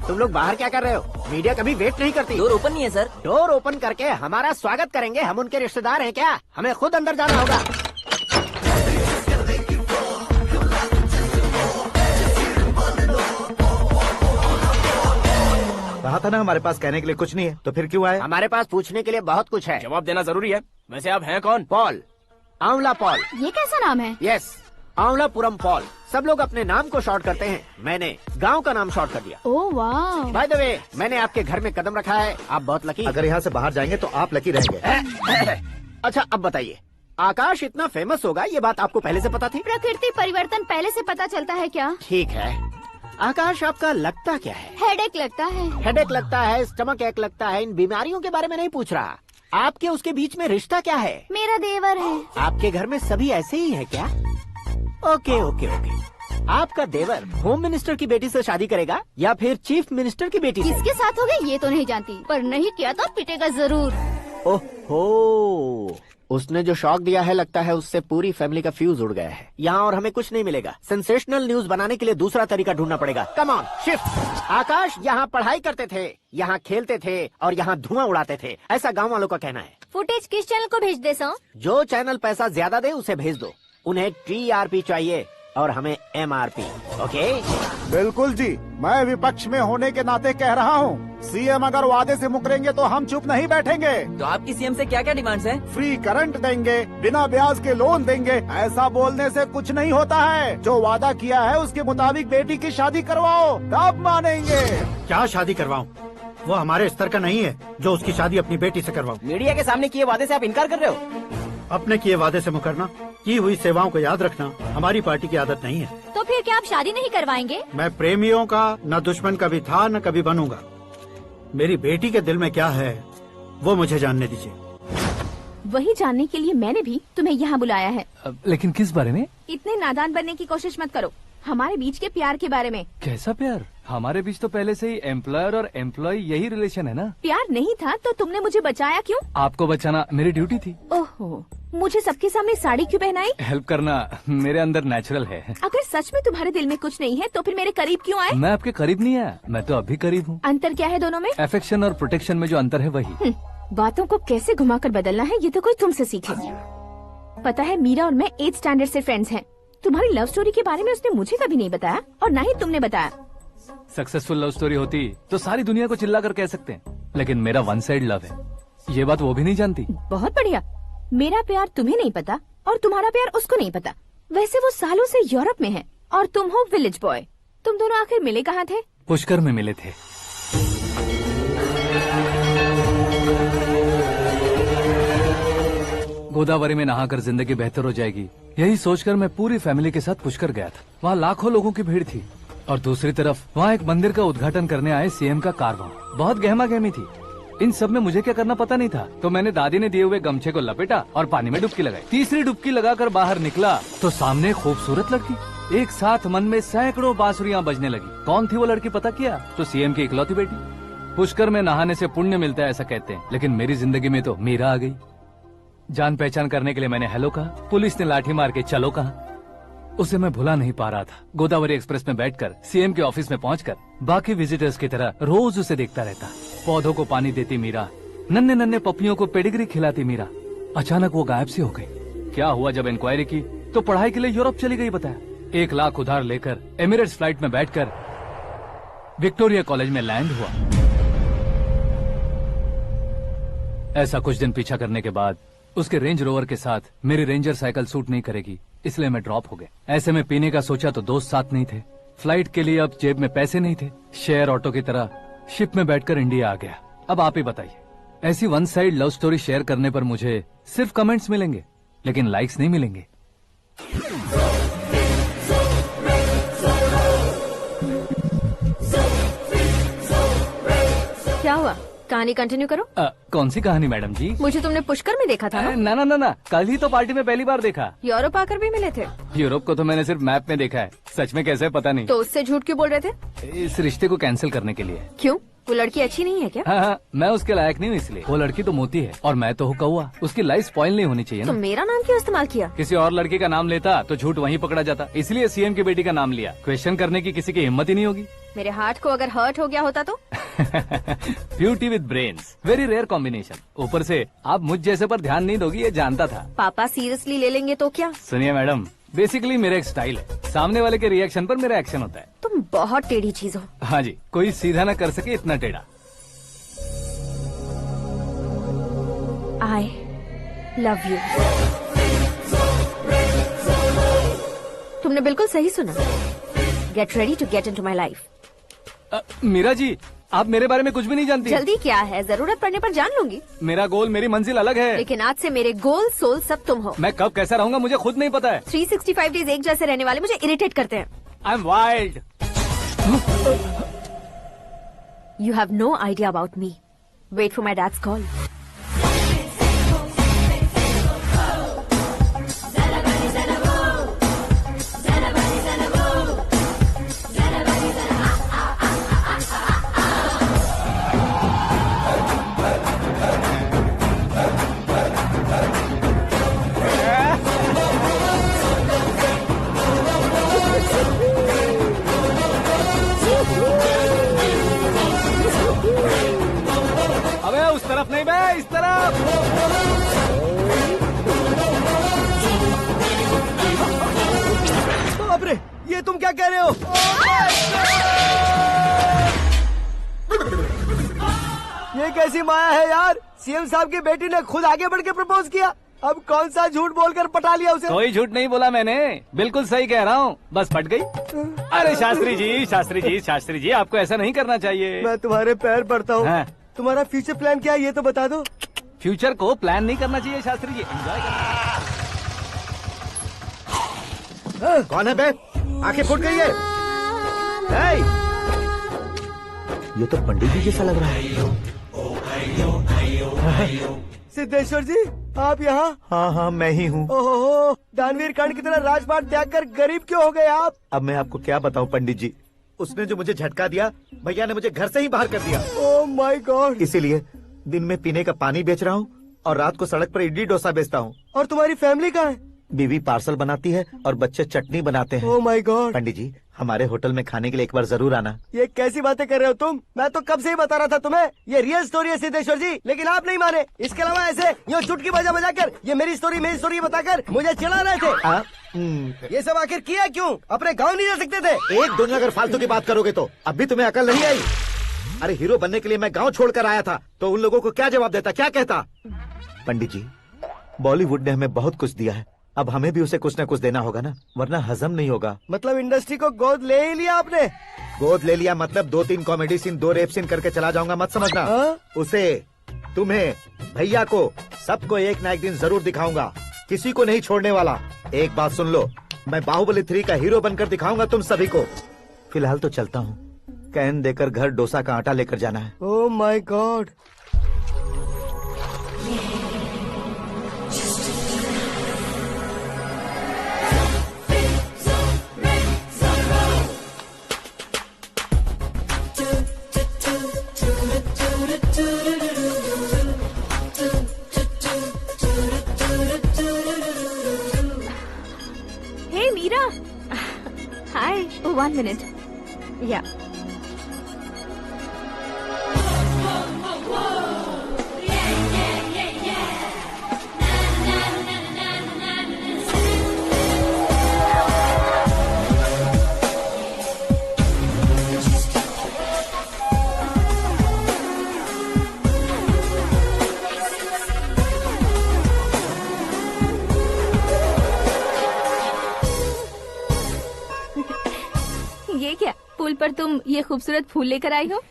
तुम लोग बाहर क्या कर रहे हो? मीडिया कभी वेट नहीं करती। डोर ओपन नहीं है सर। डोर ओपन करके हमारा स्वागत करेंगे? हम उनके रिश्तेदार हैं क्या? हमें खुद अंदर जाना होगा। कहा था ना हमारे पास कहने के लिए कुछ नहीं है, तो फिर क्यों आए? हमारे पास पूछने के लिए बहुत कुछ है। जवाब देना जरूरी है। वैसे आप हैं कौन? पॉल, आंवला पॉल। ये कैसा नाम है? Yes, Aanwalapuram Paul. सब लोग अपने नाम को शॉर्ट करते हैं, मैंने गांव का नाम शॉर्ट कर दिया। ओह वाह। बाय द वे, मैंने आपके घर में कदम रखा है, आप बहुत लकी। अगर यहाँ से बाहर जाएंगे तो आप लकी रहेंगे। अच्छा अब बताइए, आकाश इतना फेमस होगा ये बात आपको पहले से पता थी? प्रकृति परिवर्तन पहले से पता चलता है क्या? ठीक है, आकाश आपका लगता क्या है? हेडेक लगता है। हेडेक लगता है, स्टमक एक लगता है, इन बीमारियों के बारे में नहीं पूछ रहा। आपके उसके बीच में रिश्ता क्या है? मेरा देवर है। आपके घर में सभी ऐसे ही है क्या? Okay okay okay. आपका देवर होम मिनिस्टर की बेटी से शादी करेगा या फिर चीफ मिनिस्टर की बेटी से? किसके साथ होगा ये तो नहीं जानती, पर नहीं किया तो पिटेगा जरूर। ओहो, उसने जो शॉक दिया है लगता है उससे पूरी फैमिली का फ्यूज उड़ गया है। यहाँ और हमें कुछ नहीं मिलेगा। सेंसेशनल न्यूज बनाने के लिए दूसरा तरीका ढूंढना पड़ेगा। Come on, shift. आकाश यहाँ पढ़ाई करते थे, यहाँ खेलते थे और यहाँ धुआं उड़ाते थे, ऐसा गाँव वालों का कहना है। फुटेज किस चैनल को भेज दे सो? जो चैनल पैसा ज्यादा दे उसे भेज दो। उन्हें TRP चाहिए और हमें MRP। ओके? बिल्कुल जी, मैं विपक्ष में होने के नाते कह रहा हूँ, सीएम अगर वादे से मुकरेंगे तो हम चुप नहीं बैठेंगे। तो आपकी सीएम से क्या क्या डिमांड्स हैं? फ्री करंट देंगे, बिना ब्याज के लोन देंगे। ऐसा बोलने से कुछ नहीं होता है। जो वादा किया है उसके मुताबिक बेटी की शादी करवाओ, तब मानेंगे। क्या शादी करवाऊं? वो हमारे स्तर का नहीं है जो उसकी शादी अपनी बेटी से करवाऊं। मीडिया के सामने किए वादे से आप इनकार कर रहे हो? अपने किए वादे से मुकरना, की हुई सेवाओं को याद रखना हमारी पार्टी की आदत नहीं है। तो फिर क्या आप शादी नहीं करवाएंगे? मैं प्रेमियों का न दुश्मन कभी था न कभी बनूंगा। मेरी बेटी के दिल में क्या है वो मुझे जानने दीजिए। वही जानने के लिए मैंने भी तुम्हें यहाँ बुलाया है। लेकिन किस बारे में? इतने नादान बनने की कोशिश मत करो। हमारे बीच के प्यार के बारे में। कैसा प्यार? हमारे बीच तो पहले से ही एम्प्लॉयर और एम्प्लॉय यही रिलेशन है ना। प्यार नहीं था तो तुमने मुझे बचाया क्यों? आपको बचाना मेरी ड्यूटी थी। ओहो, मुझे सबके सामने साड़ी क्यों पहनाई? हेल्प करना मेरे अंदर नेचुरल है। अगर सच में तुम्हारे दिल में कुछ नहीं है तो फिर मेरे करीब क्यों आए? मैं आपके करीब नहीं आया, मैं तो अभी करीब हूँ। अंतर क्या है दोनों में? अफेक्शन और प्रोटेक्शन में जो अंतर है वही। बातों को कैसे घुमाकर बदलना है ये तो कोई तुमसे सीखे। पता है, मीरा और मैं 8th स्टैंडर्ड से फ्रेंड्स हैं। तुम्हारी लव स्टोरी के बारे में उसने मुझे कभी नहीं बताया और न ही तुमने बताया। सक्सेसफुल लव स्टोरी होती तो सारी दुनिया को चिल्ला कर कह सकते हैं, लेकिन मेरा वन साइड लव है, ये बात वो भी नहीं जानती। बहुत बढ़िया। मेरा प्यार तुम्हें नहीं पता और तुम्हारा प्यार उसको नहीं पता। वैसे वो सालों से यूरोप में है और तुम हो विलेज बॉय। तुम दोनों आखिर मिले कहाँ थे? पुष्कर में मिले थे। गोदावरी में नहाकर जिंदगी बेहतर हो जाएगी, यही सोचकर मैं पूरी फैमिली के साथ पुष्कर गया था। वहाँ लाखों लोगों की भीड़ थी और दूसरी तरफ वहाँ एक मंदिर का उद्घाटन करने आए सीएम का कारवां। बहुत गहमा गहमी थी। इन सब में मुझे क्या करना पता नहीं था, तो मैंने दादी ने दिए हुए गमछे को लपेटा और पानी में डुबकी लगाई। तीसरी डुबकी लगाकर बाहर निकला तो सामने खूबसूरत लड़की। एक साथ मन में सैकड़ों बांसुरियां बजने लगी। कौन थी वो लड़की पता किया? तो सीएम की इकलौती बेटी। पुष्कर में नहाने से पुण्य मिलता है ऐसा कहते हैं, लेकिन मेरी जिंदगी में तो मीरा आ गई। जान पहचान करने के लिए मैंने हेलो कहा, पुलिस ने लाठी मार के चलो कहा। उसे मैं भुला नहीं पा रहा था। गोदावरी एक्सप्रेस में बैठकर सीएम के ऑफिस में पहुंचकर बाकी विजिटर्स की तरह रोज उसे देखता रहता। पौधों को पानी देती मीरा, नन्हे नन्हे पपियों को पेडिग्री खिलाती मीरा। अचानक वो गायब सी हो गई। क्या हुआ? जब इंक्वायरी की तो पढ़ाई के लिए यूरोप चली गई बताया। 1 लाख उधार लेकर एमिरेट्स फ्लाइट में बैठकर विक्टोरिया कॉलेज में लैंड हुआ। ऐसा कुछ दिन पीछा करने के बाद उसके रेंज रोवर के साथ मेरी रेंजर साइकिल सूट नहीं करेगी, इसलिए मैं ड्रॉप हो गया। ऐसे में पीने का सोचा तो दोस्त साथ नहीं थे। फ्लाइट के लिए अब जेब में पैसे नहीं थे। शेयर ऑटो की तरह शिप में बैठकर इंडिया आ गया। अब आप ही बताइए, ऐसी one side love story share करने पर मुझे सिर्फ कमेंट्स मिलेंगे लेकिन लाइक्स नहीं मिलेंगे। क्या हुआ? कहानी कंटिन्यू करो। कौन सी कहानी मैडम जी? मुझे तुमने पुष्कर में देखा था ना? ना, कल ही तो पार्टी में पहली बार देखा। यूरोप आकर भी मिले थे? यूरोप को तो मैंने सिर्फ मैप में देखा है, सच में कैसे पता नहीं। तो उससे झूठ क्यों बोल रहे थे? इस रिश्ते को कैंसिल करने के लिए। क्यों? वो लड़की अच्छी नहीं है क्या? हाँ, मैं उसके लायक नहीं हूँ इसलिए। वो लड़की तो मोती है और मैं तो हूँ कौवा। उसकी लाइफ स्पॉइल नहीं होनी चाहिए ना। तो मेरा नाम क्यों इस्तेमाल किया? किसी और लड़की का नाम लेता तो झूठ वहीं पकड़ा जाता, इसलिए सीएम की बेटी का नाम लिया। क्वेश्चन करने की किसी की हिम्मत ही नहीं होगी। मेरे हार्ट को अगर हर्ट हो गया होता तो? Beauty with brains, very rare combination. ऊपर से आप मुझ जैसे पर ध्यान नहीं दोगी ये जानता था। पापा सीरियसली ले लेंगे तो क्या? सुनिए मैडम, बेसिकली मेरा एक स्टाइल है, सामने वाले के रिएक्शन पर मेरा एक्शन होता है। तुम बहुत टेढ़ी चीज हो। हाँ जी, कोई सीधा न कर सके इतना टेढ़ा। I love you। तुमने बिल्कुल सही सुना। Get ready to get into my life। Meera ji, आप मेरे बारे में कुछ भी नहीं जानती। जल्दी क्या है, जरूरत पड़ने पर जान लूंगी। मेरा गोल, मेरी मंजिल अलग है। लेकिन आज से मेरे गोल सोल सब तुम हो। मैं कब कैसा रहूंगा मुझे खुद नहीं पता है। 365 डेज एक जैसे रहने वाले मुझे इरिटेट करते हैं। I am wild. You have no idea about me। Wait for my dad's call। उस तरफ नहीं बे, इस तरफ। बाप रे, ये तुम क्या कह रहे हो? ये कैसी माया है यार? सीएम साहब की बेटी ने खुद आगे बढ़ के प्रपोज किया, अब कौन सा झूठ बोलकर पटा लिया उसे? कोई झूठ नहीं बोला मैंने, बिल्कुल सही कह रहा हूँ, बस पट गई। अरे शास्त्री जी आपको ऐसा नहीं करना चाहिए। मैं तुम्हारे पैर पड़ता हूँ। हाँ। तुम्हारा फ्यूचर प्लान क्या है ये तो बता दो। फ्यूचर को प्लान नहीं करना चाहिए शास्त्री जी, एंजॉय करना। कौन है बे? आंखें फूट गई है। ये तो पंडित जी जैसा लग रहा है। सिद्धेश्वर जी, आप यहाँ? हाँ, मैं ही हूँ। ओहो, दानवीर कांड की तरह राजपाट त्याग कर गरीब क्यों हो गए आप? अब मैं आपको क्या बताऊँ पंडित जी, उसने जो मुझे झटका दिया, भैया ने मुझे घर से ही बाहर कर दिया। Oh my God. इसीलिए दिन में पीने का पानी बेच रहा हूँ और रात को सड़क पर इडली डोसा बेचता हूँ। और तुम्हारी फैमिली कहाँ है? बीवी पार्सल बनाती है और बच्चे चटनी बनाते हैं। Oh my God. पंडित जी, हमारे होटल में खाने के लिए एक बार जरूर आना। ये कैसी बातें कर रहे हो तुम? मैं तो कब से ही बता रहा था तुम्हें, ये रियल स्टोरी है सिद्धेश्वर जी, लेकिन आप नहीं माने। इसके अलावा ऐसे ये चुटकी बजा कर ये मेरी स्टोरी बताकर मुझे चिढ़ा रहे थे। ये सब आखिर किया क्यों? अपने गाँव नहीं जा सकते थे? एक दिन अगर फालतू की बात करोगे तो अब भी तुम्हें अकल नहीं आई। अरे हीरो बनने के लिए मैं गाँव छोड़कर आया था तो उन लोगों को क्या जवाब देता, क्या कहता? पंडित जी, बॉलीवुड ने हमें बहुत कुछ दिया है, अब हमें भी उसे कुछ न कुछ देना होगा ना, वरना हजम नहीं होगा। मतलब इंडस्ट्री को गोद ले ही लिया आपने? गोद ले लिया मतलब 2-3 कॉमेडी सीन, 2 रेप सीन करके चला जाऊंगा मत समझना। उसे, तुम्हें, भैया को, सबको एक ना एक दिन जरूर दिखाऊंगा, किसी को नहीं छोड़ने वाला। एक बात सुन लो, मैं बाहुबली 3 का हीरो बनकर दिखाऊंगा तुम सभी को। फिलहाल तो चलता हूँ, कैन देकर घर डोसा का आटा लेकर जाना है। Oh my God. Hey Meera, hi, 1 minute। या ये क्या, पुल पर तुम ये खूबसूरत फूल लेकर आई हो?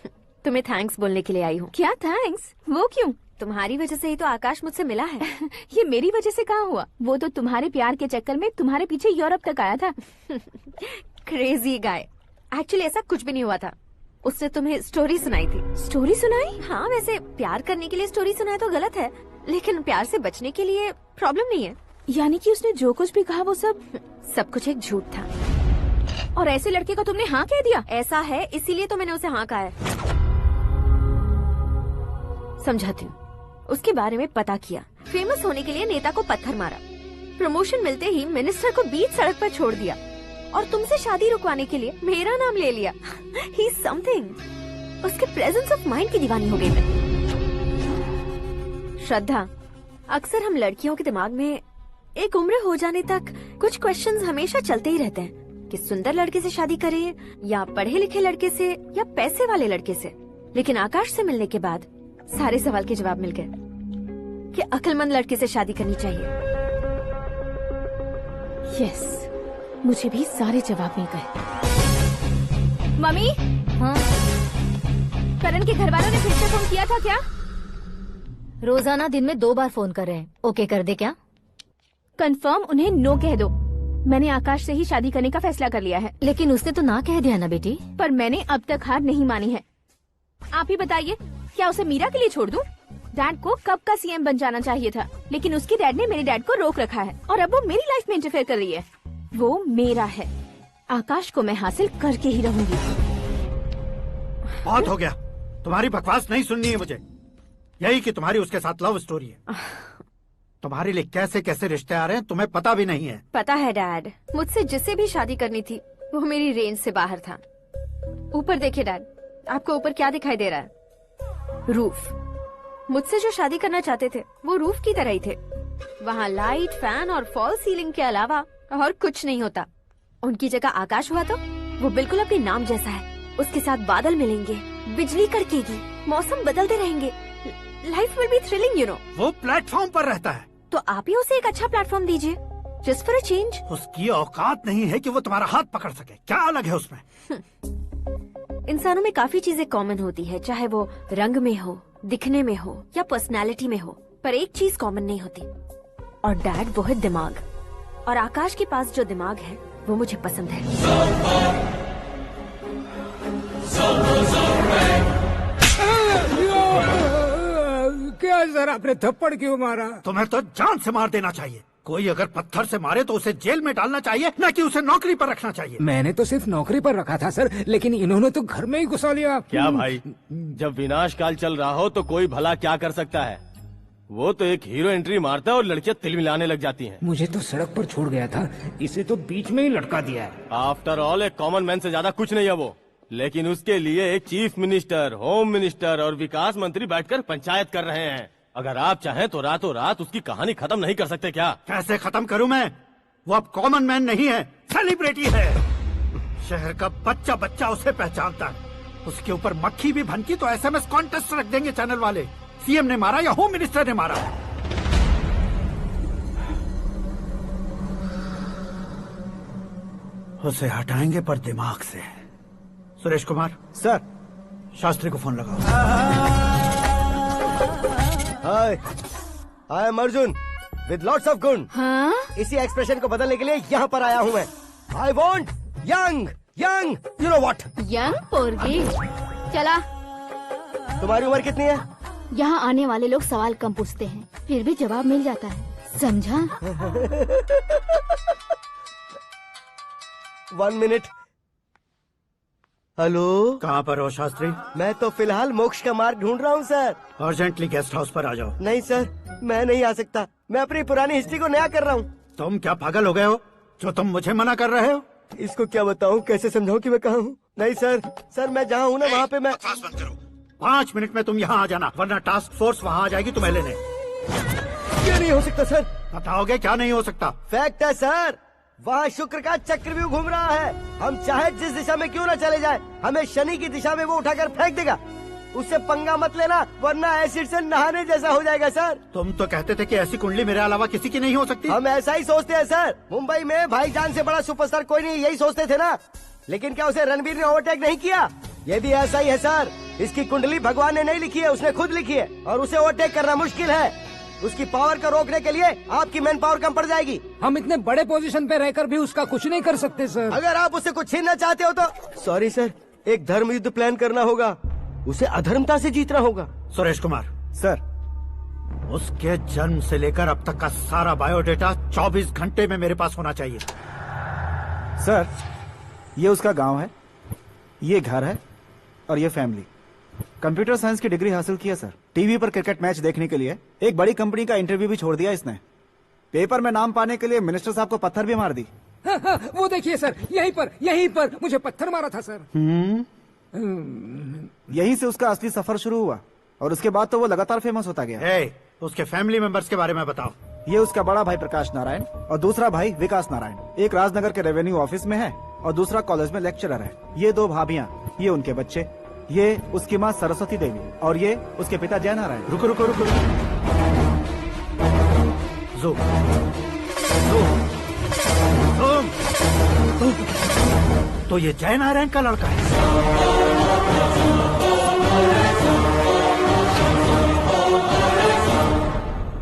तुम्हें थैंक्स बोलने के लिए आई हूँ। क्या थैंक्स? वो क्यों? तुम्हारी वजह से ही तो आकाश मुझसे मिला है। ये मेरी वजह से कहाँ हुआ? वो तो तुम्हारे प्यार के चक्कर में तुम्हारे पीछे यूरोप तक आया था। Crazy guy. एक्चुअली ऐसा कुछ भी नहीं हुआ था। उसने तुम्हें स्टोरी सुनाई थी। स्टोरी सुनाई? हाँ, वैसे प्यार करने के लिए स्टोरी सुनाए तो गलत है, लेकिन प्यार से बचने के लिए प्रॉब्लम नहीं है। यानी कि उसने जो कुछ भी कहा वो सब कुछ एक झूठ था। और ऐसे लड़के को तुमने हाँ कह दिया? ऐसा है, इसीलिए तो मैंने उसे हाँ कहा है। समझाती हूँ। उसके बारे में पता किया। फेमस होने के लिए नेता को पत्थर मारा। प्रमोशन मिलते ही मिनिस्टर को बीच सड़क पर छोड़ दिया और तुमसे शादी रुकवाने के लिए मेरा नाम ले लिया। ही समथिंग। उसके प्रेजेंस ऑफ माइंड की दीवानी हो गई मैं। श्रद्धा, अक्सर हम लड़कियों के दिमाग में एक उम्र हो जाने तक कुछ क्वेश्चंस हमेशा चलते ही रहते हैं कि सुंदर लड़के से शादी करें या पढ़े लिखे लड़के से या पैसे वाले लड़के से। लेकिन आकाश से मिलने के बाद सारे सवाल के जवाब मिल गए कि अक्लमंद लड़के से शादी करनी चाहिए। यस, मुझे भी सारे जवाब मिल गए। मम्मी, हाँ? करण के घर वालों ने फिर से फोन किया था क्या? रोजाना दिन में 2 बार फोन कर रहे हैं। ओके कर दे क्या? कंफर्म उन्हें नो कह दो। मैंने आकाश से ही शादी करने का फैसला कर लिया है। लेकिन उसने तो ना कह दिया ना बेटी। पर मैंने अब तक हार नहीं मानी है। आप ही बताइए, क्या उसे मीरा के लिए छोड़ दूं? डैड को कब का सीएम बन जाना चाहिए था, लेकिन उसके डैड ने मेरे डैड को रोक रखा है और अब वो मेरी लाइफ में इंटरफेयर कर रही है। वो मेरा है। आकाश को मैं हासिल करके ही रहूंगी। बहुत हो गया, तुम्हारी बकवास नहीं सुननी है मुझे। यही कि तुम्हारी उसके साथ लव स्टोरी है। तुम्हारे लिए कैसे कैसे रिश्ते आ रहे हैं तुम्हें पता भी नहीं है। पता है डैड, मुझसे जिसे भी शादी करनी थी वो मेरी रेंज से बाहर था। ऊपर देखिए डैड, आपको ऊपर क्या दिखाई दे रहा है? रूफ। मुझसे जो शादी करना चाहते थे वो रूफ की तरह ही थे। वहाँ लाइट, फैन और फॉल सीलिंग के अलावा और कुछ नहीं होता। उनकी जगह आकाश हुआ तो वो बिल्कुल अपने नाम जैसा है। उसके साथ बादल मिलेंगे, बिजली कड़केगी, मौसम बदलते रहेंगे। Life will be thrilling, you know. वो प्लेटफॉर्म पर रहता है तो आप ही उसे एक अच्छा प्लेटफॉर्म दीजिए, जस्ट फॉर अ चेंज। उसकी औकात नहीं है कि वो तुम्हारा हाथ पकड़ सके। क्या अलग है उसमें? इंसानों में काफी चीजें कॉमन होती है, चाहे वो रंग में हो, दिखने में हो या पर्सनालिटी में हो, पर एक चीज कॉमन नहीं होती, और डैड वो है दिमाग। और आकाश के पास जो दिमाग है वो मुझे पसंद है। क्या सर, आपने थप्पड़ क्यों मारा? तुम्हें तो जान से मार देना चाहिए। कोई अगर पत्थर से मारे तो उसे जेल में डालना चाहिए, न कि उसे नौकरी पर रखना चाहिए। मैंने तो सिर्फ नौकरी पर रखा था सर, लेकिन इन्होंने तो घर में ही घुसा लिया। क्या भाई, जब विनाश काल चल रहा हो तो कोई भला क्या कर सकता है? वो तो एक हीरो एंट्री मारता है और लड़कियां तिल मिलाने लग जाती हैं। मुझे तो सड़क पर छोड़ गया था, इसे तो बीच में ही लटका दिया है। आफ्टर ऑल एक कॉमन मैन से ज्यादा कुछ नहीं है वो। लेकिन उसके लिए एक चीफ मिनिस्टर, होम मिनिस्टर और विकास मंत्री बैठकर पंचायत कर रहे हैं। अगर आप चाहें तो रातों रात उसकी कहानी खत्म नहीं कर सकते क्या? कैसे खत्म करूं मैं? वो अब कॉमन मैन नहीं है, सेलिब्रिटी है। शहर का बच्चा बच्चा उसे पहचानता है। उसके ऊपर मक्खी भी भनकी तो एसएमएस कॉन्टेस्ट रख देंगे चैनल वाले। सीएम ने मारा या होम मिनिस्टर ने मारा। उसे हटाएंगे पर दिमाग से। सुरेश कुमार सर, शास्त्री को फोन लगाओ। Hi, I am Arjun with lots of गुण। हाँ? इसी एक्सप्रेशन को बदलने के लिए यहाँ पर आया हूँ मैं। I want young young, you know what? Young पोरगी। चला। तुम्हारी उम्र कितनी है? यहाँ आने वाले लोग सवाल कम पूछते हैं, फिर भी जवाब मिल जाता है, समझा? 1 मिनट। हेलो, कहाँ पर हो शास्त्री? मैं तो फिलहाल मोक्ष का मार्ग ढूंढ रहा हूँ सर। अर्जेंटली गेस्ट हाउस पर आ जाओ। नहीं सर, मैं नहीं आ सकता। मैं अपनी पुरानी हिस्ट्री को नया कर रहा हूँ। तुम क्या पागल हो गए हो जो तुम मुझे मना कर रहे हो? इसको क्या बताऊँ, कैसे समझाऊँ कि मैं कहाँ हूँ? नहीं सर, सर मैं जहाँ हूँ ना वहाँ पे मैं। 5 मिनट में तुम यहाँ आ जाना, वरना टास्क फोर्स वहाँ आ जाएगी तुम्हें लेने। क्यों नहीं हो सकता सर? बताओगे क्या नहीं हो सकता? फैक्ट है सर, वहाँ शुक्र का चक्रव्यूह घूम रहा है। हम चाहे जिस दिशा में क्यों न चले जाए, हमें शनि की दिशा में वो उठाकर फेंक देगा। उससे पंगा मत लेना, वरना एसिड से नहाने जैसा हो जाएगा सर। तुम तो कहते थे कि ऐसी कुंडली मेरे अलावा किसी की नहीं हो सकती। हम ऐसा ही सोचते हैं सर। मुंबई में भाईजान से बड़ा सुपरस्टार कोई नहीं, यही सोचते थे ना। लेकिन क्या उसे रणबीर ने ओवरटेक नहीं किया? ये भी ऐसा ही है सर। इसकी कुंडली भगवान ने नहीं लिखी है, उसने खुद लिखी है और उसे ओवरटेक करना मुश्किल है। उसकी पावर को रोकने के लिए आपकी मैन पावर कम पड़ जाएगी। हम इतने बड़े पोजीशन पे रहकर भी उसका कुछ नहीं कर सकते सर। अगर आप उसे कुछ छीनना चाहते हो तो सॉरी सर, एक धर्म युद्ध प्लान करना होगा। उसे अधर्मता से जीतना होगा। सुरेश कुमार सर, उसके जन्म से लेकर अब तक का सारा बायोडेटा 24 घंटे में मेरे पास होना चाहिए। सर, ये उसका गांव है, ये घर है और ये फैमिली। कंप्यूटर साइंस की डिग्री हासिल किया सर। टीवी पर क्रिकेट मैच देखने के लिए एक बड़ी कंपनी का इंटरव्यू भी छोड़ दिया इसने। पेपर में नाम पाने के लिए मिनिस्टर साहब को पत्थर भी मार दी। हाँ, वो देखिए सर, यहीं पर मुझे पत्थर मारा था सर। यहीं से उसका असली सफर शुरू हुआ और उसके बाद तो वो लगातार फेमस होता गया। उसके फैमिली मेंबर्स के बारे में बताओ। ये उसका बड़ा भाई प्रकाश नारायण और दूसरा भाई विकास नारायण। एक राजनगर के रेवेन्यू ऑफिस में है और दूसरा कॉलेज में लेक्चरर है। ये 2 भाभियां, ये उनके बच्चे, ये उसकी माँ सरस्वती देवी और ये उसके पिता जय नारायण। रुको रुको रुको, ज़ूम। तो ये जय नारायण का लड़का है।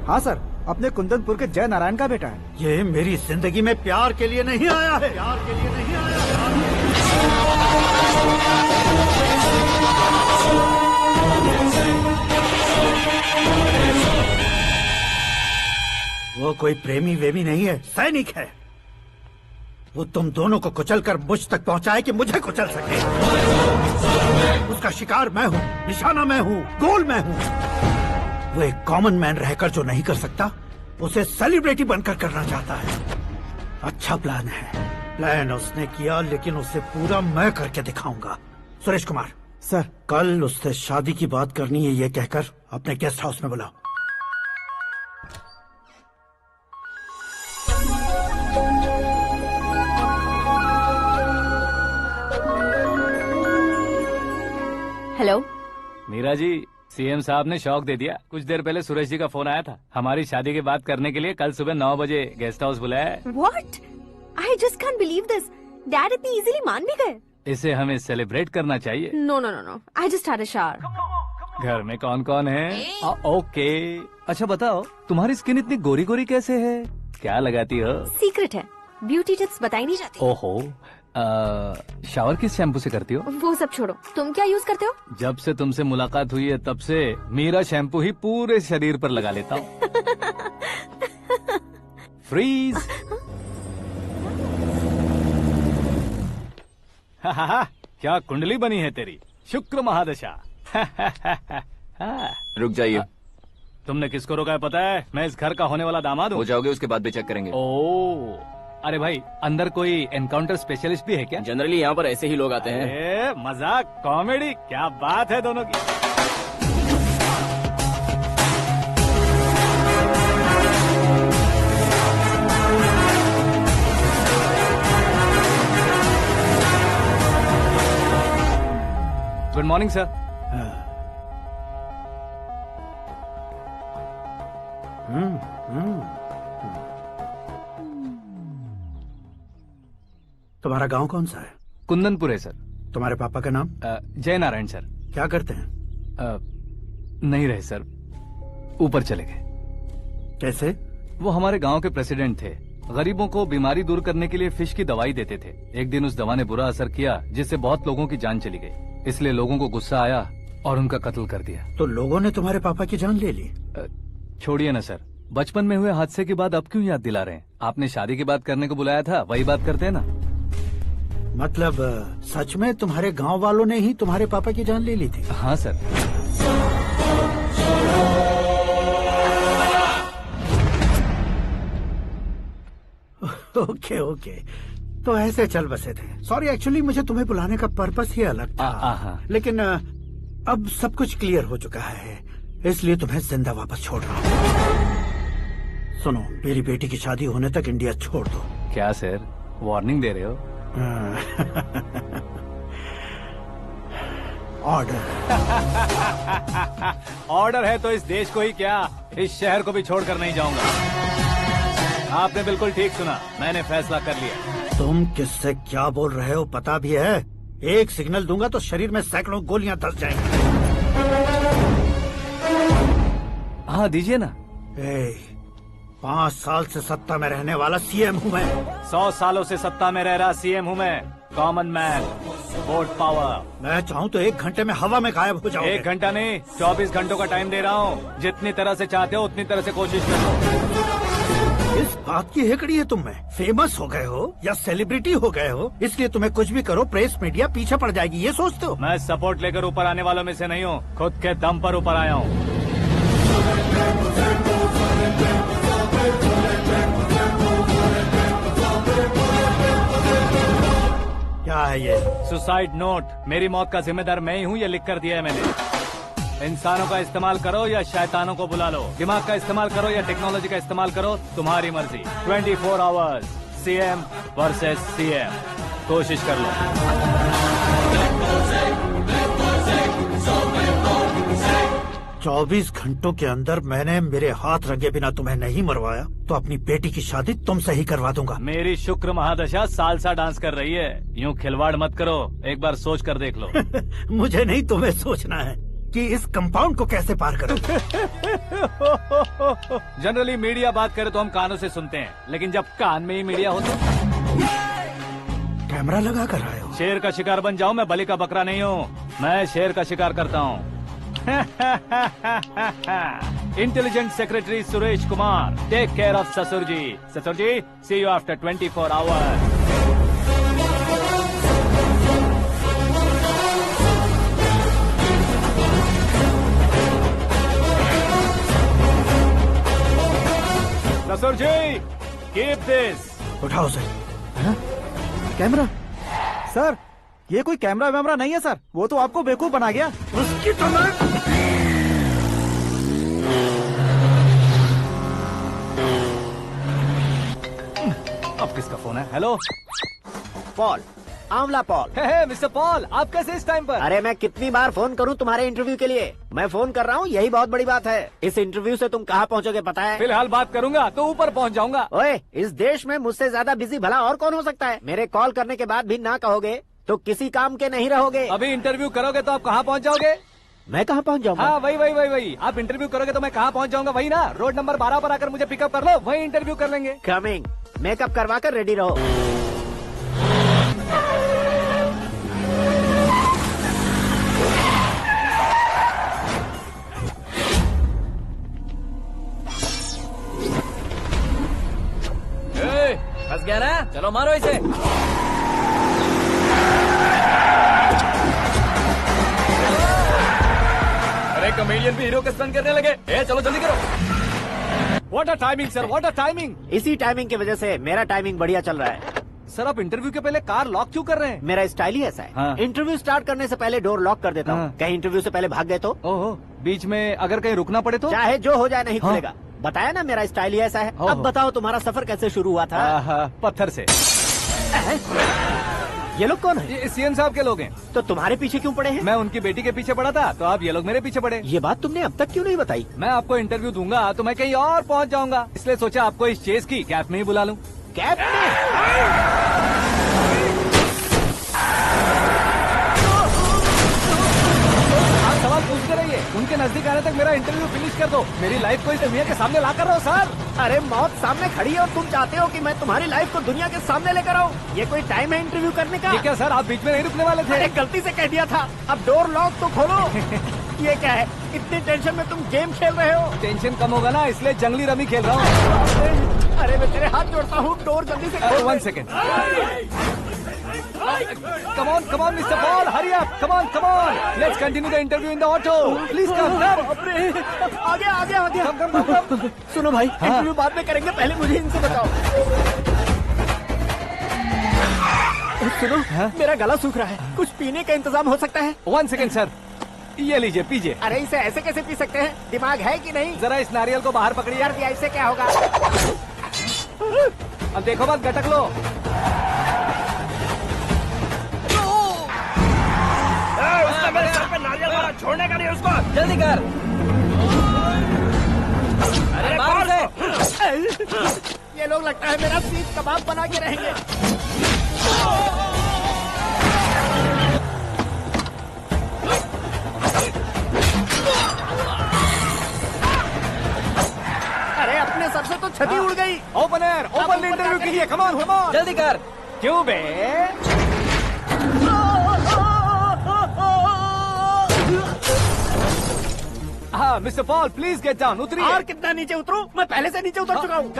हाँ सर, अपने कुंदनपुर के जय नारायण का बेटा है। ये मेरी जिंदगी में प्यार के लिए नहीं आया है, प्यार के लिए नहीं आया वो कोई प्रेमी वेमी नहीं है, सैनिक है। वो तुम दोनों को कुचलकर मुझ तक पहुंचाए कि मुझे कुचल सके। उसका शिकार मैं हूँ, निशाना मैं हूँ, गोल मैं हूँ। वो एक कॉमन मैन रहकर जो नहीं कर सकता, उसे सेलिब्रिटी बनकर करना चाहता है। अच्छा प्लान है। प्लान उसने किया, लेकिन उसे पूरा मैं करके दिखाऊंगा। सुरेश कुमार सर, कल उससे शादी की बात करनी है, ये कहकर अपने गेस्ट हाउस में बुलाओ। हेलो मीरा जी, सीएम साहब ने शौक दे दिया। कुछ देर पहले सुरेश जी का फोन आया था, हमारी शादी की बात करने के लिए कल सुबह 9 बजे गेस्ट हाउस बुलाया है। What? I just can't believe this. Dad इतनी इजीली मान भी गए। इसे हमें सेलिब्रेट करना चाहिए। No no no no, I just had a shower. घर में कौन कौन है? ओके, अच्छा बताओ, तुम्हारी स्किन इतनी गोरी गोरी कैसे है? क्या लगाती हो? सीक्रेट है, ब्यूटी टिप्स बताई नहीं जाती। ओहो, शावर किस शैम्पू से करती हो? वो सब छोड़ो, तुम क्या यूज करते हो? जब से तुमसे मुलाकात हुई है तब से मेरा शैम्पू ही पूरे शरीर पर लगा लेता हूँ। फ्रीज। क्या कुंडली बनी है तेरी, शुक्र महादशा। रुक जाइए। तुमने किसको रोका है पता है? मैं इस घर का होने वाला दामाद हूँ। हो जाओगे, उसके बाद भी चेक करेंगे। ओ, अरे भाई, अंदर कोई एनकाउंटर स्पेशलिस्ट भी है क्या? जनरली यहाँ पर ऐसे ही लोग आते हैं। मजाक, कॉमेडी, क्या बात है दोनों की। Good morning sir. तुम्हारा गांव कौन सा है? कुंदनपुर है सर। तुम्हारे पापा का नाम? जय नारायण सर। क्या करते हैं? नहीं रहे सर, ऊपर चले गए। कैसे? वो हमारे गांव के प्रेसिडेंट थे। गरीबों को बीमारी दूर करने के लिए फिश की दवाई देते थे। एक दिन उस दवा ने बुरा असर किया, जिससे बहुत लोगों की जान चली गई। इसलिए लोगों को गुस्सा आया और उनका कत्ल कर दिया। तो लोगों ने तुम्हारे पापा की जान ले ली? छोड़िए ना सर, बचपन में हुए हादसे की बात अब क्यों याद दिला रहे हैं? आपने शादी की बात करने को बुलाया था, वही बात करते हैं ना। मतलब सच में तुम्हारे गांव वालों ने ही तुम्हारे पापा की जान ले ली थी? हाँ सर। ओके ओके, तो ऐसे चल बसे थे। सॉरी, एक्चुअली मुझे तुम्हें बुलाने का पर्पस ही अलग था। लेकिन अब सब कुछ क्लियर हो चुका है, इसलिए तुम्हें जिंदा वापस छोड़ रहा हूँ। सुनो, मेरी बेटी की शादी होने तक इंडिया छोड़ दो। क्या सर, वार्निंग दे रहे हो? ऑर्डर। ऑर्डर है तो इस देश को ही क्या, इस शहर को भी छोड़कर नहीं जाऊंगा। आपने बिल्कुल ठीक सुना, मैंने फैसला कर लिया। तुम किससे क्या बोल रहे हो पता भी है? एक सिग्नल दूंगा तो शरीर में सैकड़ों गोलियां धस जाएंगी। हाँ दीजिए ना। 5 साल से सत्ता में रहने वाला सीएम हूँ मैं। 100 सालों से सत्ता में रह रहा सीएम हूँ मैं। Common man, vote power. मैं चाहूँ तो 1 घंटे में हवा में गायब हो जाऊँ। 1 घंटा नहीं, 24 घंटों का टाइम दे रहा हूँ। जितनी तरह से चाहते हो उतनी तरह से कोशिश करो। इस बात की हेकड़ी है तुम में। फेमस हो गए हो या सेलिब्रिटी हो गए हो, इसलिए तुम्हें कुछ भी करो प्रेस मीडिया पीछे पड़ जाएगी, ये सोचते हो? मैं सपोर्ट लेकर ऊपर आने वालों में से नहीं हूँ, खुद के दम पर ऊपर आया हूँ। क्या है ये? Suicide note. मेरी मौत का जिम्मेदार मैं ही हूँ, ये लिख कर दिया है मैंने। इंसानों का इस्तेमाल करो या शैतानों को बुला लो, दिमाग का इस्तेमाल करो या टेक्नोलॉजी का इस्तेमाल करो, तुम्हारी मर्जी। 24 आवर्स सीएम वर्सेस सीएम, कोशिश कर लो। 24 घंटों के अंदर मैंने मेरे हाथ रंगे बिना तुम्हें नहीं मरवाया तो अपनी बेटी की शादी तुमसे ही करवा दूंगा। मेरी शुक्र महादशा सालसा डांस कर रही है, यूँ खिलवाड़ मत करो, एक बार सोच कर देख लो। मुझे नहीं, तुम्हें सोचना है कि इस कंपाउंड को कैसे पार करो। जनरली मीडिया बात करे तो हम कानों से सुनते हैं, लेकिन जब कान में ही मीडिया हो तो कैमरा लगा कर आए हो। शेर का शिकार बन जाऊं, मैं बलि का बकरा नहीं हूँ, मैं शेर का शिकार करता हूँ। Intelligent secretary Suresh Kumar, take care of ससुर जी। ससुर जी, सी यू आफ्टर 24 आवर्स। ससुर जी, कीप दिस। उठाओ सर। कैमरा? सर ये कोई कैमरा वैमरा नहीं है सर, वो तो आपको बेवकूफ बना गया। उसकी तो मैं... अब किसका फोन है? हेलो पॉल, आंवला पॉल। मिस्टर पॉल, आप कैसे इस टाइम पर? अरे मैं कितनी बार फोन करूं तुम्हारे इंटरव्यू के लिए? मैं फोन कर रहा हूं, यही बहुत बड़ी बात है। इस इंटरव्यू से तुम कहां पहुंचोगे पता है? फिलहाल बात करूंगा तो ऊपर पहुंच जाऊंगा। ओए, इस देश में मुझसे ज्यादा बिजी भला और कौन हो सकता है? मेरे कॉल करने के बाद भी ना कहोगे तो किसी काम के नहीं रहोगे। अभी इंटरव्यू करोगे तो आप कहाँ पहुँच जाओगे? मैं कहाँ पहुँच जाऊंगा? हाँ वही। आप इंटरव्यू करोगे तो मैं कहाँ पहुँच जाऊंगा? वही ना, रोड नंबर 12 पर आकर मुझे पिकअप कर लो, वही इंटरव्यू कर लेंगे। कमिंग। मेकअप करवा कर रेडी रहो। फंस गया ना, चलो मारो इसे। अरे कॉमेडियन भी हीरो के स्टंट करने लगे। चलो जल्दी करो। What a timing sir, what a timing. इसी टाइमिंग की वजह से मेरा टाइमिंग बढ़िया चल रहा है। सर आप इंटरव्यू के पहले कार लॉक क्यों कर रहे हैं? मेरा स्टाइल ही ऐसा है। हाँ। इंटरव्यू स्टार्ट करने से पहले डोर लॉक कर देता हूँ। हाँ। कहीं इंटरव्यू से पहले भाग गए तो? ओहो, बीच में अगर कहीं रुकना पड़े तो? चाहे जो हो जाए नहीं हाँ। खुलेगा। बताया ना मेरा स्टाइल ही ऐसा है। अब बताओ तुम्हारा सफर कैसे शुरू हुआ था? पत्थर से। ये लोग कौन है? ये सीएम साहब के लोग हैं। तो तुम्हारे पीछे क्यों पड़े हैं? मैं उनकी बेटी के पीछे पड़ा था तो आप ये लोग मेरे पीछे पड़े। ये बात तुमने अब तक क्यों नहीं बताई? मैं आपको इंटरव्यू दूंगा तो मैं कहीं और पहुंच जाऊंगा, इसलिए सोचा आपको इस चेस की कैप में ही बुला लूं। कैप में? आप सवाल पूछते रहिए, उनके नजदीक आने तक मेरा इंटरव्यू फिनिश कर दो। मेरी लाइफ को इस दुनिया के सामने ला कर रहो सर। अरे मौत सामने खड़ी है और तुम चाहते हो कि मैं तुम्हारी लाइफ को दुनिया के सामने लेकर आऊं? ये कोई टाइम है इंटरव्यू करने का? ये क्या सर, आप बीच में नहीं रुकने वाले थे? अरे गलती से कह दिया था। अब डोर लॉक तो खोलो। ये क्या है, इतनी टेंशन में तुम गेम खेल रहे हो? टेंशन कम होगा ना, इसलिए जंगली रमी खेल रहा हूँ। अरे मैं तेरे हाथ जोड़ता हूँ, डोर जल्दी से खोलो। 1 second. Come on, Mr. Paul, hurry up! Come on! Let's continue the interview in the auto. Please come. आगे। Come. सुनो भाई, इंटरव्यू बाद में करेंगे, पहले मुझे इनसे बताओ। सुनो, मेरा गला सूख रहा है, कुछ पीने का इंतजाम हो सकता है? 1 सेकेंड सर, ये लीजिए पीजिए। अरे इसे ऐसे कैसे पी सकते हैं? दिमाग है कि नहीं? जरा इस नारियल को बाहर पकड़िए। कर दिया, इससे क्या होगा? अब देखो मत, गटक लो। मेरे सर पे नारियल मारा, छोड़ने का नहीं उसको। जल्दी कर। अरे मार दे। ये लोग लगता है मेरा सीख कबाब बना के रहेंगे। से तो छती उड़ गई। ओपनर ओपन इंटरव्यू कीजिए, कम ऑन कम ऑन, जल्दी कर। क्यों बे? हाँ mister Paul please get down, उतरिए। और कितना नीचे उतरूं? मैं पहले से नीचे उतर चुका हूँ।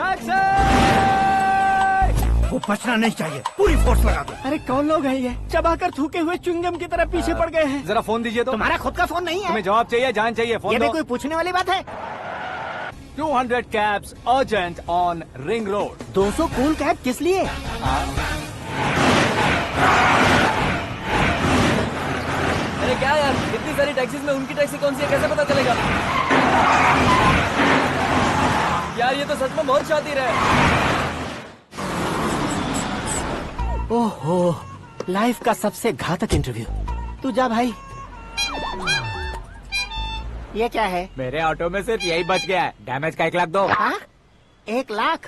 वो बचना नहीं चाहिए, पूरी फोर्स लगा दो। अरे कौन लोग हैं ये? चबाकर थूके हुए च्युइंगम की तरह पीछे पड़ गए हैं। जरा फोन दीजिए तो। तुम्हारा खुद का फोन नहीं है? तुम्हें जवाब चाहिए, जान चाहिए, फोन ये दो। भी कोई पूछने वाली बात है? 200 cabs urgent on Ring Road। 200 cool cab किस लिए? अरे क्या यार, इतनी सारी टैक्सीज में उनकी टैक्सी कौन सी है कैसे पता चलेगा? यार ये तो सच में बहुत शातिर है। ओहो, लाइफ का सबसे घातक इंटरव्यू। तू जा भाई। ये क्या है? मेरे ऑटो में सिर्फ यही बच गया है, डैमेज का 1 लाख दो। 1 लाख?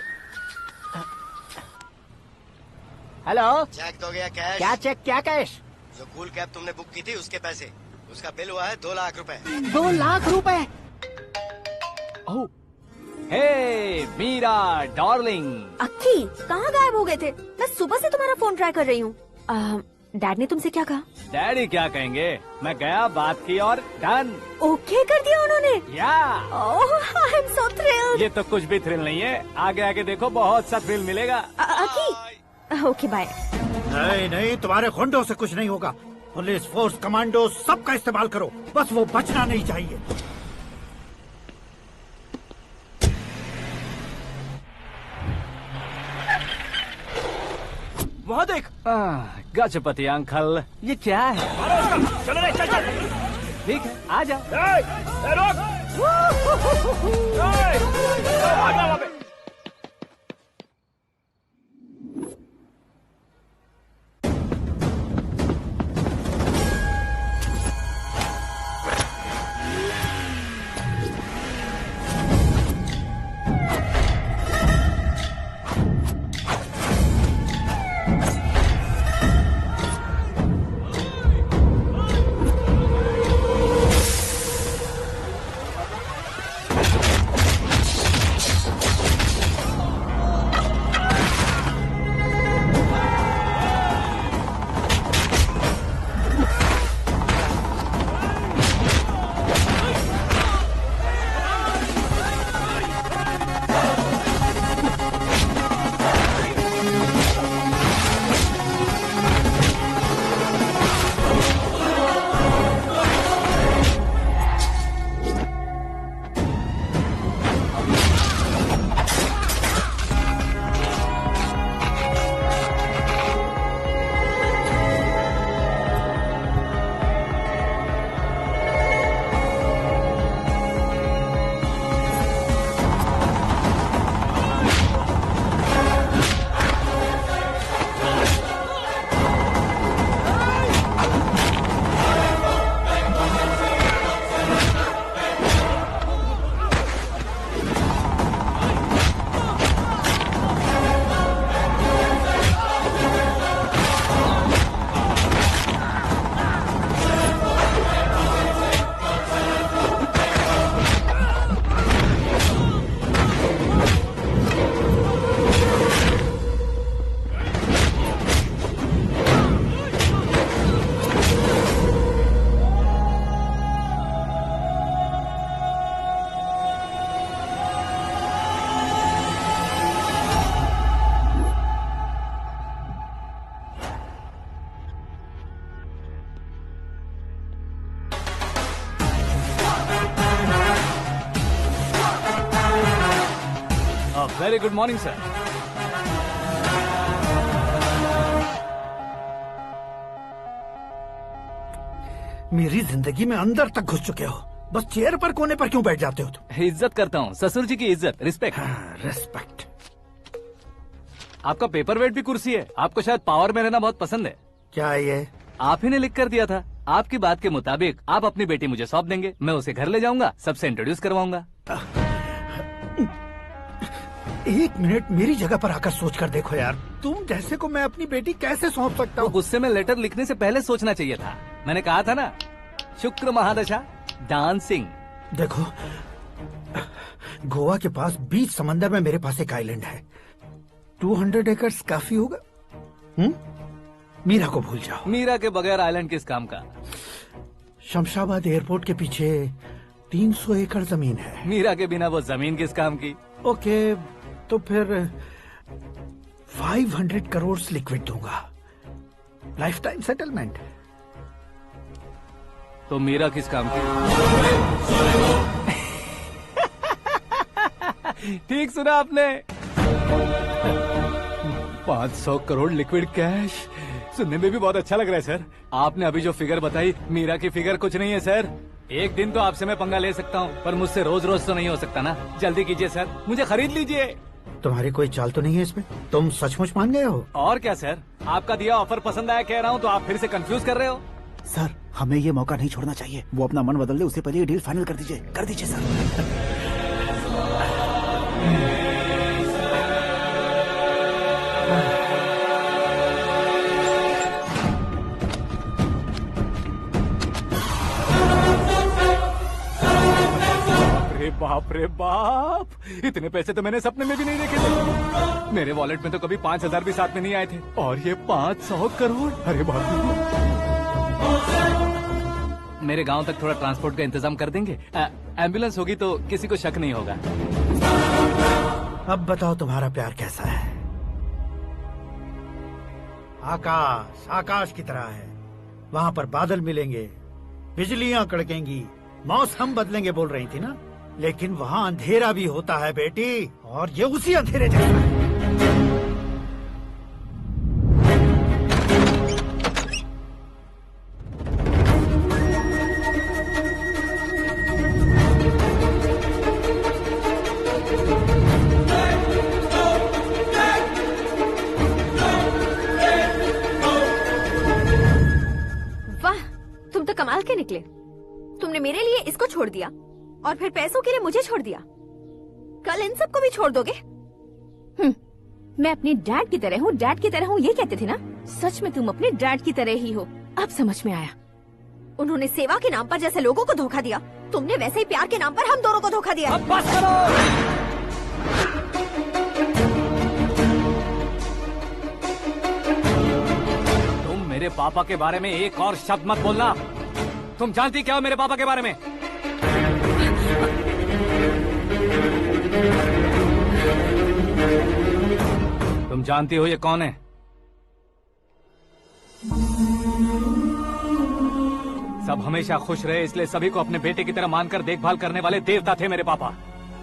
हेलो, चेक दोगे या कैश? क्या चेक क्या कैश? जो कूल कैब तुमने बुक की थी उसके पैसे, उसका बिल हुआ है 2 लाख रुपए। 2 लाख रुपए? ओह, हे मीरा डार्लिंग। अक्की कहाँ गायब हो गए थे? मैं सुबह से तुम्हारा फोन ट्राई कर रही हूँ। डैड ने तुमसे क्या कहा? डैडी क्या कहेंगे, मैं गया, बात की और डन। ओके कर दिया उन्होंने? या आई एम सो थ्रिल्ड। ये तो कुछ भी थ्रिल नहीं है, आगे आगे देखो बहुत सा थ्रिल मिलेगा। अक्की ओके बाय। नहीं नहीं, तुम्हारे गुंडों से कुछ नहीं होगा। पुलिस फोर्स, कमांडो सबका इस्तेमाल करो, बस वो बचना नहीं चाहिए। वहाँ देख, गजपति अंकल, ये क्या है? चलो रे, चल चल। ठीक है, आ जा। Very good morning sir. मेरी जिंदगी में अंदर तक घुस चुके हो, बस चेयर पर कोने पर क्यों बैठ जाते हो तुम? इज्जत करता हूँ, ससुर जी की इज्जत, रिस्पेक्ट। रिस्पेक्ट। आपका पेपर वेट भी कुर्सी है, आपको शायद पावर में रहना बहुत पसंद है। क्या है ये? आप ही ने लिख कर दिया था। आपकी बात के मुताबिक आप अपनी बेटी मुझे सौंप देंगे, मैं उसे घर ले जाऊंगा, सबसे इंट्रोड्यूस करवाऊंगा। 1 मिनट मेरी जगह पर आकर सोच कर देखो यार, तुम जैसे को मैं अपनी बेटी कैसे सौंप सकता हूँ? गुस्से में लेटर लिखने से पहले सोचना चाहिए था। मैंने कहा था ना, शुक्र महादशा डांसिंग। देखो गोवा के पास बीच समंदर में मेरे पास एक आइलैंड है। 200 एकर्स काफी होगा। मीरा को भूल जाओ। मीरा के बगैर आइलैंड किस काम का? शमशाबाद एयरपोर्ट के पीछे 300 एकड़ जमीन है। मीरा के बिना वो जमीन किस काम की? ओके, तो फिर 500 करोड़ लिक्विड दूंगा, लाइफ टाइम सेटलमेंट। तो मीरा किस काम की? ठीक सुना आपने। 500 करोड़ लिक्विड कैश सुनने में भी बहुत अच्छा लग रहा है सर। आपने अभी जो फिगर बताई, मीरा की फिगर कुछ नहीं है सर। एक दिन तो आपसे मैं पंगा ले सकता हूँ, पर मुझसे रोज रोज तो नहीं हो सकता ना। जल्दी कीजिए सर, मुझे खरीद लीजिए। तुम्हारी कोई चाल तो नहीं है इसमें? तुम सचमुच मान गए हो? और क्या सर, आपका दिया ऑफर पसंद आया कह रहा हूँ, तो आप फिर से कंफ्यूज कर रहे हो। सर, हमें ये मौका नहीं छोड़ना चाहिए। वो अपना मन बदल दे, उससे पहले ये डील फाइनल कर दीजिए। कर दीजिए सर। बाप रे बाप, इतने पैसे तो मैंने सपने में भी नहीं देखे थे। मेरे वॉलेट में तो कभी 5000 भी साथ में नहीं आए थे, और ये 500 करोड़। अरे बाप रे। मेरे गांव तक थोड़ा ट्रांसपोर्ट का इंतजाम कर देंगे? एम्बुलेंस होगी तो किसी को शक नहीं होगा। अब बताओ तुम्हारा प्यार कैसा है? आकाश आकाश की तरह है। वहाँ पर बादल मिलेंगे, बिजलियाँ कड़केंगी, मौसम बदलेंगे बोल रही थी ना। लेकिन वहाँ अंधेरा भी होता है बेटी, और ये उसी अंधेरे जैसा है। वाह, तुम तो कमाल के निकले। तुमने मेरे लिए इसको छोड़ दिया और फिर पैसों के लिए मुझे छोड़ दिया। कल इन सबको भी छोड़ दोगे? मैं अपने डैड की तरह हूँ, डैड की तरह हूँ, ये कहते थे ना। सच में तुम अपने डैड की तरह ही हो। अब समझ में आया। उन्होंने सेवा के नाम पर जैसे लोगों को धोखा दिया, तुमने वैसे ही प्यार के नाम पर हम दोनों को धोखा दिया। अब बस करो। तुम मेरे पापा के बारे में एक और शब्द मत बोलना। तुम जानती क्या हो मेरे पापा के बारे में? तुम जानती हो ये कौन है? सब हमेशा खुश रहे, इसलिए सभी को अपने बेटे की तरह मानकर देखभाल करने वाले देवता थे मेरे पापा।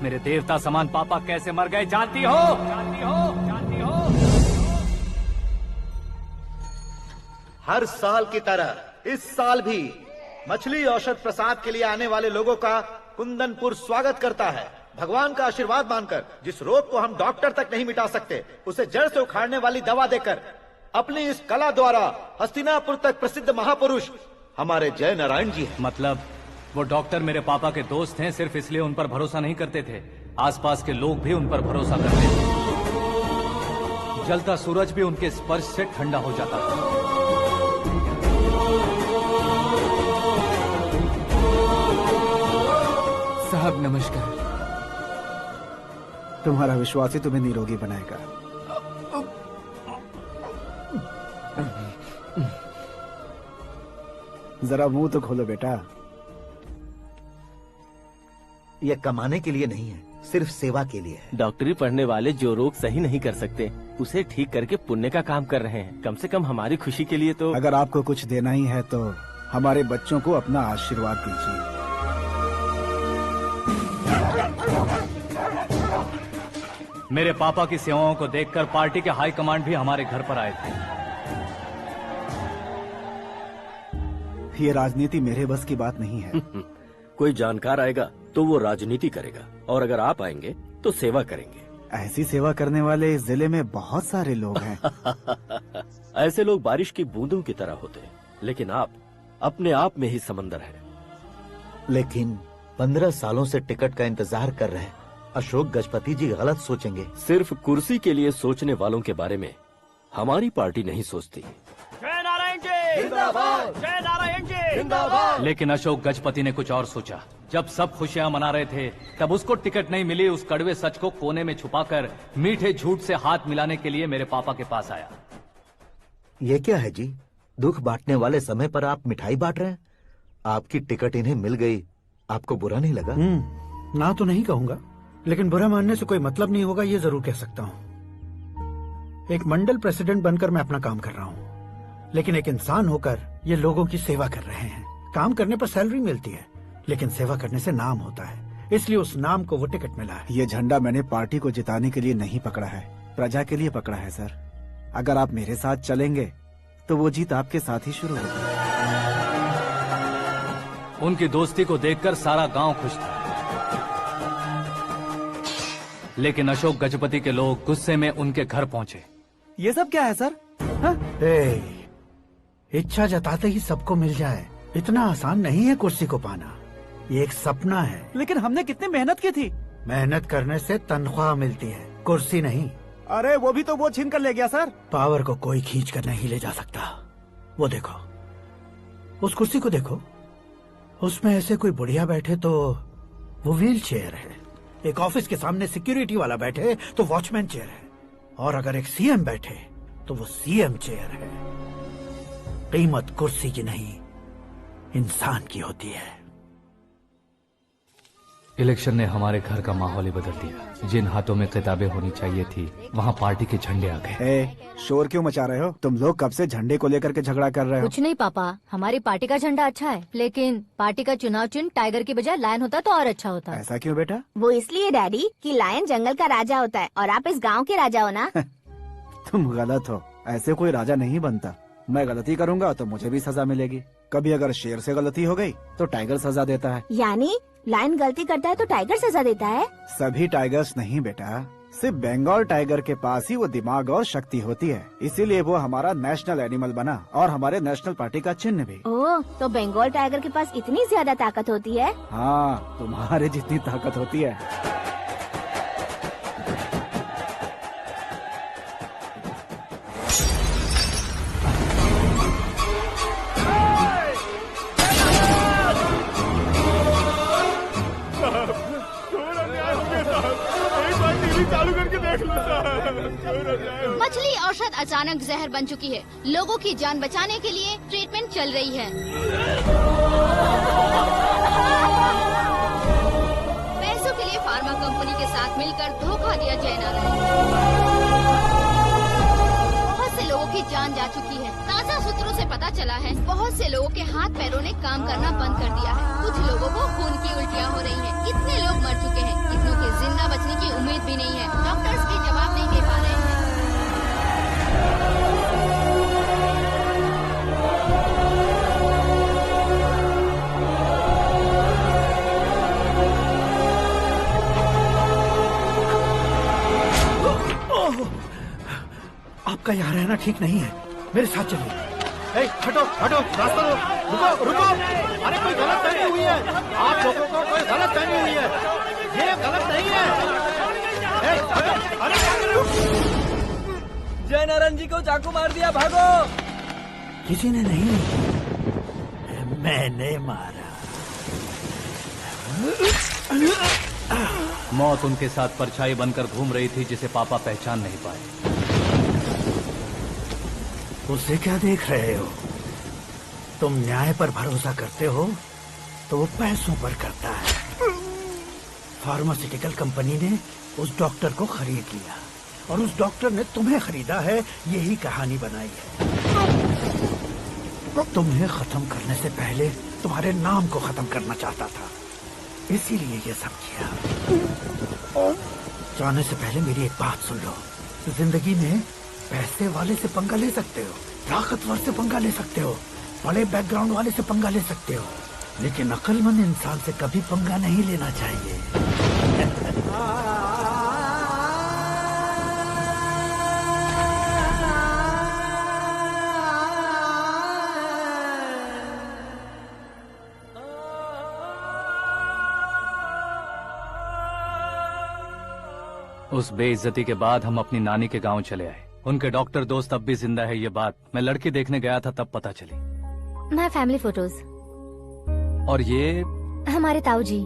मेरे देवता समान पापा कैसे मर गए जानती हो? जानती हो? जानती हो? हर साल की तरह इस साल भी मछली औषध प्रसाद के लिए आने वाले लोगों का कुंदनपुर स्वागत करता है। भगवान का आशीर्वाद मानकर जिस रोग को हम डॉक्टर तक नहीं मिटा सकते, उसे जड़ से उखाड़ने वाली दवा देकर अपनी इस कला द्वारा हस्तिनापुर तक प्रसिद्ध महापुरुष हमारे जय नारायण जी हैं। मतलब वो डॉक्टर मेरे पापा के दोस्त हैं, सिर्फ इसलिए उन पर भरोसा नहीं करते थे, आसपास के लोग भी उन पर भरोसा करते थे। जलता सूरज भी उनके स्पर्श से ठंडा हो जाता था। साहब नमस्कार। तुम्हारा विश्वास ही तुम्हें निरोगी बनाएगा। जरा मुंह तो खोलो बेटा। यह कमाने के लिए नहीं है, सिर्फ सेवा के लिए है। डॉक्टरी पढ़ने वाले जो रोग सही नहीं कर सकते, उसे ठीक करके पुण्य का काम कर रहे हैं। कम से कम हमारी खुशी के लिए तो। अगर आपको कुछ देना ही है तो हमारे बच्चों को अपना आशीर्वाद दीजिए। मेरे पापा की सेवाओं को देखकर पार्टी के हाई कमांड भी हमारे घर पर आए थे। ये राजनीति मेरे बस की बात नहीं है। कोई जानकार आएगा तो वो राजनीति करेगा, और अगर आप आएंगे तो सेवा करेंगे। ऐसी सेवा करने वाले इस जिले में बहुत सारे लोग हैं। ऐसे लोग बारिश की बूंदों की तरह होते हैं, लेकिन आप अपने आप में ही समंदर हैं। लेकिन 15 सालों से टिकट का इंतजार कर रहे अशोक गजपति जी गलत सोचेंगे। सिर्फ कुर्सी के लिए सोचने वालों के बारे में हमारी पार्टी नहीं सोचती। जय नारायण जी जिंदाबाद। जय नारायण जी लेकिन अशोक गजपति ने कुछ और सोचा। जब सब खुशियां मना रहे थे तब उसको टिकट नहीं मिली। उस कड़वे सच को कोने में छुपाकर मीठे झूठ से हाथ मिलाने के लिए मेरे पापा के पास आया। ये क्या है जी? दुख बांटने वाले समय पर आप मिठाई बांट रहे हैं। आपकी टिकट इन्हें मिल गई, आपको बुरा नहीं लगा? ना तो नहीं कहूंगा, लेकिन बुरा मानने से कोई मतलब नहीं होगा, ये जरूर कह सकता हूँ। एक मंडल प्रेसिडेंट बनकर मैं अपना काम कर रहा हूँ, लेकिन एक इंसान होकर ये लोगों की सेवा कर रहे हैं। काम करने पर सैलरी मिलती है, लेकिन सेवा करने से नाम होता है, इसलिए उस नाम को वो टिकट मिला है। ये झंडा मैंने पार्टी को जिताने के लिए नहीं पकड़ा है, प्रजा के लिए पकड़ा है सर। अगर आप मेरे साथ चलेंगे तो वो जीत आपके साथ ही शुरू होगी। उनकी दोस्ती को देखकर सारा गांव खुश था, लेकिन अशोक गजपति के लोग गुस्से में उनके घर पहुंचे। ये सब क्या है सर? इच्छा जताते ही सबको मिल जाए, इतना आसान नहीं है कुर्सी को पाना। ये एक सपना है। लेकिन हमने कितनी मेहनत की थी। मेहनत करने से तनख्वाह मिलती है, कुर्सी नहीं। अरे वो भी तो वो छीन कर ले गया सर। पावर को कोई खींच कर नहीं ले जा सकता। वो देखो, उस कुर्सी को देखो, उसमें ऐसे कोई बुढ़िया बैठे तो वो व्हील चेयर है। एक ऑफिस के सामने सिक्योरिटी वाला बैठे तो वॉचमैन चेयर है, और अगर एक सीएम बैठे तो वो सीएम चेयर है। कीमत कुर्सी की नहीं, इंसान की होती है। इलेक्शन ने हमारे घर का माहौल ही बदल दिया। जिन हाथों में किताबें होनी चाहिए थी, वहाँ पार्टी के झंडे आ गए। शोर क्यों मचा रहे हो? तुम लोग कब से झंडे को लेकर के झगड़ा कर रहे हो? कुछ नहीं पापा, हमारी पार्टी का झंडा अच्छा है, लेकिन पार्टी का चुनाव चिन्ह टाइगर की बजाय लायन होता तो और अच्छा होता। ऐसा क्यों बेटा? वो इसलिए डैडी कि लायन जंगल का राजा होता है और आप इस गांव के राजा हो ना। तुम गलत हो, ऐसे कोई राजा नहीं बनता। मैं गलती करूंगा तो मुझे भी सजा मिलेगी। कभी अगर शेर से गलती हो गई तो टाइगर सजा देता है। यानी लायन गलती करता है तो टाइगर सजा देता है? सभी टाइगर्स नहीं बेटा, सिर्फ बंगाल टाइगर के पास ही वो दिमाग और शक्ति होती है, इसीलिए वो हमारा नेशनल एनिमल बना और हमारे नेशनल पार्टी का चिन्ह भी। ओह, तो बंगाल टाइगर के पास इतनी ज्यादा ताकत होती है? हाँ, तुम्हारे जितनी ताकत होती है। मछली औषध अचानक जहर बन चुकी है। लोगों की जान बचाने के लिए ट्रीटमेंट चल रही है। पैसों के लिए फार्मा कंपनी के साथ मिलकर धोखा दिया जय नारायण। बहुत से लोगों की जान जा चुकी है। ताजा सूत्रों से पता चला है बहुत से लोगों के हाथ पैरों ने काम करना बंद कर दिया है। कुछ लोगों को खून की उल्टियाँ हो रही हैं। कितने लोग मर चुके हैं, कितनों के जिंदा बचने की उम्मीद भी नहीं है। डॉक्टर्स भी जवाब नहीं दे पा रहे हैं। आपका यहाँ रहना ठीक नहीं है, मेरे साथ चलिए। हटो हटो, रास्ता दो। रुको रुको, अरे कोई गलत फहमी हुई है, आप लोगों को कोई गलत फहमी हुई है, ये गलत नहीं है। अरे जय नारायण जी को चाकू मार दिया, भागो। किसी ने नहीं, मैंने मारा। मौत उनके साथ परछाई बनकर घूम रही थी, जिसे पापा पहचान नहीं पाए। उसे क्या देख रहे हो? तुम न्याय पर भरोसा करते हो तो वो पैसों पर करता है। फार्मास्यूटिकल कंपनी ने उस डॉक्टर को खरीद लिया और उस डॉक्टर ने तुम्हें खरीदा है, यही कहानी बनाई है। तुम्हें खत्म करने से पहले तुम्हारे नाम को खत्म करना चाहता था, इसीलिए ये सब किया। जाने से पहले मेरी एक बात सुन लो। जिंदगी में पैसे वाले से पंगा ले सकते हो, ताकतवर से पंगा ले सकते हो, बड़े बैकग्राउंड वाले से पंगा ले सकते हो, लेकिन अक्लमंद इंसान से कभी पंगा नहीं लेना चाहिए। उस बेइज्जती के बाद हम अपनी नानी के गांव चले आए। उनके डॉक्टर दोस्त अब भी जिंदा है, ये बात मैं लड़की देखने गया था तब पता चली। मैं फैमिली फोटोज। और ये हमारे ताऊ जी।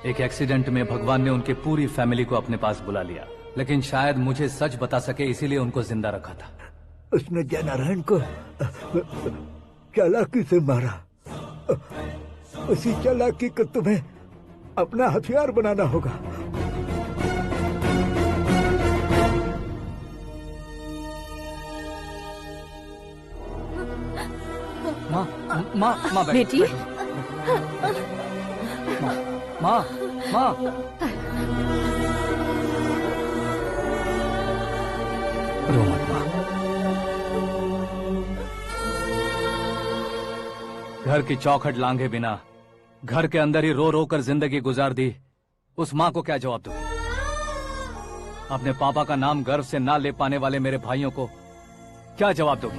एक एक्सीडेंट में भगवान ने उनकी पूरी फैमिली को अपने पास बुला लिया, लेकिन शायद मुझे सच बता सके इसीलिए उनको जिंदा रखा था। उसने जयनारायण को चालाकी से मारा। उसी चालाकी को तुम्हें अपना हथियार बनाना होगा। माँ बेटी। माँ रो मत माँ। घर की चौखट लांघे बिना घर के अंदर ही रो रो कर जिंदगी गुजार दी उस माँ को क्या जवाब दूं? अपने पापा का नाम गर्व से ना ले पाने वाले मेरे भाइयों को क्या जवाब दोगी?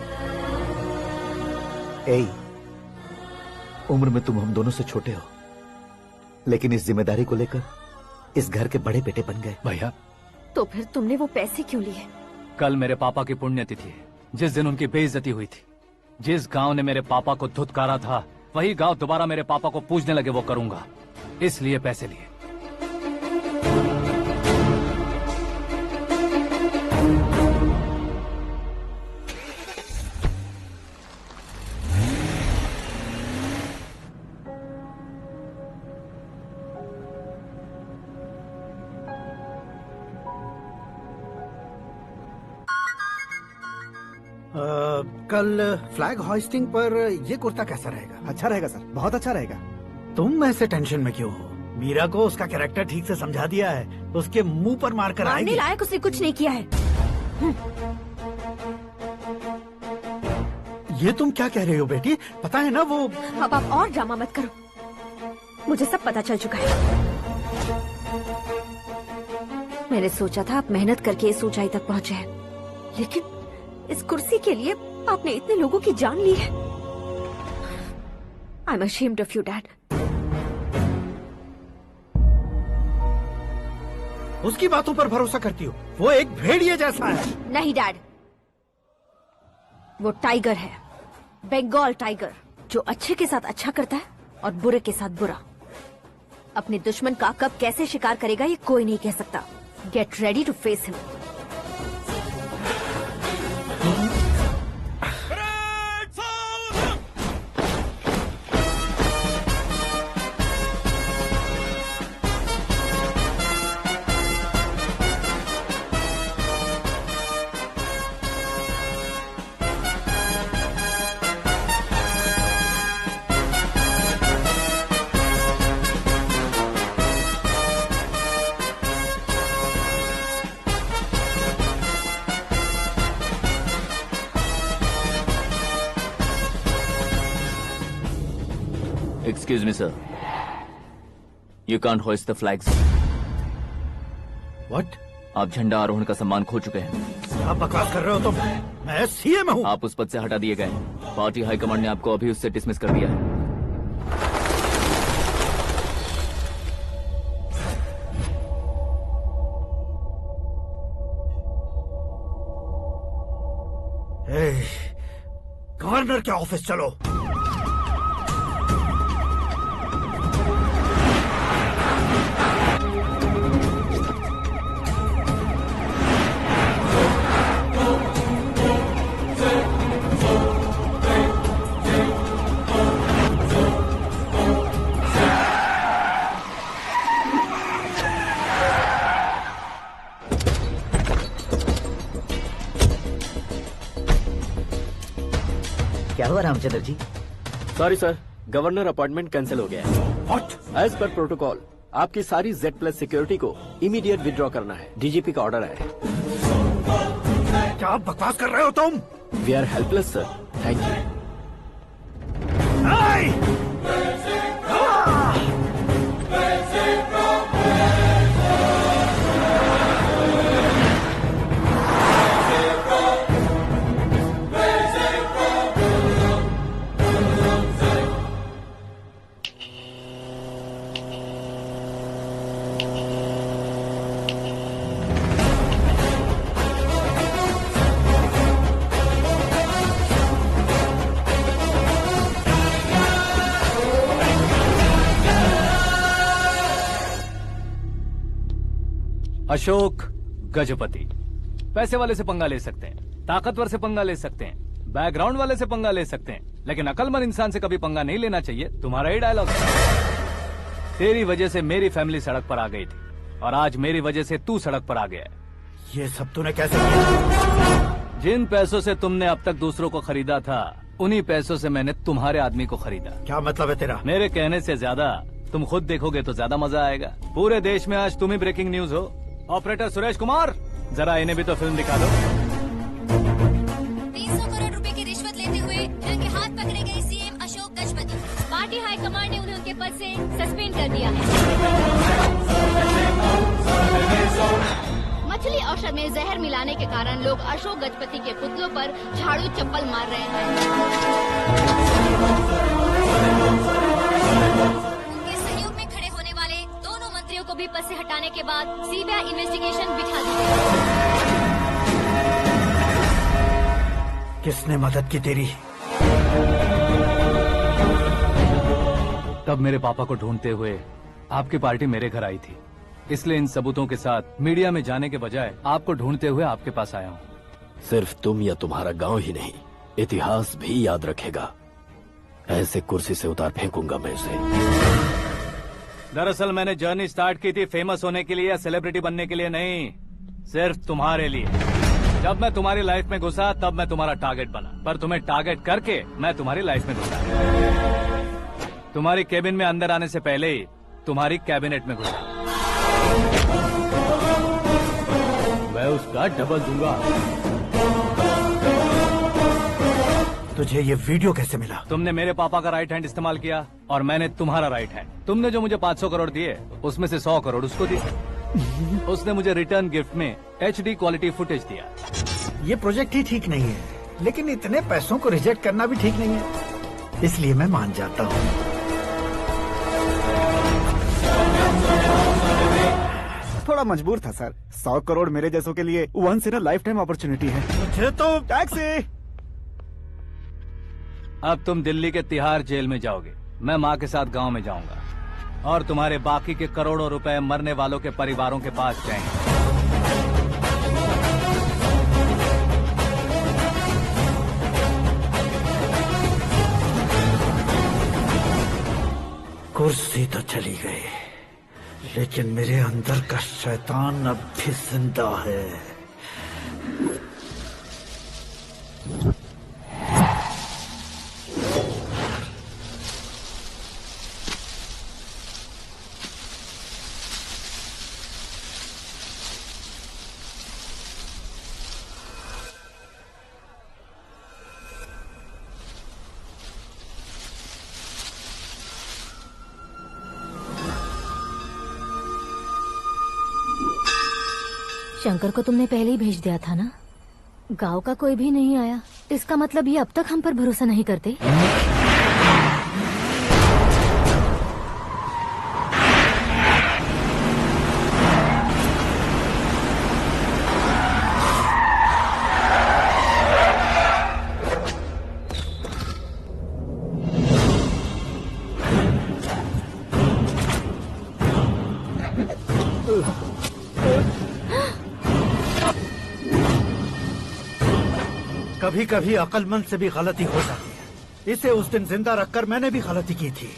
उम्र में तुम हम दोनों से छोटे हो, लेकिन इस जिम्मेदारी को लेकर इस घर के बड़े बेटे बन गए। भैया, तो फिर तुमने वो पैसे क्यों लिए? कल मेरे पापा की पुण्यतिथि है, जिस दिन उनकी बेइज्जती हुई थी। जिस गांव ने मेरे पापा को धुतकारा था, वही गांव दोबारा मेरे पापा को पूजने लगे वो करूंगा, इसलिए पैसे लिए। कल फ्लैग होइस्टिंग पर ये कुर्ता कैसा रहेगा? अच्छा रहेगा सर, बहुत अच्छा रहेगा। तुम ऐसे टेंशन में क्यों हो? मीरा को उसका कैरेक्टर ठीक से समझा दिया है, उसके मुंह पर मारकर आएगी। मारने लायक उसने कुछ नहीं किया है। ये तुम क्या कह रहे हो बेटी? पता है ना वो। अब आप और ड्रामा मत करो, मुझे सब पता चल चुका है। मैंने सोचा था आप मेहनत करके इस ऊंचाई तक पहुंचे हैं, लेकिन इस कुर्सी के लिए आपने इतने लोगों की जान ली है। I am ashamed of you, Dad. उसकी बातों पर भरोसा करती हो? वो एक भेड़िए जैसा है। नहीं डैड, वो टाइगर है, बंगाल टाइगर, जो अच्छे के साथ अच्छा करता है और बुरे के साथ बुरा। अपने दुश्मन का कब कैसे शिकार करेगा ये कोई नहीं कह सकता। Get ready to face him. Excuse me, sir. You can't hoist the flags. What? आप झंडा आरोहण का सम्मान खो चुके हैं। आप बकवास कर रहे हो तुम? मैं सीएम हूँ। आप उस पद से हटा दिए गए। पार्टी हाईकमांड ने आपको अभी उससे डिसमिस कर दिया है। गवर्नर के ऑफिस चलो। क्या हुआ Ramchandra ji? Sorry sir, governor appointment cancel हो गया है। What? एज पर प्रोटोकॉल आपकी सारी Z+ सिक्योरिटी को इमीडिएट विड्रॉ करना है। डीजीपी का ऑर्डर है। क्या बकवास कर रहे हो तुम? We are helpless sir, thank you. Ashok Gajapati. पैसे वाले से पंगा ले सकते हैं, ताकतवर से पंगा ले सकते हैं, बैकग्राउंड वाले से पंगा ले सकते हैं, लेकिन अकलमंद इंसान से कभी पंगा नहीं लेना चाहिए। तुम्हारा ही डायलॉग। तेरी वजह से मेरी फैमिली सड़क पर आ गई थी और आज मेरी वजह से तू सड़क पर आ गया है। ये सब तूने कैसे किया? जिन पैसों से तुमने अब तक दूसरों को खरीदा था, उन्हीं पैसों से मैंने तुम्हारे आदमी को खरीदा। क्या मतलब है तेरा? मेरे कहने से ज्यादा तुम खुद देखोगे तो ज्यादा मजा आएगा। पूरे देश में आज तुम ही ब्रेकिंग न्यूज हो। ऑपरेटर सुरेश कुमार, जरा इन्हें भी तो फिल्म दिखा दो। 300 करोड़ रुपए की रिश्वत लेते हुए रंगे हाथ पकड़े गए CM Ashok Gajapati. Party high command ने उन्हें उनके पद से सस्पेंड कर दिया है। मछली औषध में जहर मिलाने के कारण लोग अशोक गजपति के पुतलों पर झाड़ू चप्पल मार रहे हैं। उनके सहयोग में खड़े होने वाले दोनों मंत्रियों को भी पद से हटाने के बाद सीबीआई इन्वेस्टिगेशन बिठा दी गई। किसने मदद की तेरी? तब मेरे पापा को ढूंढते हुए आपकी पार्टी मेरे घर आई थी, इसलिए इन सबूतों के साथ मीडिया में जाने के बजाय आपको ढूंढते हुए आपके पास आया हूँ। सिर्फ तुम या तुम्हारा गांव ही नहीं, इतिहास भी याद रखेगा। ऐसे कुर्सी से उतार फेंकूंगा मैं उसे। दरअसल मैंने जर्नी स्टार्ट की थी फेमस होने के लिए या सेलिब्रिटी बनने के लिए नहीं, सिर्फ तुम्हारे लिए। जब मैं तुम्हारी लाइफ में घुसा तब मैं तुम्हारा टारगेट बना, पर तुम्हें टारगेट करके मैं तुम्हारी लाइफ में घुसा। तुम्हारी केबिन में अंदर आने से पहले ही तुम्हारी कैबिनेट में घुसा। मैं उसका डबल दूंगा। तुझे ये वीडियो कैसे मिला? तुमने मेरे पापा का राइट हैंड इस्तेमाल किया और मैंने तुम्हारा राइट हैंड। तुमने जो मुझे 500 करोड़ दिए उसमें से 100 करोड़ उसको दिए। उसने मुझे रिटर्न गिफ्ट में HD क्वालिटी फुटेज दिया। ये प्रोजेक्ट ही ठीक नहीं है, लेकिन इतने पैसों को रिजेक्ट करना भी ठीक नहीं है, इसलिए मैं मान जाता हूँ। थोड़ा मजबूर था सर। 100 करोड़ मेरे जैसों के लिए once in a lifetime opportunity है। मुझे तो टैक्सी। अब तुम दिल्ली के तिहाड़ जेल में जाओगे, मैं माँ के साथ गांव में जाऊंगा और तुम्हारे बाकी के करोड़ों रुपए मरने वालों के परिवारों के पास जाएंगे। कुर्सी तो चली गई, लेकिन मेरे अंदर का शैतान अब भी जिंदा है। शंकर को तुमने पहले ही भेज दिया था ना? गांव का कोई भी नहीं आया, इसका मतलब ये अब तक हम पर भरोसा नहीं करते। कभी कभी अक्लमंद से भी गलती हो जाती है। इसे उस दिन जिंदा रखकर मैंने भी गलती की थी।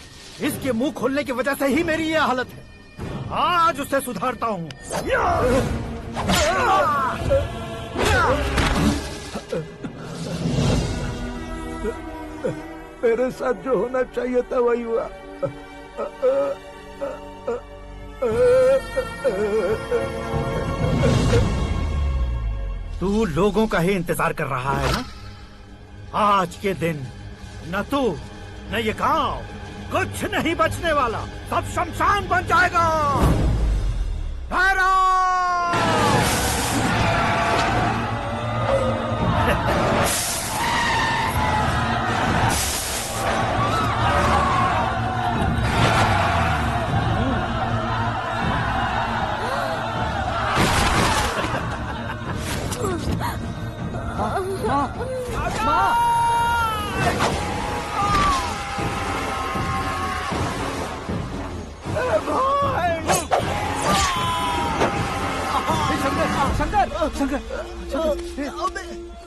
इसके मुंह खोलने की वजह से ही मेरी ये हालत है। आज उसे सुधारता हूँ। मेरे साथ जो होना चाहिए था वही हुआ। तू लोगों का ही इंतजार कर रहा है ना? आज के दिन न तू न ये गांव कुछ नहीं बचने वाला, सब शमशान बन जाएगा।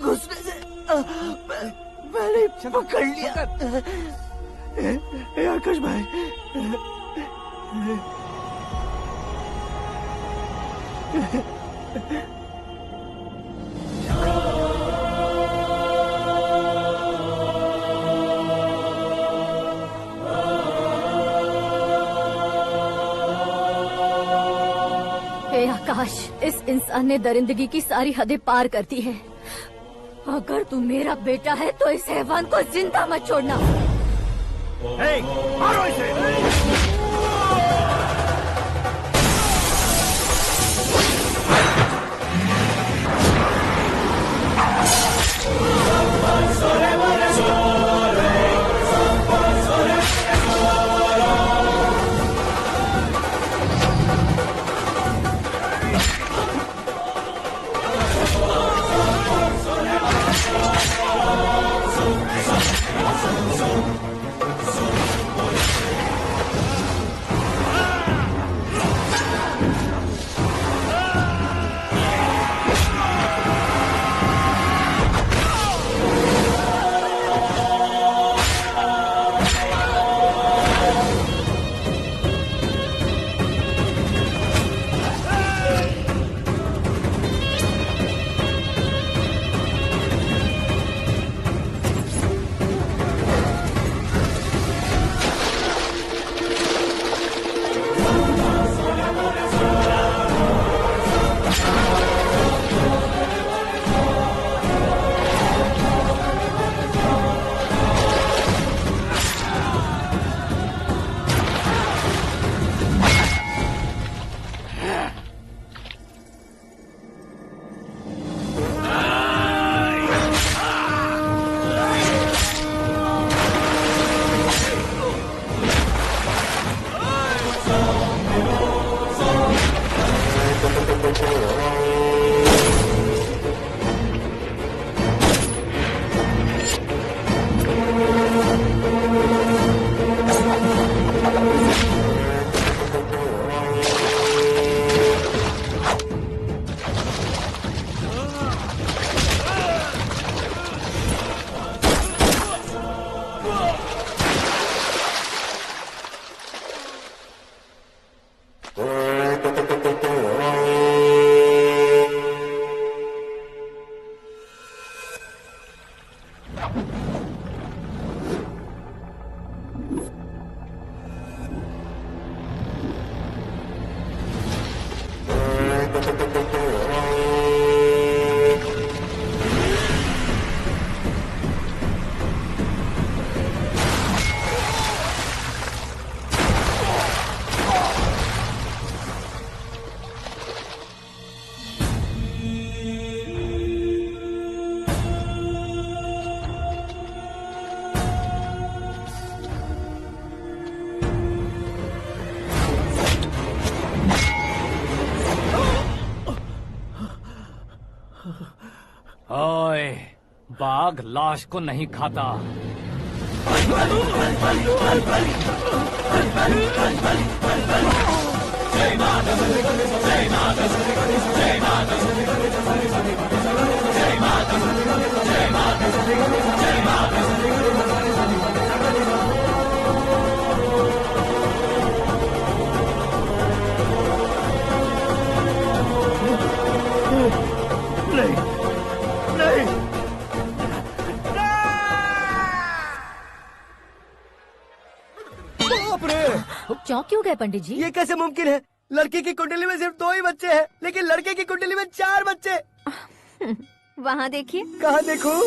घुसने से मैंने पकड़ लिया। आकाश भाई, हे आकाश, इस इंसान ने दरिंदगी की सारी हदें पार कर दी है। अगर तू मेरा बेटा है तो इस हैवान को जिंदा मत छोड़ना। मारो इसे। ओए, बाघ लाश को नहीं खाता। नहीं, नहीं। बाप रे! चौंक क्यों गए पंडित जी? ये कैसे मुमकिन है? लड़की की कुंडली में सिर्फ 2 ही बच्चे हैं, लेकिन लड़के की कुंडली में 4 बच्चे। वहाँ देखिए। कहाँ देखूं?